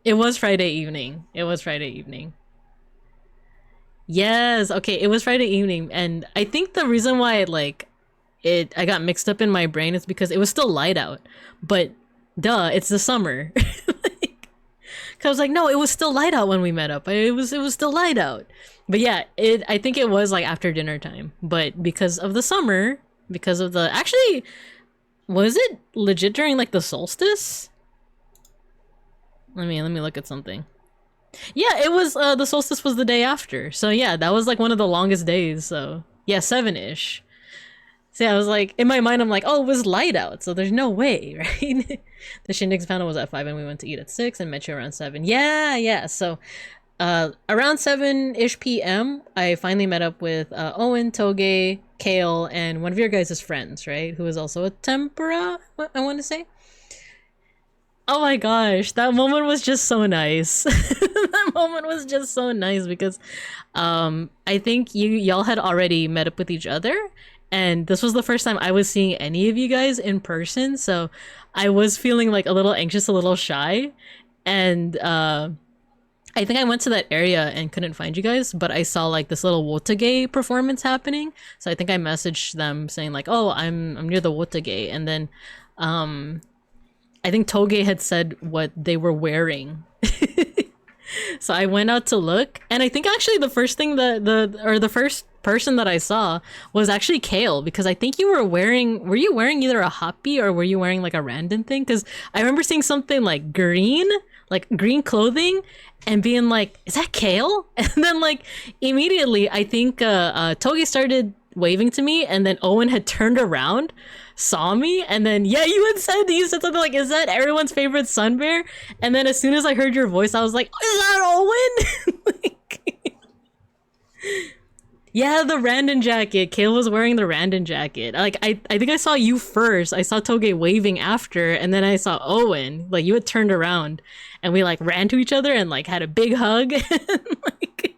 It was Friday evening. It was Friday evening. Yes, okay, it was Friday evening, and I think the reason why I got mixed up in my brain is because it was still light out. But duh, it's the summer. Like, 'cause I was like, no, it was still light out when we met up. It was still light out. But yeah, I think it was like after dinner time. But because of the summer, because of the actually was it legit during like the solstice? Let me look at something. Yeah, it was the solstice was the day after. So yeah, that was like one of the longest days. So yeah, 7-ish. So yeah, I was like, in my mind, I'm like, oh, it was light out, so there's no way, right? The Shindig's panel was at 5 and we went to eat at 6 and met you around 7. Yeah. So around 7-ish p.m., I finally met up with Owen, Toge, Kale, and one of your guys' friends, right? Who is also a tempura, I want to say. Oh my gosh, that moment was just so nice. That moment was just so nice because I think y'all had already met up with each other, and this was the first time I was seeing any of you guys in person, so I was feeling like a little anxious, a little shy, and I think I went to that area and couldn't find you guys, but I saw like this little Wotage performance happening, so I think I messaged them saying like, oh, I'm near the Wotage, and then I think Toge had said what they were wearing. So I went out to look, and I think actually the first thing the first person that I saw was actually Kale, because I think you were you wearing either a hoppy or were you wearing like a random thing? Because I remember seeing something like green clothing and being like, is that Kale? And then like immediately I think Toge started waving to me, and then Owen had turned around, saw me, and then yeah, you said something like, is that everyone's favorite sun bear? And then as soon as I heard your voice, I was like, is that Owen? Like, yeah, the Randon jacket. Kale was wearing the Randon jacket. Like I think I saw you first. I saw Toge waving after, and then I saw Owen. Like you had turned around and we like ran to each other and like had a big hug. Like,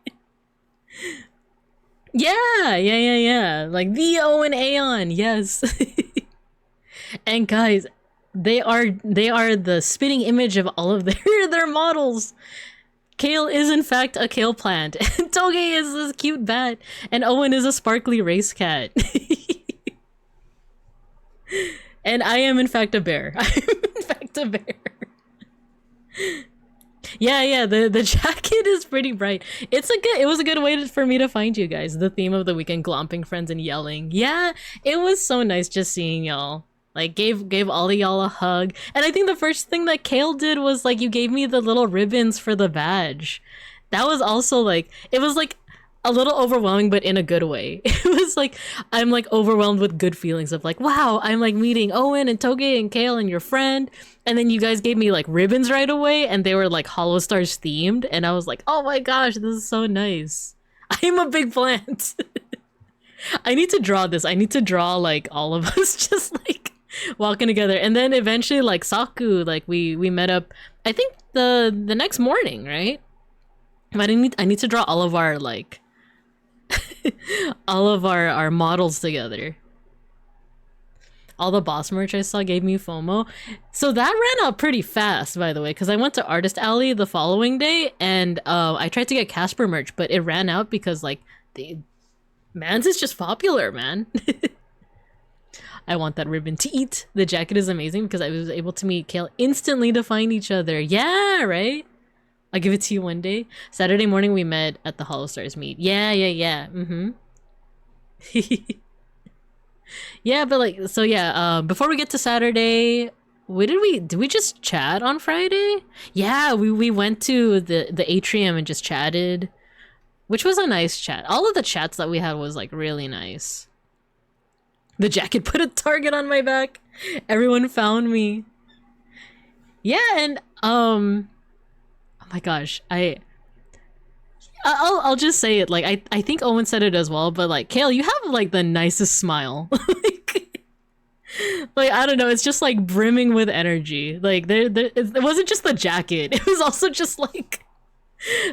yeah. Like the Owen Aeon, yes. And guys, they are the spitting image of all of their models. Kale is in fact a kale plant, and Toge is this cute bat, and Owen is a sparkly race cat. And I am in fact a bear. I am in fact a bear. Yeah, the jacket is pretty bright. It was a good way for me to find you guys. The theme of the weekend, glomping friends and yelling. Yeah, it was so nice just seeing y'all. Like gave all of y'all a hug. And I think the first thing that Kale did was like you gave me the little ribbons for the badge. That was also like, it was like a little overwhelming, but in a good way. It was like I'm like overwhelmed with good feelings of like, wow, I'm like meeting Owen and Toge and Kale and your friend. And then you guys gave me like ribbons right away, and they were like Hollow Stars themed, and I was like, oh my gosh, this is so nice. I'm a big plant. I need to draw this. I need to draw like all of us just like walking together, and then eventually like Saku, like we met up I think the next morning, right? But I need to draw all of our like all of our models together. All the boss merch I saw gave me FOMO. So that ran out pretty fast, by the way, because I went to Artist Alley the following day, and I tried to get Casper merch, but it ran out because like Mans is just popular, man. I want that ribbon to eat. The jacket is amazing because I was able to meet Kale instantly to find each other. Yeah, right? I'll give it to you one day. Saturday morning we met at the Hollow Stars meet. Yeah. Mm-hmm. Yeah, but like, so yeah, before we get to Saturday, did we just chat on Friday? Yeah, we went to the atrium and just chatted, which was a nice chat. All of the chats that we had was like really nice. The jacket put a target on my back. Everyone found me. Yeah, and oh my gosh, I'll just say it. Like I think Owen said it as well, but like Kale, you have like the nicest smile. Like, Like, I don't know, it's just like brimming with energy. Like it wasn't just the jacket, it was also just like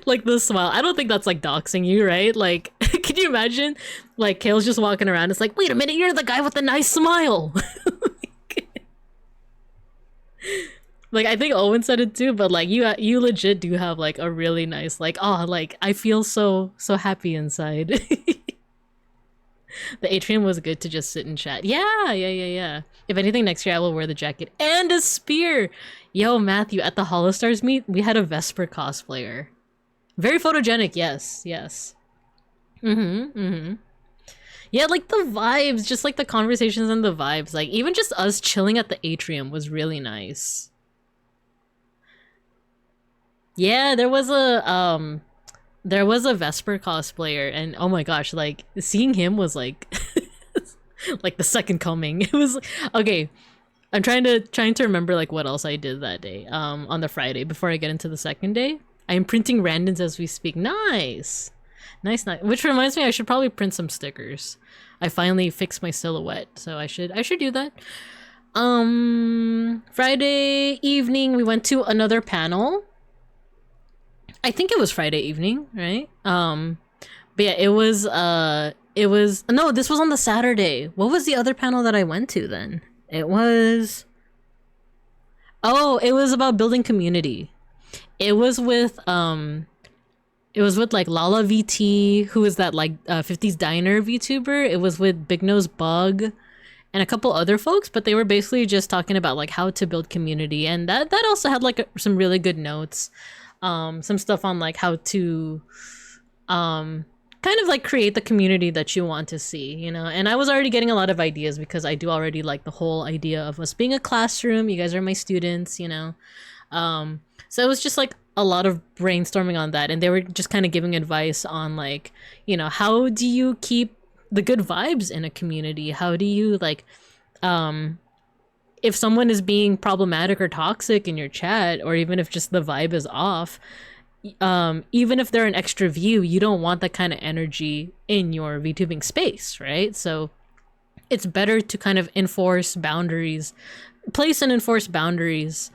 the smile. I don't think that's like doxing you, right? Like, can you imagine like Kale's just walking around, it's like, wait a minute, you're the guy with the nice smile. Like, I think Owen said it too, but like you legit do have like a really nice, like, oh, like I feel so happy inside. The atrium was good to just sit and chat. Yeah. If anything, next year I will wear the jacket and a spear. Yo, Matthew, at the Hollow Stars meet, we had a Vesper cosplayer. Very photogenic, yes. Yeah, like the vibes, just like the conversations and the vibes. Like, even just us chilling at the atrium was really nice. Yeah, there was a Vesper cosplayer, and oh my gosh, like seeing him was like like the second coming. It was okay. I'm trying to remember like what else I did that day. On the Friday before I get into the second day. I'm printing randoms as we speak. Nice. Which reminds me, I should probably print some stickers. I finally fixed my silhouette, so I should do that. Friday evening we went to another panel. I think it was Friday evening, right? But yeah, it was no, this was on the Saturday. What was the other panel that I went to then? It was about building community. It was with like Lala VT, who is that like 50s diner VTuber. It was with Big Nose Bug and a couple other folks, but they were basically just talking about like how to build community, and that also had like some really good notes. Some stuff on like how to kind of like create the community that you want to see, you know. And I was already getting a lot of ideas because I do already like the whole idea of us being a classroom. You guys are my students, you know. So it was just like a lot of brainstorming on that, and they were just kind of giving advice on like, you know, how do you keep the good vibes in a community? How do you like if someone is being problematic or toxic in your chat, or even if just the vibe is off, even if they're an extra view, you don't want that kind of energy in your VTubing space, right? So it's better to kind of enforce boundaries, place and enforce boundaries,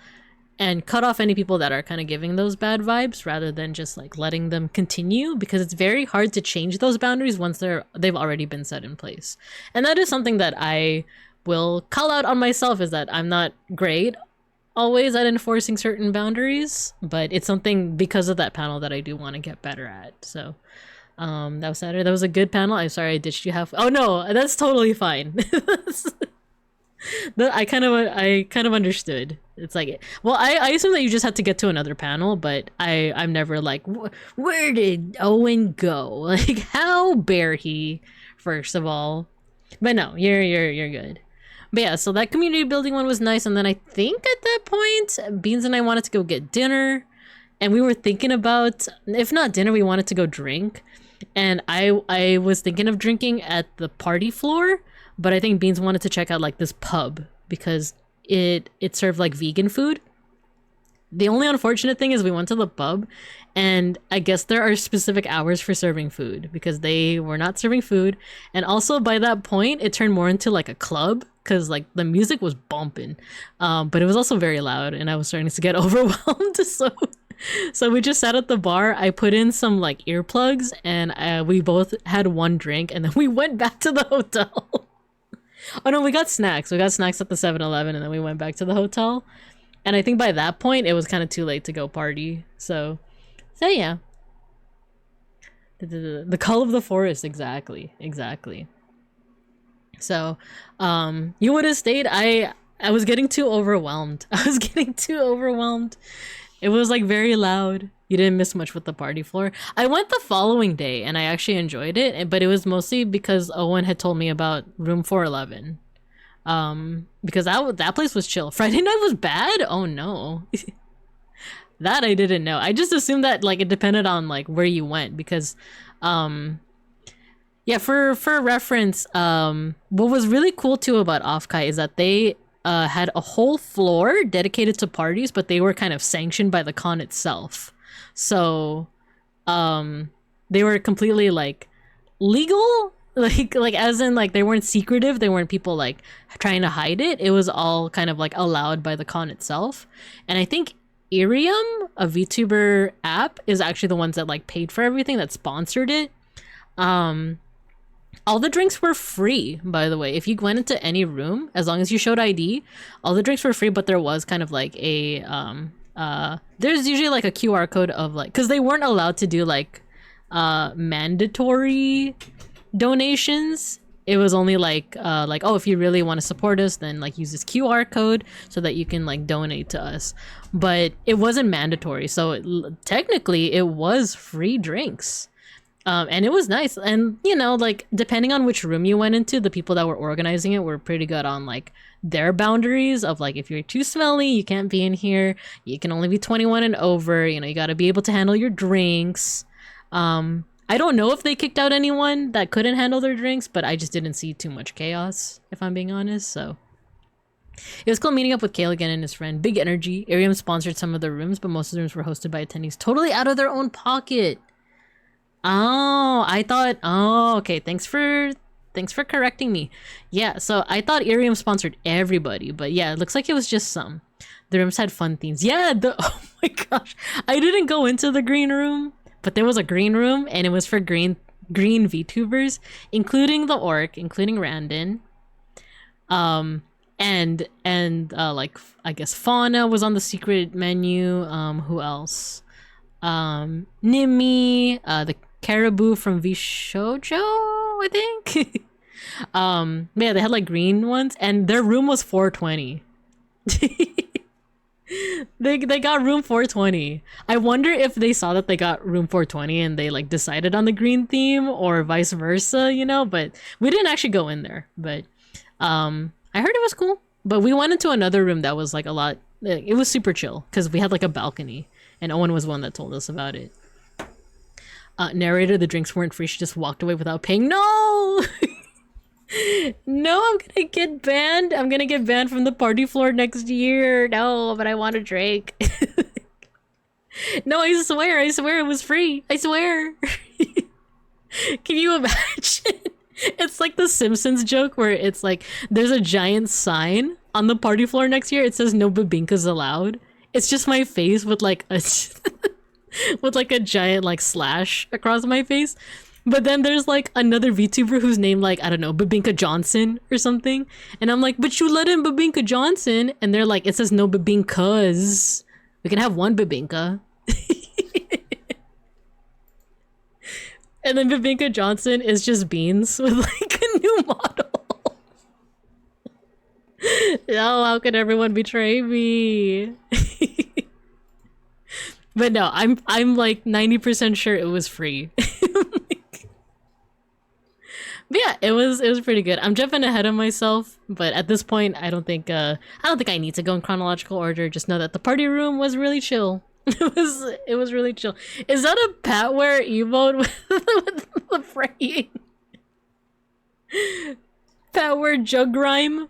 and cut off any people that are kind of giving those bad vibes, rather than just like letting them continue, because it's very hard to change those boundaries once they've already been set in place. And that is something that I will call out on myself, is that I'm not great always at enforcing certain boundaries, but it's something because of that panel that I do want to get better at. So that was Saturday. That was a good panel. I'm sorry I ditched you half. Oh no, that's totally fine. I kind of understood. It's like, well, I assume that you just had to get to another panel, but I'm never like, where did Owen go? Like, how dare he, first of all. But no, you're good. But yeah, so that community building one was nice, and then I think at that point, Beans and I wanted to go get dinner, and we were thinking about, if not dinner, we wanted to go drink, and I was thinking of drinking at the party floor, but I think Beans wanted to check out like this pub because it served like vegan food. The only unfortunate thing is we went to the pub, and I guess there are specific hours for serving food because they were not serving food. And also by that point, it turned more into like a club because like the music was bumping, but it was also very loud, and I was starting to get overwhelmed. So we just sat at the bar. I put in some like earplugs, and we both had one drink, and then we went back to the hotel. Oh no, we got snacks. We got snacks at the 7-Eleven, and then we went back to the hotel. And I think by that point, it was kind of too late to go party. So yeah. The call of the forest, exactly. So, you would have stayed. I was getting too overwhelmed. It was like very loud. You didn't miss much with the party floor. I went the following day, and I actually enjoyed it, but it was mostly because Owen had told me about room 411. Because that place was chill. Friday night was bad? Oh no. That I didn't know. I just assumed that like it depended on like where you went, because yeah, for reference, what was really cool too about OFFKAI is that they had a whole floor dedicated to parties, but they were kind of sanctioned by the con itself. So they were completely like legal, like as in like they weren't secretive, they weren't people like trying to hide it. It was all kind of like allowed by the con itself. And I think Irium, a VTuber app, is actually the ones that like paid for everything, that sponsored it. All the drinks were free, by the way. If you went into any room, as long as you showed ID, all the drinks were free, but there was kind of like a there's usually like a QR code of like, because they weren't allowed to do like mandatory donations. It was only like oh, if you really want to support us, then like use this QR code so that you can like donate to us. But it wasn't mandatory, so technically it was free drinks. And it was nice. And you know, like depending on which room you went into, the people that were organizing it were pretty good on like their boundaries of like, if you're too smelly, you can't be in here. You can only be 21 and over. You know, you got to be able to handle your drinks. I don't know if they kicked out anyone that couldn't handle their drinks, but I just didn't see too much chaos, if I'm being honest. So it was cool meeting up with Kale again and his friend. Big energy. Irium sponsored some of the rooms, but most of the rooms were hosted by attendees totally out of their own pocket. Oh, I thought, oh, okay. Thanks for correcting me. Yeah, so I thought Irium sponsored everybody, but yeah, it looks like it was just some. The rooms had fun themes. Yeah, oh my gosh. I didn't go into the green room, but there was a green room and it was for green VTubers, including the orc, including Randon. And like I guess Fauna was on the secret menu. Who else? Nimmy, the Caribou from VSeeFace, I think. Yeah, they had like green ones, and their room was 420. They got room 420. I wonder if they saw that they got room 420 and they like decided on the green theme, or vice versa, you know. But we didn't actually go in there. But I heard it was cool. But we went into another room that was like a lot. It was super chill because we had like a balcony. And Owen was one that told us about it. Narrator, the drinks weren't free. She just walked away without paying. No! No, I'm gonna get banned. I'm gonna get banned from the party floor next year. No, but I want a drink. No, I swear it was free. I swear. Can you imagine? It's like the Simpsons joke where it's like, there's a giant sign on the party floor next year. It says no babinkas allowed. It's just my face with like a with like a giant like slash across my face. But then there's like another VTuber who's named like, I don't know, Babinka Johnson or something. And I'm like, but you let in Babinka Johnson. And they're like, it says no Babinkas. We can have one Babinka. And then Babinka Johnson is just Beans with like a new model. No, how could everyone betray me? But no, I'm like 90% sure it was free. But yeah, it was pretty good. I'm jumping ahead of myself, but at this point, I don't think I need to go in chronological order. Just know that the party room was really chill. It was really chill. Is that a Patware emote with the praying? Patware jug rhyme?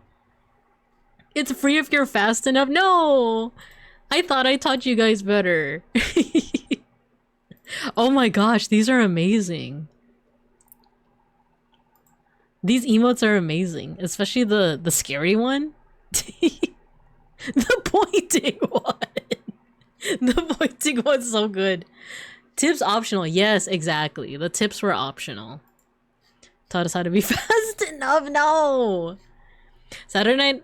It's free if you're fast enough. No! I thought I taught you guys better. Oh my gosh, these are amazing. These emotes are amazing, especially the scary one. The pointing one. The pointing one's so good. Tips optional. Yes, exactly. The tips were optional. Taught us how to be fast enough. No. Saturday night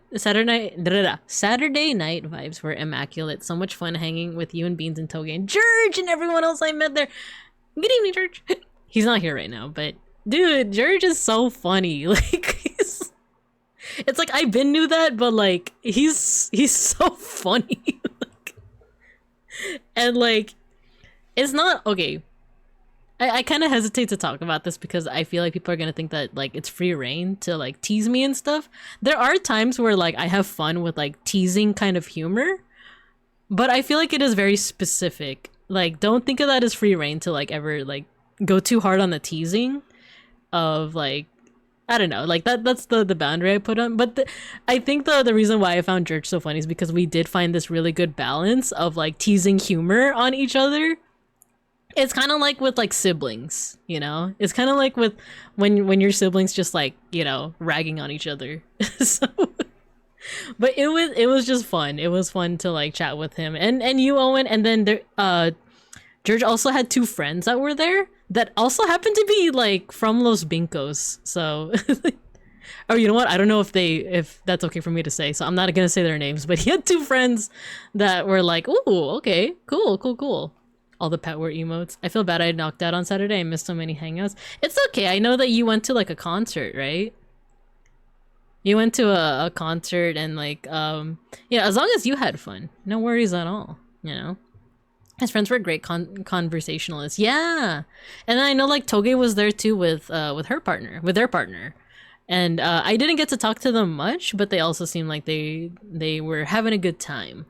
vibes were immaculate. So much fun hanging with you and Beans and Toge and George and everyone else I met there. Good evening, George. He's not here right now, but dude, George is so funny. Like, it's like I been knew that, but like he's so funny. Like, and like, it's not okay. I kind of hesitate to talk about this because I feel like people are gonna think that like it's free reign to like tease me and stuff. There are times where like I have fun with like teasing kind of humor, but I feel like it is very specific. Like, don't think of that as free reign to like ever like go too hard on the teasing of like, I don't know, like that's the boundary I put on. But I think the reason why I found George so funny is because we did find this really good balance of like teasing humor on each other. It's kind of like with like siblings, you know? It's kind of like with when your siblings just like, you know, ragging on each other. So but it was just fun. It was fun to like chat with him and you, Owen, and then there George also had two friends that were there that also happened to be like from Los Bincos. So oh, you know what? I don't know if that's okay for me to say, so I'm not gonna say their names, but he had two friends that were like, ooh, okay, cool. All the pet wear emotes. I feel bad I knocked out on Saturday. I missed so many hangouts. It's okay. I know that you went to like a concert, right? You went to a concert and like, yeah, as long as you had fun, no worries at all, you know? His friends were great conversationalists. Yeah. And then I know like Toge was there too with their partner. And I didn't get to talk to them much, but they also seemed like they were having a good time.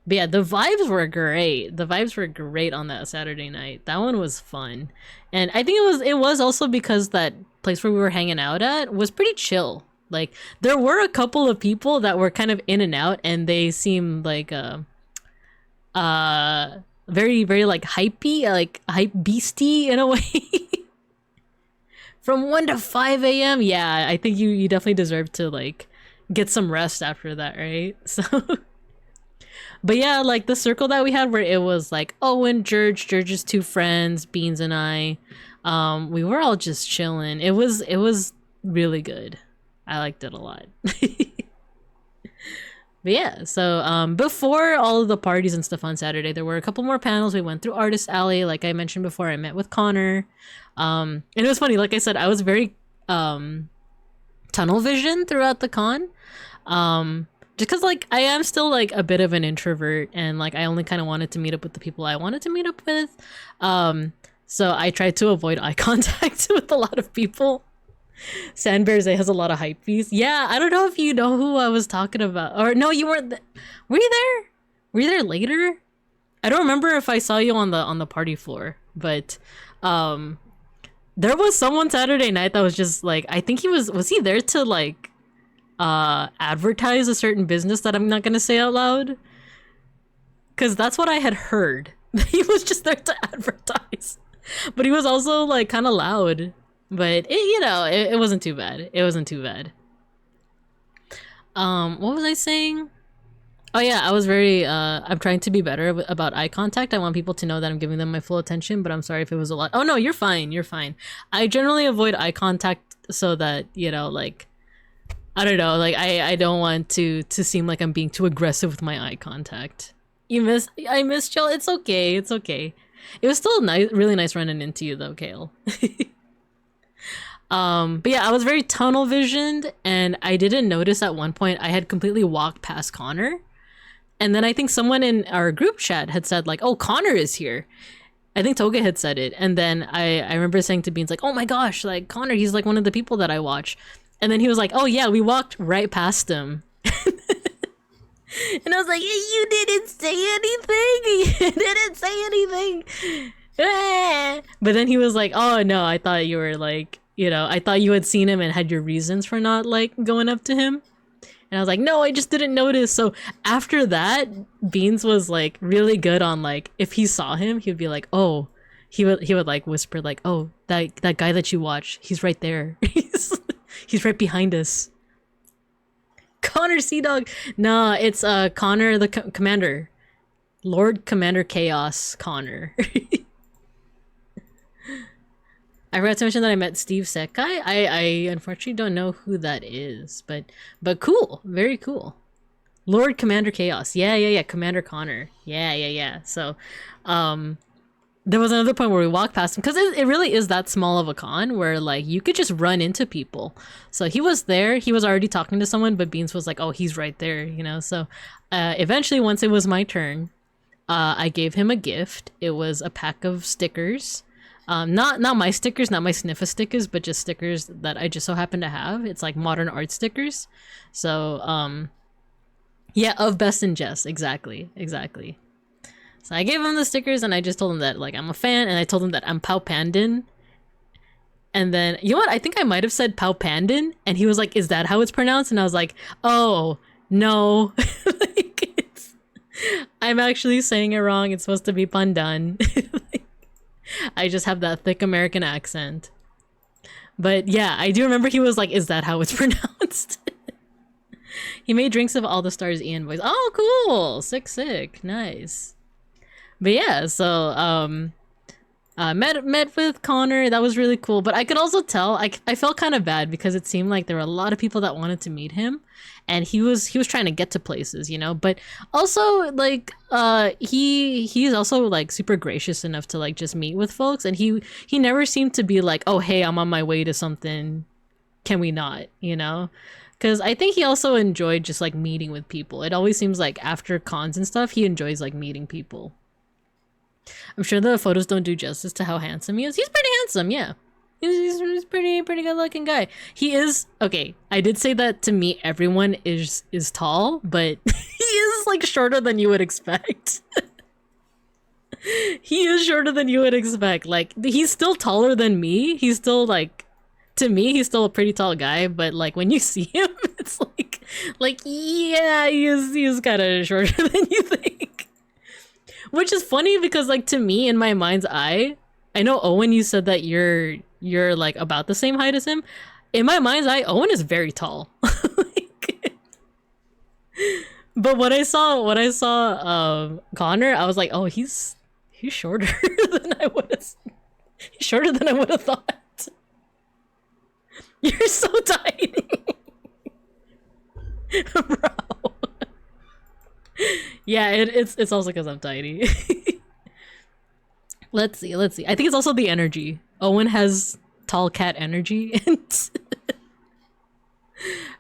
But yeah, the vibes were great. The vibes were great on that Saturday night. That one was fun. And I think it was also because that place where we were hanging out at was pretty chill. Like there were a couple of people that were kind of in and out and they seemed like very, very like hypey, like hype beastie in a way. From 1 to 5 a.m. Yeah, I think you definitely deserve to like get some rest after that, right? So but yeah, like the circle that we had where it was like Owen, George's two friends, Beans and I, we were all just chilling. It was really good. I liked it a lot. But yeah, so before all of the parties and stuff on Saturday, there were a couple more panels. We went through Artist Alley. Like I mentioned before, I met with Connor. And it was funny, like I said, I was very tunnel vision throughout the con. Just because like I am still like a bit of an introvert and like I only kind of wanted to meet up with the people I wanted to meet up with. So I tried to avoid eye contact with a lot of people. Sandbears has a lot of hype bees. Yeah, I don't know if you know who I was talking about. Or no, you weren't. Were you there? Were you there later? I don't remember if I saw you on the party floor, but there was someone Saturday night that was just like, I think was he there to like advertise a certain business that I'm not gonna say out loud? Cause that's what I had heard. He was just there to advertise. But he was also like kind of loud. But it wasn't too bad. It wasn't too bad. What was I saying? Oh yeah, I was very I'm trying to be better about eye contact. I want people to know that I'm giving them my full attention, but I'm sorry if it was a lot. Oh no, you're fine. You're fine. I generally avoid eye contact so that, like I don't know, like I don't want to seem like I'm being too aggressive with my eye contact. I missed y'all. It's okay. It's okay. It was still nice, really nice running into you though, Kale. But yeah, I was very tunnel visioned and I didn't notice at one point I had completely walked past Connor. And then I think someone in our group chat had said like, oh, Connor is here. I think Toga had said it. And then I remember saying to Beans like, oh my gosh, like Connor, he's like one of the people that I watch. And then he was like, oh yeah, we walked right past him. And I was like, you didn't say anything. You didn't say anything. But then he was like, oh no, I thought you were like, I thought you had seen him and had your reasons for not like going up to him. And I was like, no, I just didn't notice. So after that, Beans was like really good on like, if he saw him, he would be like, oh, he would like whisper like, oh, that guy that you watch, he's right there. He's right behind us. Connor Sea Dog. Nah, it's Connor the commander. Lord Commander Chaos Connor. I forgot to mention that I met Steve Sekai. I unfortunately don't know who that is, but cool, very cool. Lord Commander Chaos. Yeah. Commander Connor. Yeah. So, there was another point where we walked past him because it really is that small of a con where like you could just run into people. So he was there. He was already talking to someone, but Beans was like, oh, he's right there, So, eventually, once it was my turn, I gave him a gift. It was a pack of stickers. Not my stickers, not my Sniffa stickers, but just stickers that I just so happen to have. It's like modern art stickers. So, yeah, of Best in Jest. Exactly. So I gave him the stickers and I just told him that like I'm a fan and I told him that I'm Pau Pandin. And then, you know what? I think I might have said Pau Pandin and he was like, is that how it's pronounced? And I was like, oh, no. Like, I'm actually saying it wrong. It's supposed to be Pandan. I just have that thick American accent. But yeah, I do remember he was like, is that how it's pronounced? He made drinks of all the stars Ian voice. Oh, cool. Sick. Nice. But yeah, so, met with Connor. That was really cool. But I could also tell, I felt kind of bad because it seemed like there were a lot of people that wanted to meet him. And he was trying to get to places, you know, but also like he's also like super gracious enough to like just meet with folks, and he never seemed to be like, oh hey, I'm on my way to something, can we not, you know? Because I think he also enjoyed just like meeting with people. It always seems like after cons and stuff, he enjoys like meeting people. I'm sure the photos don't do justice to how handsome he is. He's pretty handsome, yeah. He's pretty good looking guy. He is okay. I did say that to me everyone is tall, but he is like shorter than you would expect. He is shorter than you would expect. Like he's still taller than me. He's still like, to me he's still a pretty tall guy, but like when you see him it's like yeah, he is kind of shorter than you think. Which is funny because like to me in my mind's eye, I know Owen, you said that you're like about the same height as him. In my mind's eye, Owen is very tall. But when I saw Connor, I was like, oh, he's shorter than I would have. He's shorter than I would have thought. You're so tiny, bro. Yeah, it's also because I'm tiny. Let's see. I think it's also the energy. Owen has tall cat energy.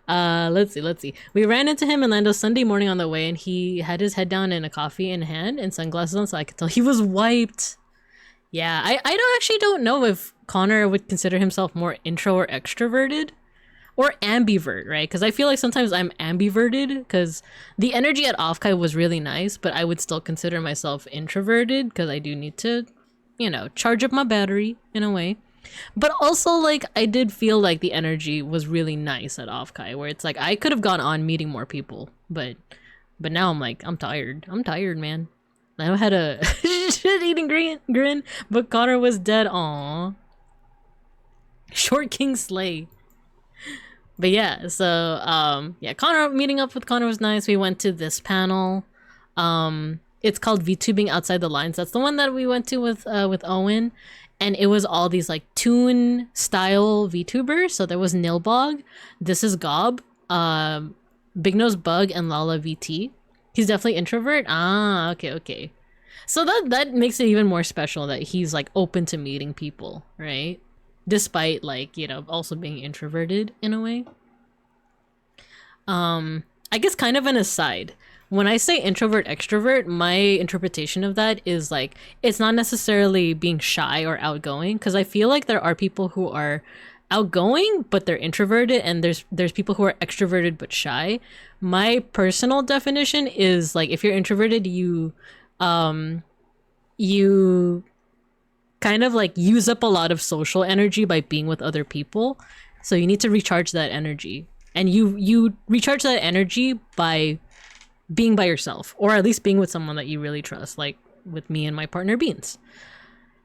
Let's see. We ran into him in Lando Sunday morning on the way, and he had his head down and a coffee in hand and sunglasses on, so I could tell he was wiped. Yeah, I actually don't know if Connor would consider himself more intro or extroverted. Or ambivert, right? Because I feel like sometimes I'm ambiverted, because the energy at OFFKAI was really nice, but I would still consider myself introverted because I do need to, you know, charge up my battery in a way. But also, like, I did feel like the energy was really nice at OFFKAI, where it's like I could have gone on meeting more people, but now I'm like, I'm tired, man. I had a shit-eating grin, but Connor was dead. Aww. Short King Slay. But yeah, so yeah, meeting up with Connor was nice. We went to this panel. It's called VTubing Outside the Lines. That's the one that we went to with Owen, and it was all these like toon style VTubers. So there was Nilbog, This is Gob, Big Nose Bug, and Lala VT. He's definitely introvert. Ah, okay. So that makes it even more special that he's like open to meeting people, right? Despite like, you know, also being introverted in a way. I guess kind of an aside. When I say introvert extrovert, my interpretation of that is like, it's not necessarily being shy or outgoing, because I feel like there are people who are outgoing but they're introverted, and there's people who are extroverted but shy. My personal definition is like, if you're introverted, you kind of like use up a lot of social energy by being with other people, so you need to recharge that energy, and you recharge that energy by being by yourself, or at least being with someone that you really trust, like with me and my partner Beans.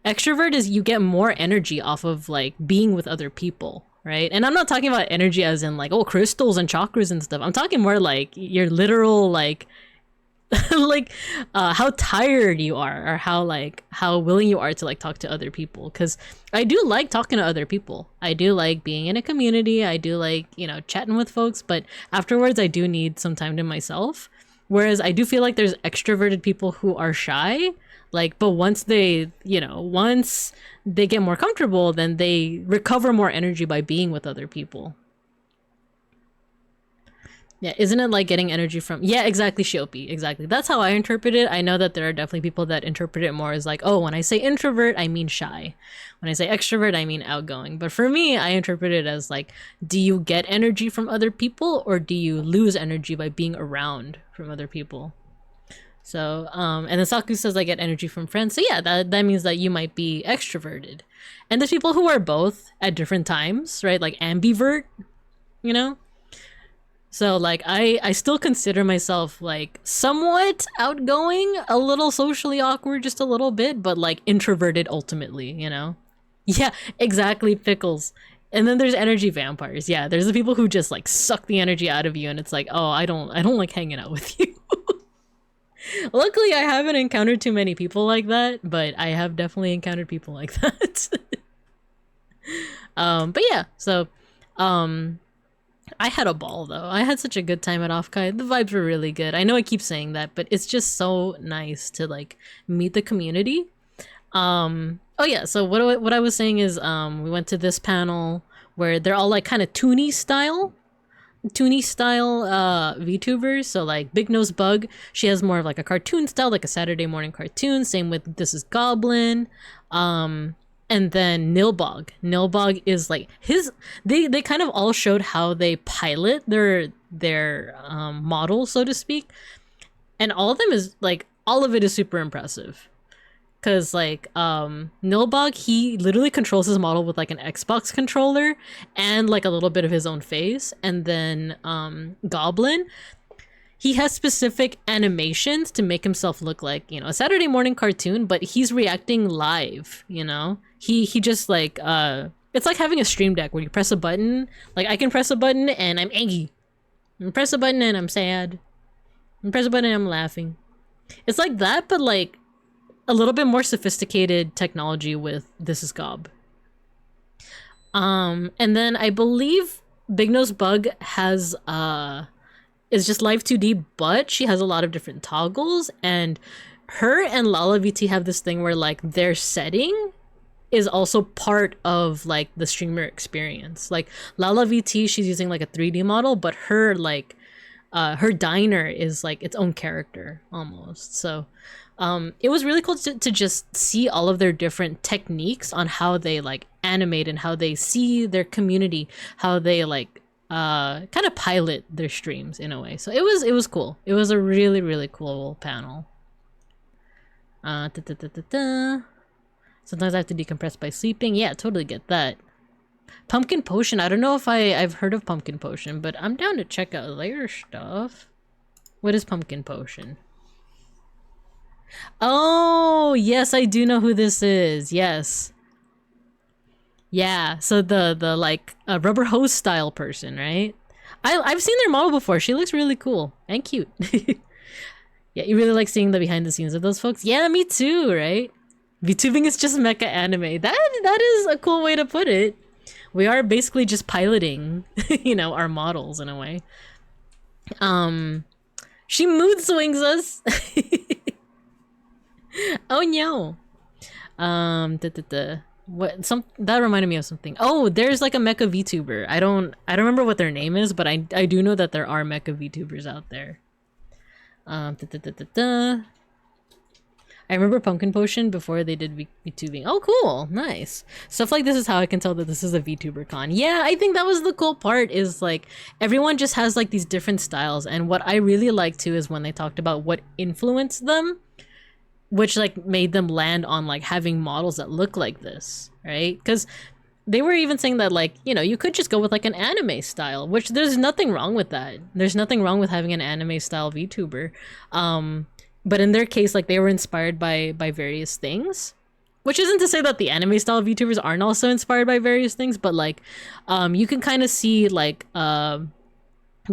Extrovert is you get more energy off of like being with other people, right? And I'm not talking about energy as in like, oh, crystals and chakras and stuff. I'm talking more like your literal like like how tired you are, or how willing you are to like talk to other people. Because I do like talking to other people. I do like being in a community. I do like, you know, chatting with folks, but afterwards I do need some time to myself. Whereas I do feel like there's extroverted people who are shy, like, but once they get more comfortable, then they recover more energy by being with other people. Yeah, isn't it like getting energy from... Yeah, exactly, Shiopi. Exactly. That's how I interpret it. I know that there are definitely people that interpret it more as like, oh, when I say introvert, I mean shy. When I say extrovert, I mean outgoing. But for me, I interpret it as like, do you get energy from other people, or do you lose energy by being around from other people? So, and then Saku says I get energy from friends. So yeah, that means that you might be extroverted. And there's people who are both at different times, right? Like ambivert, you know? So like I still consider myself like somewhat outgoing, a little socially awkward just a little bit, but like introverted ultimately, you know? Yeah, exactly, pickles. And then there's energy vampires. Yeah, there's the people who just like suck the energy out of you and it's like, "Oh, I don't like hanging out with you." Luckily, I haven't encountered too many people like that, but I have definitely encountered people like that. But yeah, so I had a ball though. I had such a good time at OFFKAI. The vibes were really good. I know I keep saying that, but it's just so nice to like meet the community. Oh yeah, so what I was saying is we went to this panel where they're all like kind of toony style VTubers. So like Big Nose Bug, she has more of like a cartoon style, like a Saturday morning cartoon. Same with This Is Goblin. And then Nilbog is like they kind of all showed how they pilot their model, so to speak. And all of it is super impressive. Cause like Nilbog, he literally controls his model with like an Xbox controller and like a little bit of his own face. And then Goblin, he has specific animations to make himself look like, you know, a Saturday morning cartoon, but he's reacting live, you know? He just like it's like having a stream deck where you press a button. Like I can press a button and I'm angry. I press a button and I'm sad. I press a button and I'm laughing. It's like that, but like a little bit more sophisticated technology with This Is Gob. And then I believe Big Nose Bug has is just live 2D, but she has a lot of different toggles, and her and Lala VT have this thing where like their setting is also part of like the streamer experience. Like Lala VT, she's using like a 3D model, but her like her diner is like its own character almost. So it was really cool to just see all of their different techniques on how they like animate and how they see their community, how they like kind of pilot their streams in a way. So it was cool. It was a really, really cool panel. Sometimes I have to decompress by sleeping. Yeah, totally get that. Pumpkin Potion. I don't know if I've heard of Pumpkin Potion, but I'm down to check out their stuff. What is Pumpkin Potion? Oh, yes, I do know who this is. Yes. Yeah, so the like rubber hose style person, right? I've seen their model before. She looks really cool and cute. Yeah, you really like seeing the behind the scenes of those folks? Yeah, me too, right? VTubing is just mecha anime. That is a cool way to put it. We are basically just piloting, you know, our models in a way. She mood swings us. Oh no. That reminded me of something. Oh, there's like a mecha VTuber. I don't remember what their name is, but I do know that there are mecha VTubers out there. I remember Pumpkin Potion before they did VTubing. Oh, cool. Nice. Stuff like this is how I can tell that this is a VTuber con. Yeah, I think that was the cool part, is like everyone just has like these different styles. And what I really like too is when they talked about what influenced them, which like made them land on like having models that look like this, right? Because they were even saying that like, you know, you could just go with like an anime style, which there's nothing wrong with that. There's nothing wrong with having an anime style VTuber. But in their case, like they were inspired by various things, which isn't to say that the anime style VTubers aren't also inspired by various things, but like you can kind of see like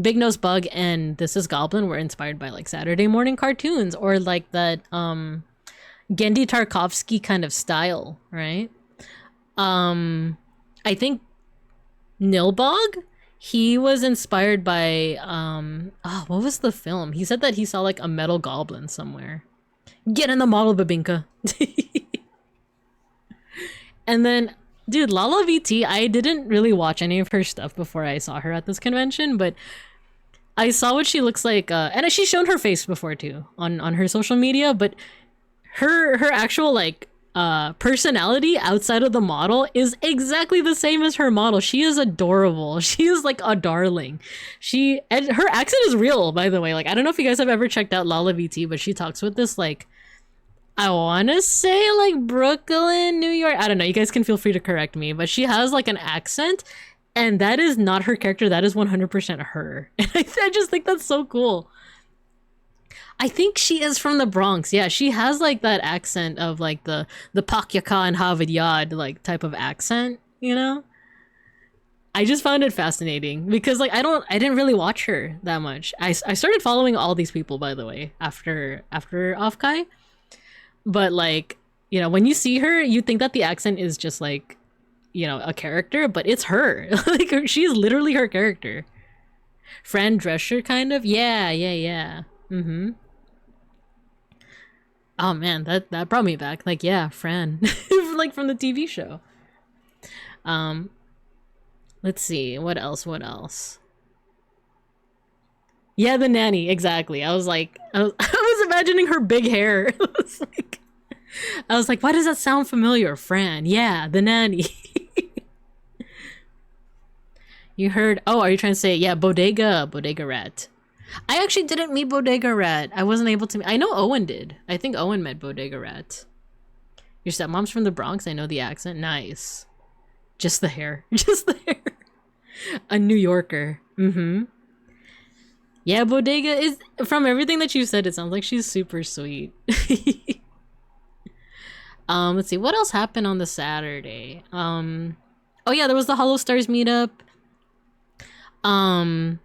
Big Nose Bug and This Is Goblin were inspired by like Saturday morning cartoons, or like that Gendy Tarkovsky kind of style, right? I think Nilbog, he was inspired by what was the film? He said that he saw like a metal goblin somewhere. Get in the model, Babinka. And then, dude, Lala VT, I didn't really watch any of her stuff before I saw her at this convention, but I saw what she looks like, and she's shown her face before too on her social media, but her actual like personality outside of the model is exactly the same as her model. She is adorable. She is like a darling. And her accent is real, by the way. Like, I don't know if you guys have ever checked out Lala VT, but she talks with this like, I want to say like Brooklyn, New York. I don't know. You guys can feel free to correct me, but she has like an accent, And that is not her character. That is 100% her. And I just think that's so cool. I think she is from the Bronx. Yeah, she has like that accent of like the Pakyaka and Harvard Yard like type of accent, you know? I just found it fascinating because like I didn't really watch her that much. I started following all these people, by the way, after OFFKAI. But like, you know, when you see her, you think that the accent is just like, you know, a character, but it's her. Like she's literally her character. Fran Drescher kind of. Yeah. Mm-hmm. Oh man, that brought me back. Like, yeah, Fran. Like from the TV show. Let's see, what else? Yeah, the nanny, exactly. I was imagining her big hair. I was like, why does that sound familiar? Fran, yeah, the nanny. You heard, oh, are you trying to say, yeah, Bodega Rat. I actually didn't meet Bodega Rat. I wasn't able to, I know Owen did. I think Owen met Bodega Rat. Your stepmom's from the Bronx, I know the accent, nice. Just the hair. A New Yorker. Mm-hmm. Yeah, Bodega is, from everything that you said, it sounds like she's super sweet. Let's see, what else happened on the Saturday? Oh yeah, there was the Hollow Stars meetup. That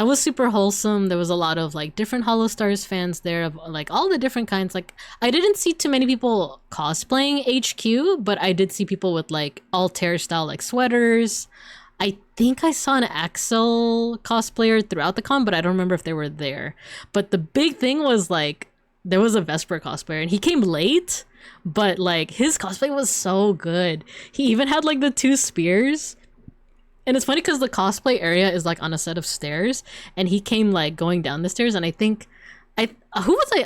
was super wholesome. There was a lot of like different Hollow Stars fans there of like all the different kinds. Like I didn't see too many people cosplaying HQ, but I did see people with like Altair style like sweaters. I think I saw an Axel cosplayer throughout the con, but I don't remember if they were there. But the big thing was like there was a Vesper cosplayer and he came late, but like his cosplay was so good. He even had like the 2 spears. And it's funny because the cosplay area is like on a set of stairs and he came like going down the stairs and I think I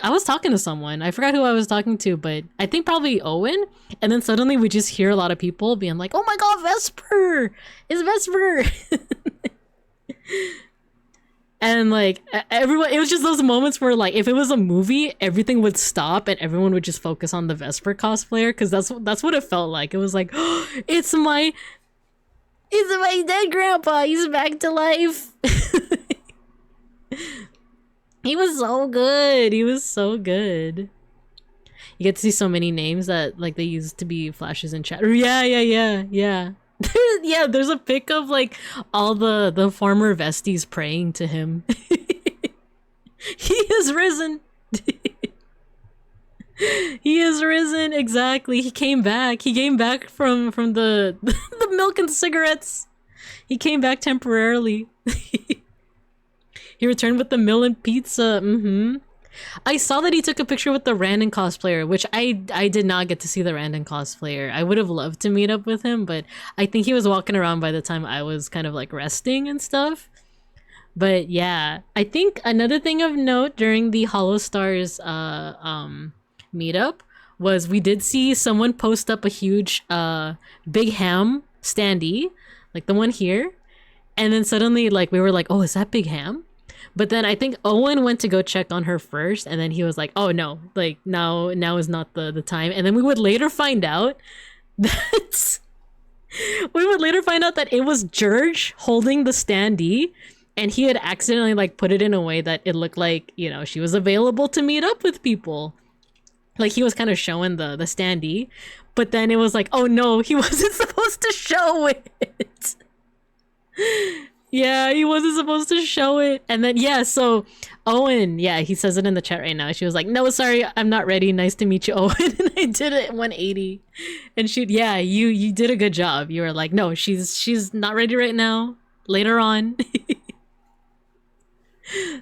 was talking to someone. I forgot who I was talking to, but I think probably Owen. And then suddenly we just hear a lot of people being like, oh my god, Vesper! It's Vesper! And like everyone, it was just those moments where like if it was a movie, everything would stop and everyone would just focus on the Vesper cosplayer because that's what it felt like. It was like, oh, it's my dead grandpa. He's back to life. He was so good. You get to see so many names that like they used to be flashes in chat. Yeah. Yeah, there's a pic of like all the former Vesties praying to him. He is risen. He is risen, exactly. He came back from the the milk and cigarettes. He came back temporarily. He returned with the mill and pizza. Mm-hmm. I saw that he took a picture with the Randon cosplayer, which I did not get to see the Randon cosplayer. I would have loved to meet up with him, but I think he was walking around by the time I was kind of like resting and stuff. But yeah, I think another thing of note during the Hollow Stars meetup was we did see someone post up a huge Big Ham standee, like the one here, and then suddenly like we were like, oh, is that Big Ham? But then I think Owen went to go check on her first, and then he was like, oh no, like now is not the time. And then we would later find out that it was George holding the standee, and he had accidentally like put it in a way that it looked like, you know, she was available to meet up with people. Like he was kind of showing the standee, but then it was like, oh no, he wasn't supposed to show it. Yeah, he wasn't supposed to show it. And then yeah, so Owen, yeah, he says it in the chat right now. She was like, no, sorry, I'm not ready. Nice to meet you, Owen. And I did it 180. And yeah, you did a good job. You were like, no, she's not ready right now. Later on.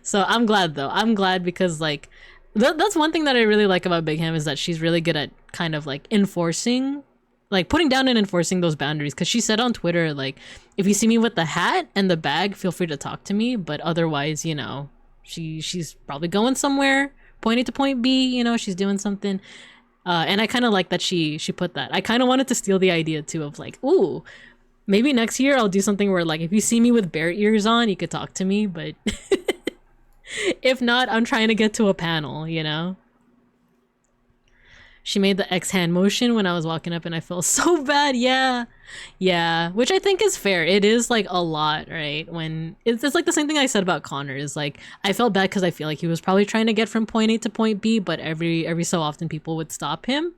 So I'm glad though. I'm glad because like that's one thing that I really like about Big Ham is that she's really good at kind of like enforcing, like putting down and enforcing those boundaries. Because she said on Twitter, like, if you see me with the hat and the bag, feel free to talk to me. But otherwise, you know, she's probably going somewhere, point A to point B. You know, she's doing something. And I kind of like that she put that. I kind of wanted to steal the idea too of like, ooh, maybe next year I'll do something where like if you see me with bear ears on, you could talk to me. But if not, I'm trying to get to a panel, you know? She made the X hand motion when I was walking up and I felt so bad. Yeah. Yeah, which I think is fair. It is like a lot, right? When it's like the same thing I said about Connor is like I felt bad because I feel like he was probably trying to get from point A to point B, but every so often people would stop him.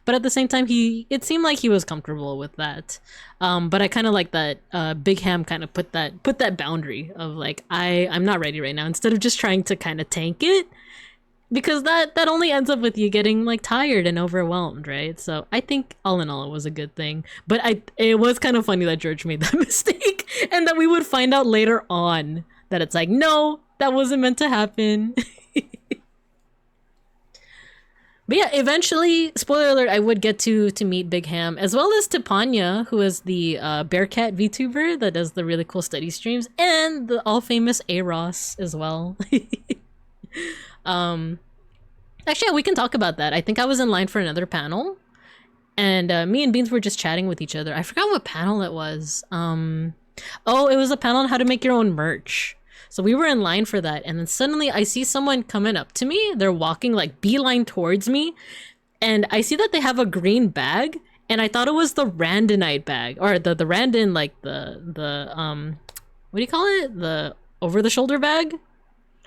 But at the same time, it seemed like he was comfortable with that. But I kind of like that Big Ham kind of put that boundary of like I'm not ready right now. Instead of just trying to kind of tank it, because that only ends up with you getting like tired and overwhelmed, right? So I think all in all it was a good thing, but it was kind of funny that George made that mistake and that we would find out later on that it's like, no, that wasn't meant to happen. But yeah, eventually, spoiler alert, I would get to meet Big Ham, as well as Tipanya, who is the Bearcat VTuber that does the really cool study streams, and the all-famous Aros as well. Actually, yeah, we can talk about that. I think I was in line for another panel, and me and Beans were just chatting with each other. I forgot what panel it was. Oh, it was a panel on how to make your own merch. So we were in line for that, and then suddenly I see someone coming up to me. They're walking like beeline towards me, and I see that they have a green bag, and I thought it was the Randonite bag, or the Randon, like the what do you call it? The over the shoulder bag.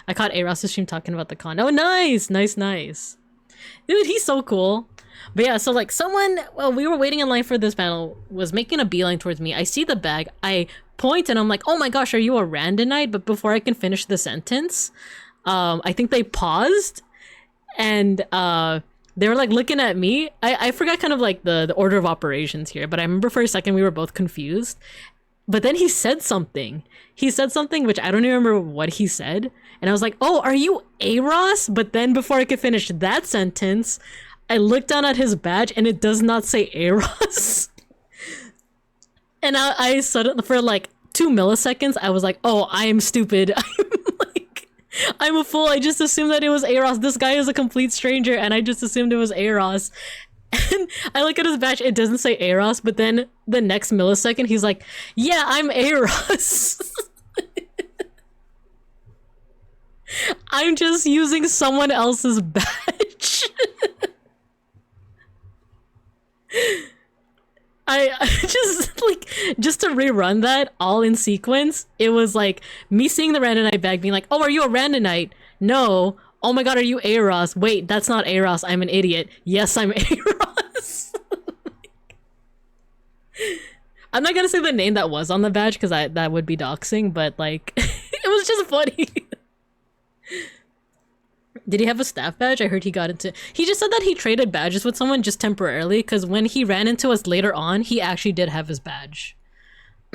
I caught Aros's stream talking about the con. Oh, nice. Dude, he's so cool. But yeah, so like someone, well, we were waiting in line for this panel, was making a beeline towards me. I see the bag. I point and I'm like, oh my gosh, are you a Randonite? But before I can finish the sentence, I think they paused and they were like looking at me. I forgot kind of like the order of operations here, but I remember for a second we were both confused. But then he said something. He said something which I don't even remember what he said. And I was like, oh, are you Aros? But then before I could finish that sentence, I looked down at his badge and it does not say Aros. And I suddenly, for like 2 milliseconds, I was like, oh, I am stupid. I'm a fool. I just assumed that it was Aros. This guy is a complete stranger and I just assumed it was Aros. And I look at his badge, it doesn't say Aros, but then the next millisecond, he's like, yeah, I'm Aros. I'm just using someone else's badge. I just, like, just to rerun that all in sequence, it was like me seeing the Randonite bag being like, oh, are you a Randonite? No. Oh my god, are you Aros? Wait, that's not Aros. I'm an idiot. Yes, I'm Aros. I'm not gonna say the name that was on the badge because that would be doxing, but like, it was just funny. Did he have a staff badge? I heard he got into... He just said that he traded badges with someone just temporarily because when he ran into us later on, he actually did have his badge.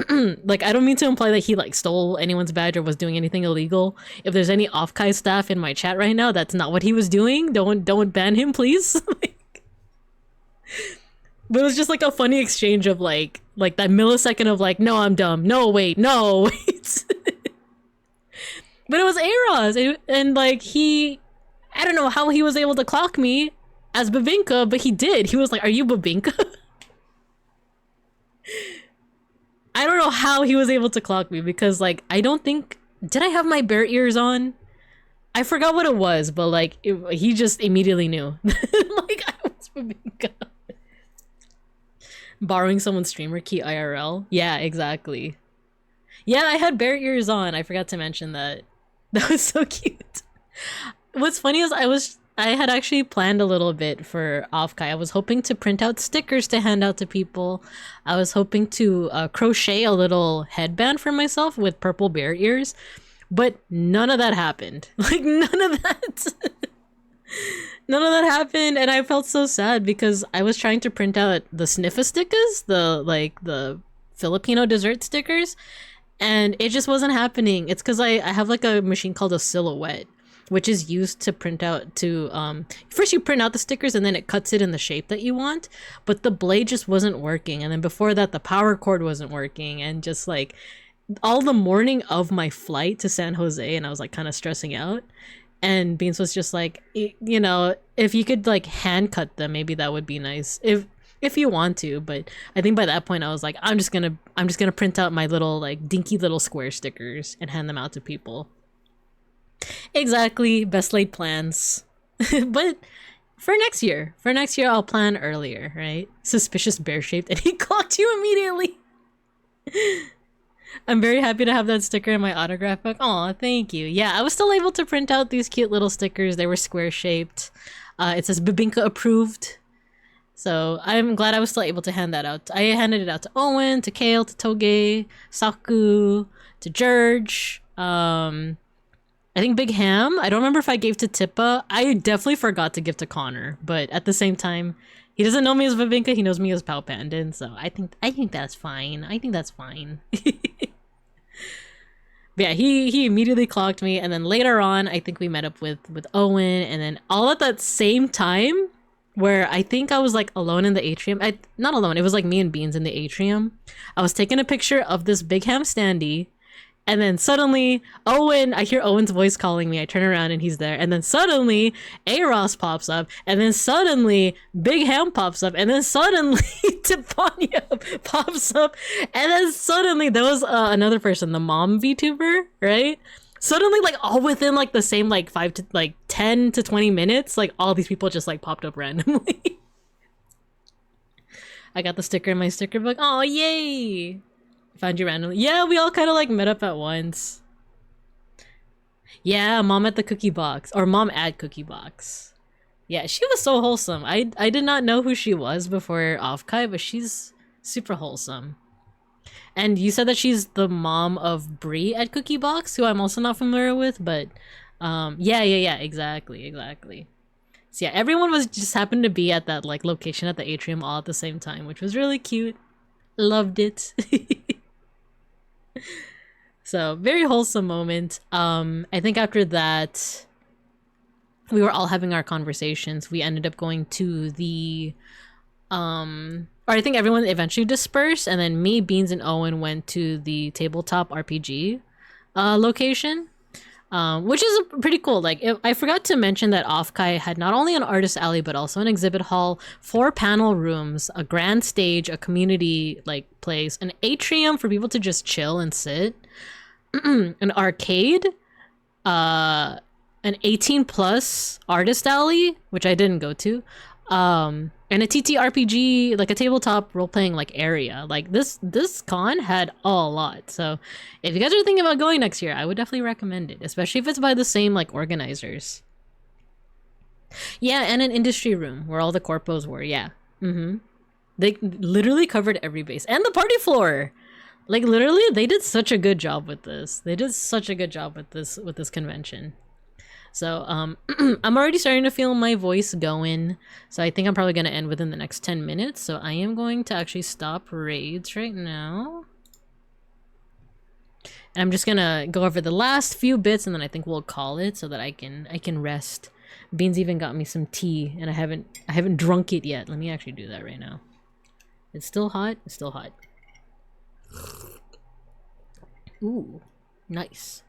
Like, I don't mean to imply that he like stole anyone's badge or was doing anything illegal. If there's any OFFKAI staff in my chat right now, that's not what he was doing. Don't ban him, please. Like, but it was just like a funny exchange of like that millisecond of like, no, I'm dumb. No, wait, no, wait. But it was Aros, and like I don't know how he was able to clock me as Babinka, but he did. He was like, are you Babinka? I don't know how he was able to clock me because like, I don't think, did I have my bear ears on? I forgot what it was, but like, he just immediately knew. Like, I was Babinka. Borrowing someone's streamer key IRL? Yeah, exactly. Yeah, I had bear ears on. I forgot to mention that. That was so cute. What's funny is I had actually planned a little bit for OFFKAI. I was hoping to print out stickers to hand out to people. I was hoping to crochet a little headband for myself with purple bear ears, but none of that happened. Like none of that. None of that happened, and I felt so sad because I was trying to print out the sniffa stickers, the Filipino dessert stickers, and it just wasn't happening. It's because I have like a machine called a Silhouette, which is used to print out first you print out the stickers and then it cuts it in the shape that you want, but the blade just wasn't working, and then before that the power cord wasn't working, and just like all the morning of my flight to San Jose, and I was like kind of stressing out, and Beans was just like, you know, if you could like hand cut them, maybe that would be nice if you want to. But I think by that point I was like, I'm just gonna print out my little like dinky little square stickers and hand them out to people. Exactly, best laid plans. But For next year. For next year, I'll plan earlier, right? Suspicious bear-shaped, and he clocked you immediately. I'm very happy to have that sticker in my autograph book. Aw, thank you. Yeah, I was still able to print out these cute little stickers. They were square-shaped. It says Babinka approved. So I'm glad I was still able to hand that out. I handed it out to Owen, to Kale, to Toge, Saku, to George. I think Big Ham. I don't remember if I gave to Tippa. I definitely forgot to give to Connor, but at the same time, he doesn't know me as Babinka. He knows me as Pal Pandan, so I think that's fine. I think that's fine. But yeah, he immediately clocked me, and then later on, I think we met up with Owen, and then all at that same time, where I think I was like alone in the atrium. Not alone. It was like me and Beans in the atrium. I was taking a picture of this Big Ham standee. And then suddenly, I hear Owen's voice calling me. I turn around and he's there. And then suddenly, A-Ross pops up. And then suddenly, Big Ham pops up. And then suddenly, Tipanya pops up. And then suddenly, there was another person, the mom VTuber, right? Suddenly, like, all within, like, the same, like, 10 to 20 minutes, like, all these people just, like, popped up randomly. I got the sticker in my sticker book. Oh, yay! Found you randomly. Yeah, we all kind of like met up at once. Yeah, mom at the cookie box. Or mom at cookie box. Yeah, she was so wholesome. I did not know who she was before OFFKAI, but she's super wholesome. And you said that she's the mom of Bree at Cookie Box, who I'm also not familiar with, but yeah, exactly. So yeah, everyone was just happened to be at that like location at the atrium all at the same time, which was really cute. Loved it. So very wholesome moment. I think after that we were all having our conversations. We ended up going to the or I think everyone eventually dispersed, and then me, Beans, and Owen went to the tabletop RPG location, which is pretty cool. Like, I forgot to mention that OFFKAI had not only an artist alley but also an exhibit hall, 4 panel rooms, a grand stage, a community like place, an atrium for people to just chill and sit, an arcade, an 18+ artist alley, which I didn't go to, and a TTRPG, like a tabletop role-playing like area. Like this con had a lot. So if you guys are thinking about going next year, I would definitely recommend it, especially if it's by the same like organizers. Yeah, and an industry room where all the corpos were. Yeah. They literally covered every base, and the party floor. Like literally, they did such a good job with this. They did such a good job with this convention. So I'm already starting to feel my voice going, so I think I'm probably going to end within the next 10 minutes. So I am going to actually stop raids right now, and I'm just gonna go over the last few bits, and then I think we'll call it so that I can rest. Beans even got me some tea, and I haven't drunk it yet. Let me actually do that right now. It's still hot. It's still hot. Ooh, nice.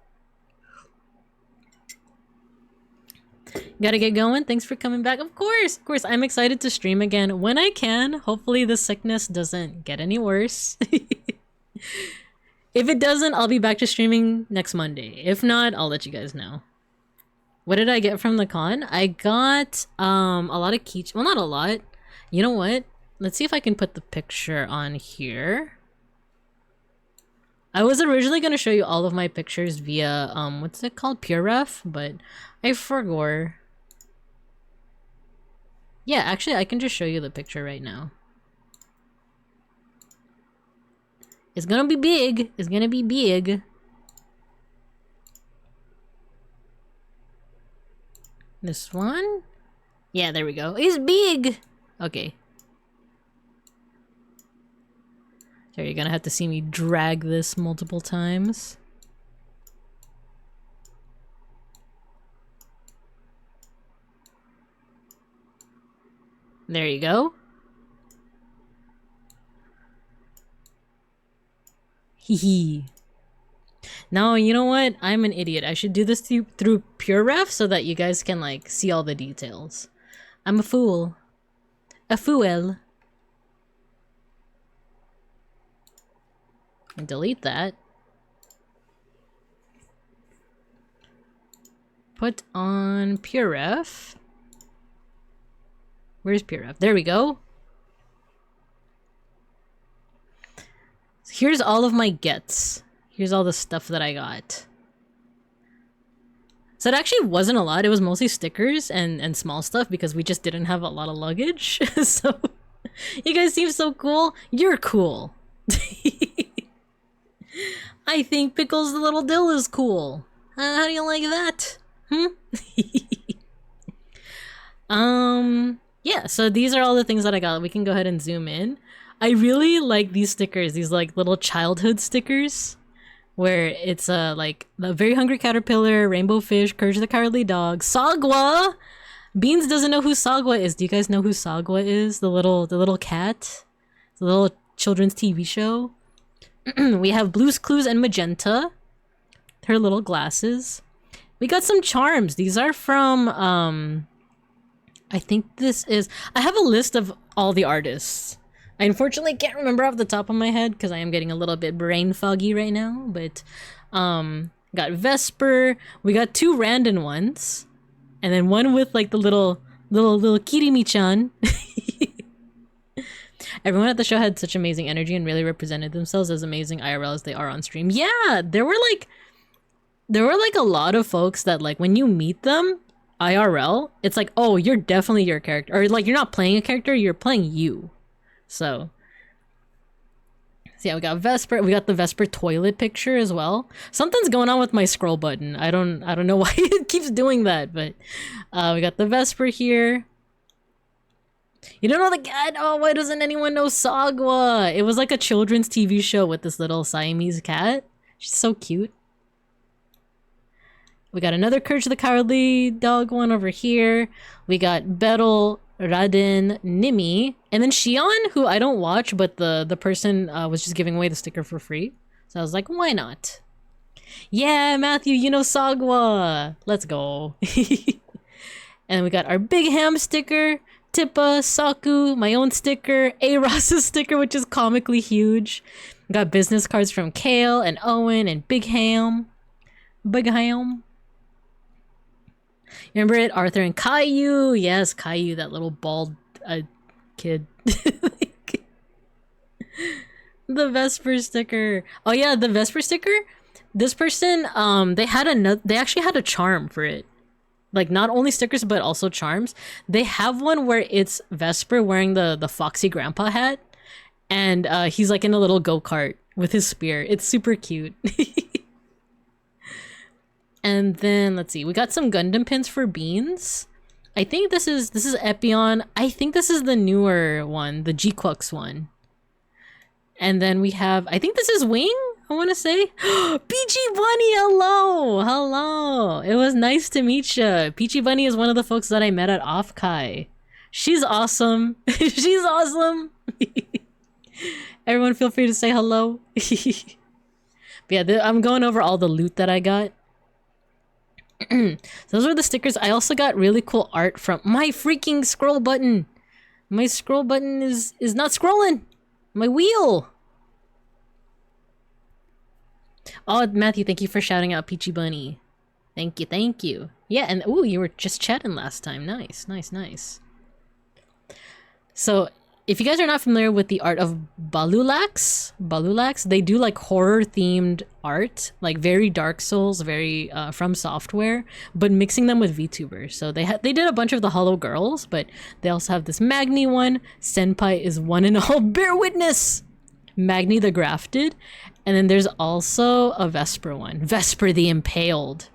Gotta get going. Thanks for coming back. Of course. I'm excited to stream again when I can. Hopefully the sickness doesn't get any worse. If it doesn't, I'll be back to streaming next Monday. If not, I'll let you guys know. What did I get from the con? I got a lot of well, not a lot. You know what? Let's see if I can put the picture on here. I was originally going to show you all of my pictures via, what's it called? PureRef, but I forgot. Yeah, actually, I can just show you the picture right now. It's gonna be big. It's gonna be big. This one? Yeah, there we go. It's big! Okay. So you're gonna have to see me drag this multiple times. There you go. Hee. No, you know what? I'm an idiot. I should do this through PureRef so that you guys can like see all the details. I'm a fool. A fool. And delete that. Put on PureRef. Where's PRF? There we go. Here's all of my gets. Here's all the stuff that I got. So it actually wasn't a lot. It was mostly stickers and small stuff because we just didn't have a lot of luggage. So you guys seem so cool. You're cool. I think Pickles the Little Dill is cool. How do you like that? Yeah, so these are all the things that I got. We can go ahead and zoom in. I really like these stickers, these like little childhood stickers, where it's like the Very Hungry Caterpillar, Rainbow Fish, Courage the Cowardly Dog, Sagwa. Beans doesn't know who Sagwa is. Do you guys know who Sagwa is? The little cat, the little children's TV show. We have Blue's Clues and Magenta, her little glasses. We got some charms. These are from I think this is, I have a list of all the artists. I unfortunately can't remember off the top of my head because I am getting a little bit brain foggy right now, but got Vesper, we got 2 random ones, and then one with like the little Kirimi-chan. Everyone at the show had such amazing energy and really represented themselves as amazing IRL as they are on stream. Yeah, there were like a lot of folks that like when you meet them IRL, it's like, oh, you're definitely your character, or like you're not playing a character, you're playing you. So yeah, we got Vesper. We got the Vesper toilet picture as well. Something's going on with my scroll button. I don't know why it keeps doing that, but we got the Vesper here. You don't know the cat? Oh, why doesn't anyone know Sagwa? It was like a children's TV show with this little Siamese cat. She's so cute. We got another Courage the Cowardly Dog one over here. We got Beryl, Radin, Nimi, and then Shion, who I don't watch, but the person was just giving away the sticker for free. So I was like, why not? Yeah, Matthew, you know Sagwa. Let's go. And we got our Big Ham sticker, Tippa, Saku, my own sticker, A-Ross's sticker, which is comically huge. We got business cards from Kale and Owen and Big Ham. Big Ham. Remember it? Arthur and Caillou. Yes, Caillou, that little bald kid. The Vesper sticker. Oh yeah, the Vesper sticker. This person, they actually had a charm for it. Like not only stickers, but also charms. They have one where it's Vesper wearing the Foxy Grandpa hat. And he's like in a little go-kart with his spear. It's super cute. And then let's see, we got some Gundam pins for Beans. I think this is Epion. I think this is the newer one, the G-Quux one. And then we have, I think this is Wing, I want to say. Peachy Bunny, hello! Hello! It was nice to meet ya. Peachy Bunny is one of the folks that I met at OFFKAI. She's awesome. She's awesome. Everyone feel free to say hello. But yeah, I'm going over all the loot that I got. So those were the stickers. I also got really cool art from my freaking scroll button. My scroll button is not scrolling. My wheel. Oh, Matthew, thank you for shouting out Peachy Bunny. Thank you, thank you. Yeah, and ooh, you were just chatting last time. Nice, nice, nice. So if you guys are not familiar with the art of Balulax, they do like horror themed art, like very Dark Souls, very From Software, but mixing them with VTubers. So they did a bunch of the Hollow Girls, but they also have this Magni one. Senpai is one and all. Bear witness! Magni the Grafted. And then there's also a Vesper one. Vesper the Impaled.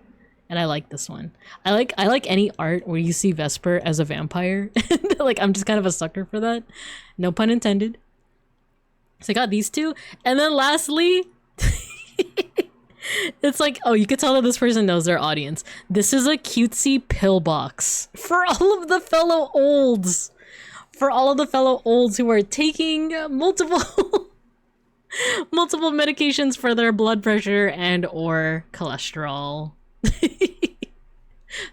And I like this one. I like any art where you see Vesper as a vampire. Like, I'm just kind of a sucker for that. No pun intended. So I got these two. And then lastly, it's like, oh, you could tell that this person knows their audience. This is a cutesy pillbox for all of the fellow olds. For all of the fellow olds who are taking multiple multiple medications for their blood pressure and or cholesterol.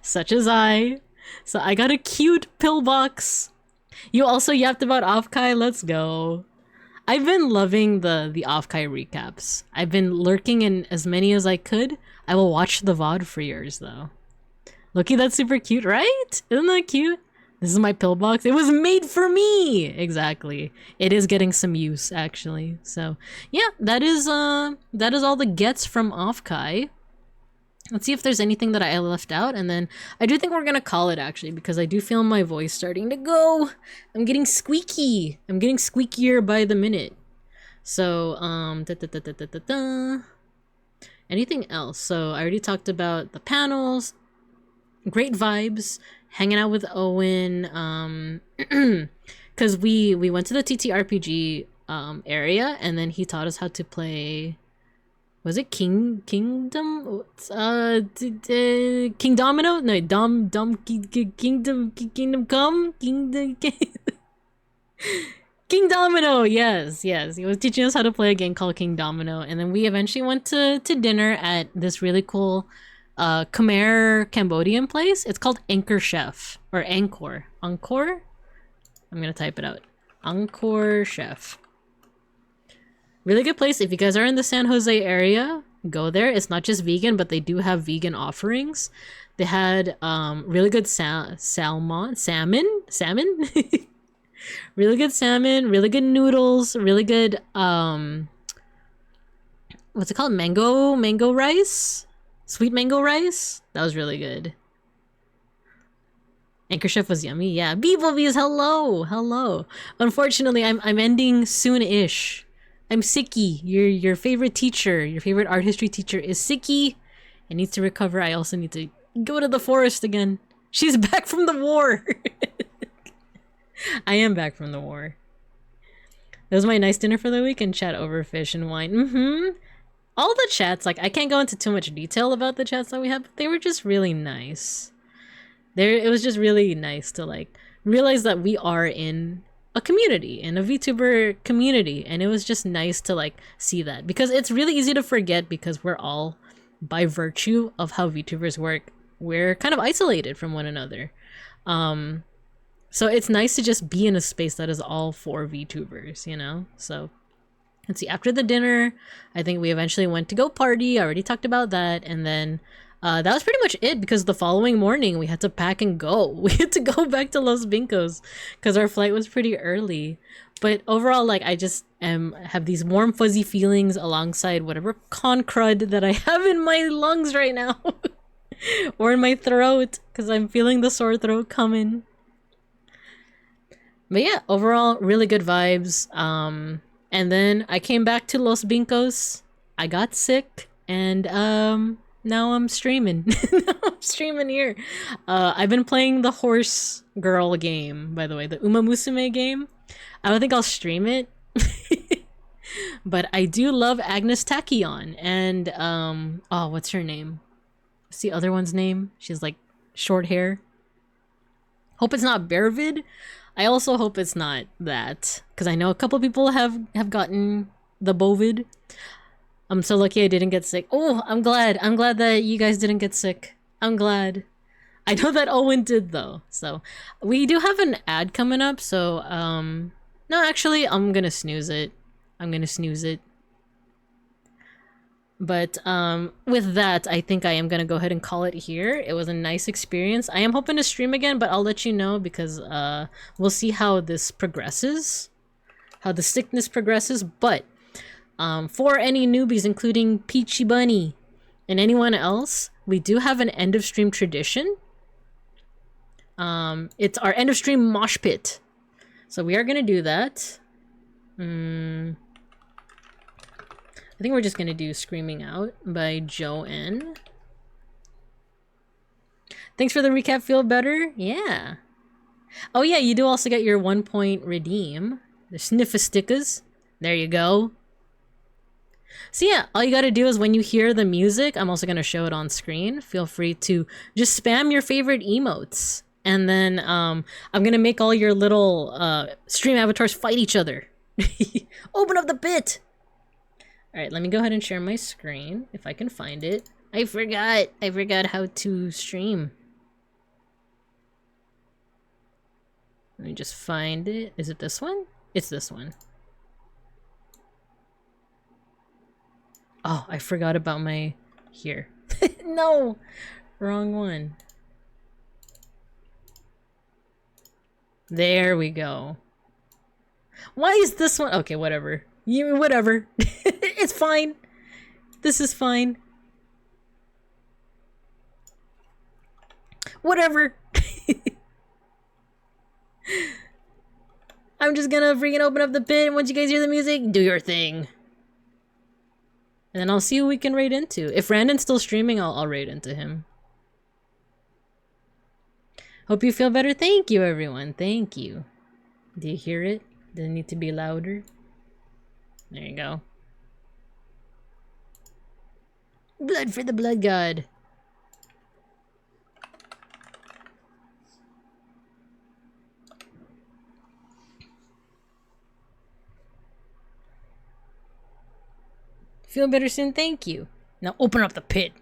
Such as I. So I got a cute pillbox. You also yapped about OFFKAI. Let's go. I've been loving the OFFKAI recaps. I've been lurking in as many as I could. I will watch the VOD for yours though. Looky, that's super cute, right? Isn't that cute? This is my pillbox. It was made for me. Exactly. It is getting some use actually. So yeah, that is all the gets from OFFKAI. Let's see if there's anything that I left out, and then I do think we're gonna call it actually, because I do feel my voice starting to go. I'm getting squeaky. I'm getting squeakier by the minute. So anything else? So I already talked about the panels. Great vibes. Hanging out with Owen. Because we went to the TTRPG area, and then he taught us how to play. Was it Kingdom? King Domino? No, Kingdom Come? King Domino, yes. He was teaching us how to play a game called King Domino, and then we eventually went to dinner at this really cool Khmer Cambodian place. It's called Angkor Chef, or Angkor. Angkor? I'm gonna type it out. Angkor Chef. Really good place. If you guys are in the San Jose area, go there. It's not just vegan, but they do have vegan offerings. They had really good salmon. Really good salmon, really good noodles, really good what's it called? Mango rice? Sweet mango rice? That was really good. Angkor Chef was yummy. Yeah. Beeplebees, hello. Unfortunately, I'm ending soon-ish. I'm sicky. Your favorite teacher, your favorite art history teacher is sicky. I need to recover. I also need to go to the forest again. She's back from the war. I am back from the war. That was my nice dinner for the week, and chat over fish and wine. All the chats, like, I can't go into too much detail about the chats that we had, but they were just really nice. It was just really nice to, like, realize that we are in a community, in a VTuber community, and it was just nice to, like, see that. Because it's really easy to forget, because we're all, by virtue of how VTubers work, we're kind of isolated from one another. So it's nice to just be in a space that is all for VTubers, you know? So let's see, after the dinner, I think we eventually went to go party. I already talked about that. And then that was pretty much it, because the following morning we had to pack and go. We had to go back to Los Vincos because our flight was pretty early. But overall, like, I just have these warm fuzzy feelings alongside whatever con crud that I have in my lungs right now. Or in my throat, because I'm feeling the sore throat coming. But yeah, overall, really good vibes. And then I came back to Los Vincos. I got sick, and now I'm streaming. Now I'm streaming here. I've been playing the horse girl game, by the way, the Uma Musume game. I don't think I'll stream it. But I do love Agnes Tachyon, and oh, what's her name? What's the other one's name? She's like short hair. Hope it's not Bearvid. I also hope it's not that, because I know a couple people have gotten the bovid. I'm so lucky I didn't get sick. Oh, I'm glad that you guys didn't get sick. I'm glad. I know that Owen did though. So we do have an ad coming up, so no, actually I'm gonna snooze it. But with that, I think I am gonna go ahead and call it here. It was a nice experience. I am hoping to stream again, but I'll let you know, because we'll see how this progresses, how the sickness progresses. But for any newbies, including Peachy Bunny and anyone else, we do have an end of stream tradition. It's our end of stream mosh pit, so we are gonna do that. I think we're just gonna do Screaming Out by Joanne. Thanks for the recap, feel better? Yeah. Oh yeah, you do also get your 1 point redeem. The sniffa stickers. There you go. So yeah, all you gotta do is when you hear the music, I'm also gonna show it on screen. Feel free to just spam your favorite emotes. And then I'm gonna make all your little stream avatars fight each other. Open up the pit! Alright, let me go ahead and share my screen, if I can find it. I forgot how to stream. Let me just find it. Is it this one? It's this one. Oh, I forgot about my... Here. No! Wrong one. There we go. Why is this one? Okay, whatever. Whatever. It's fine. This is fine. Whatever. I'm just gonna freaking open up the pit. Once you guys hear the music, do your thing. And then I'll see who we can raid into. If Randon's still streaming, I'll raid into him. Hope you feel better. Thank you, everyone. Thank you. Do you hear it? Does it need to be louder? There you go. Blood for the blood god. Feel better soon? Thank you. Now open up the pit.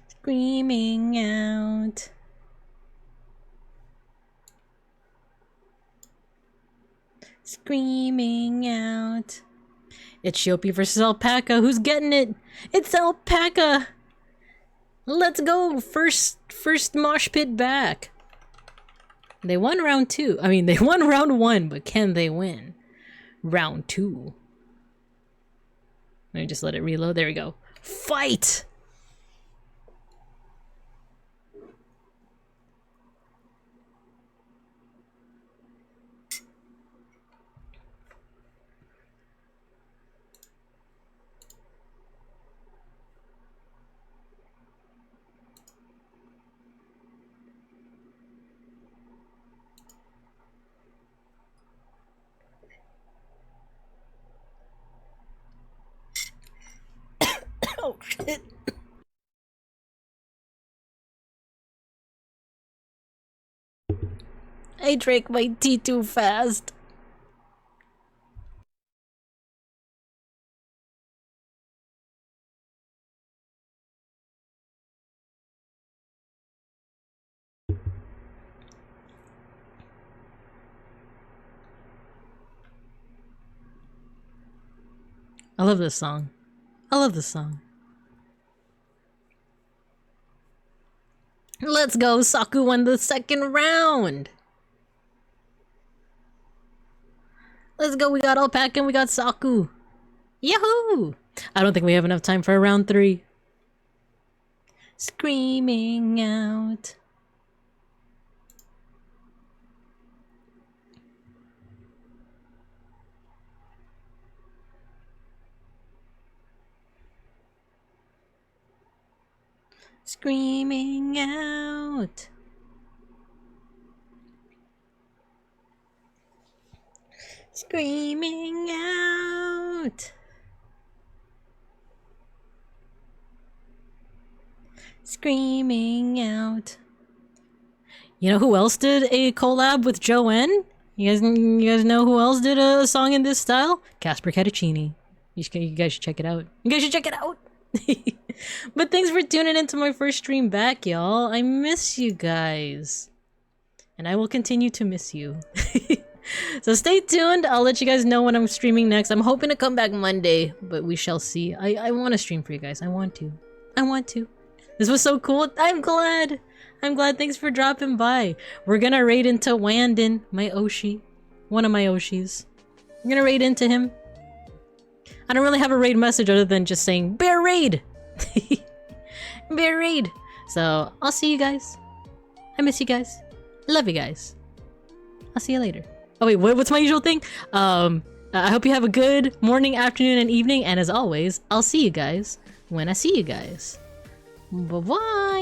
Screaming out. Screaming out. It's Shopee versus Alpaca. Who's getting it? It's Alpaca. Let's go. First mosh pit back. They won round 2. I mean, they won round 1, but can they win round 2? Let me just let it reload. There we go. Fight! Oh shit. I drank my tea too fast. I love this song. I love this song. Let's go! Saku won the second round! Let's go! We got Alpaca and we got Saku! Yahoo! I don't think we have enough time for a round 3. Screaming out. Screaming out. Screaming out. Screaming out. You know who else did a collab with Joanne? You guys know who else did a song in this style? Casper Cattuccini. You guys should check it out. You guys should check it out! But thanks for tuning into my first stream back, y'all. I miss you guys. And I will continue to miss you. So stay tuned. I'll let you guys know when I'm streaming next. I'm hoping to come back Monday, but we shall see. I want to stream for you guys. I want to. I want to. This was so cool. I'm glad. I'm glad. Thanks for dropping by. We're gonna raid into Wandon, my Oshi. One of my Oshis. I'm gonna raid into him. I don't really have a raid message other than just saying, Bear Raid! Bear Raid! So, I'll see you guys. I miss you guys. Love you guys. I'll see you later. Oh wait, what's my usual thing? I hope you have a good morning, afternoon, and evening, and as always, I'll see you guys when I see you guys. Bye-bye!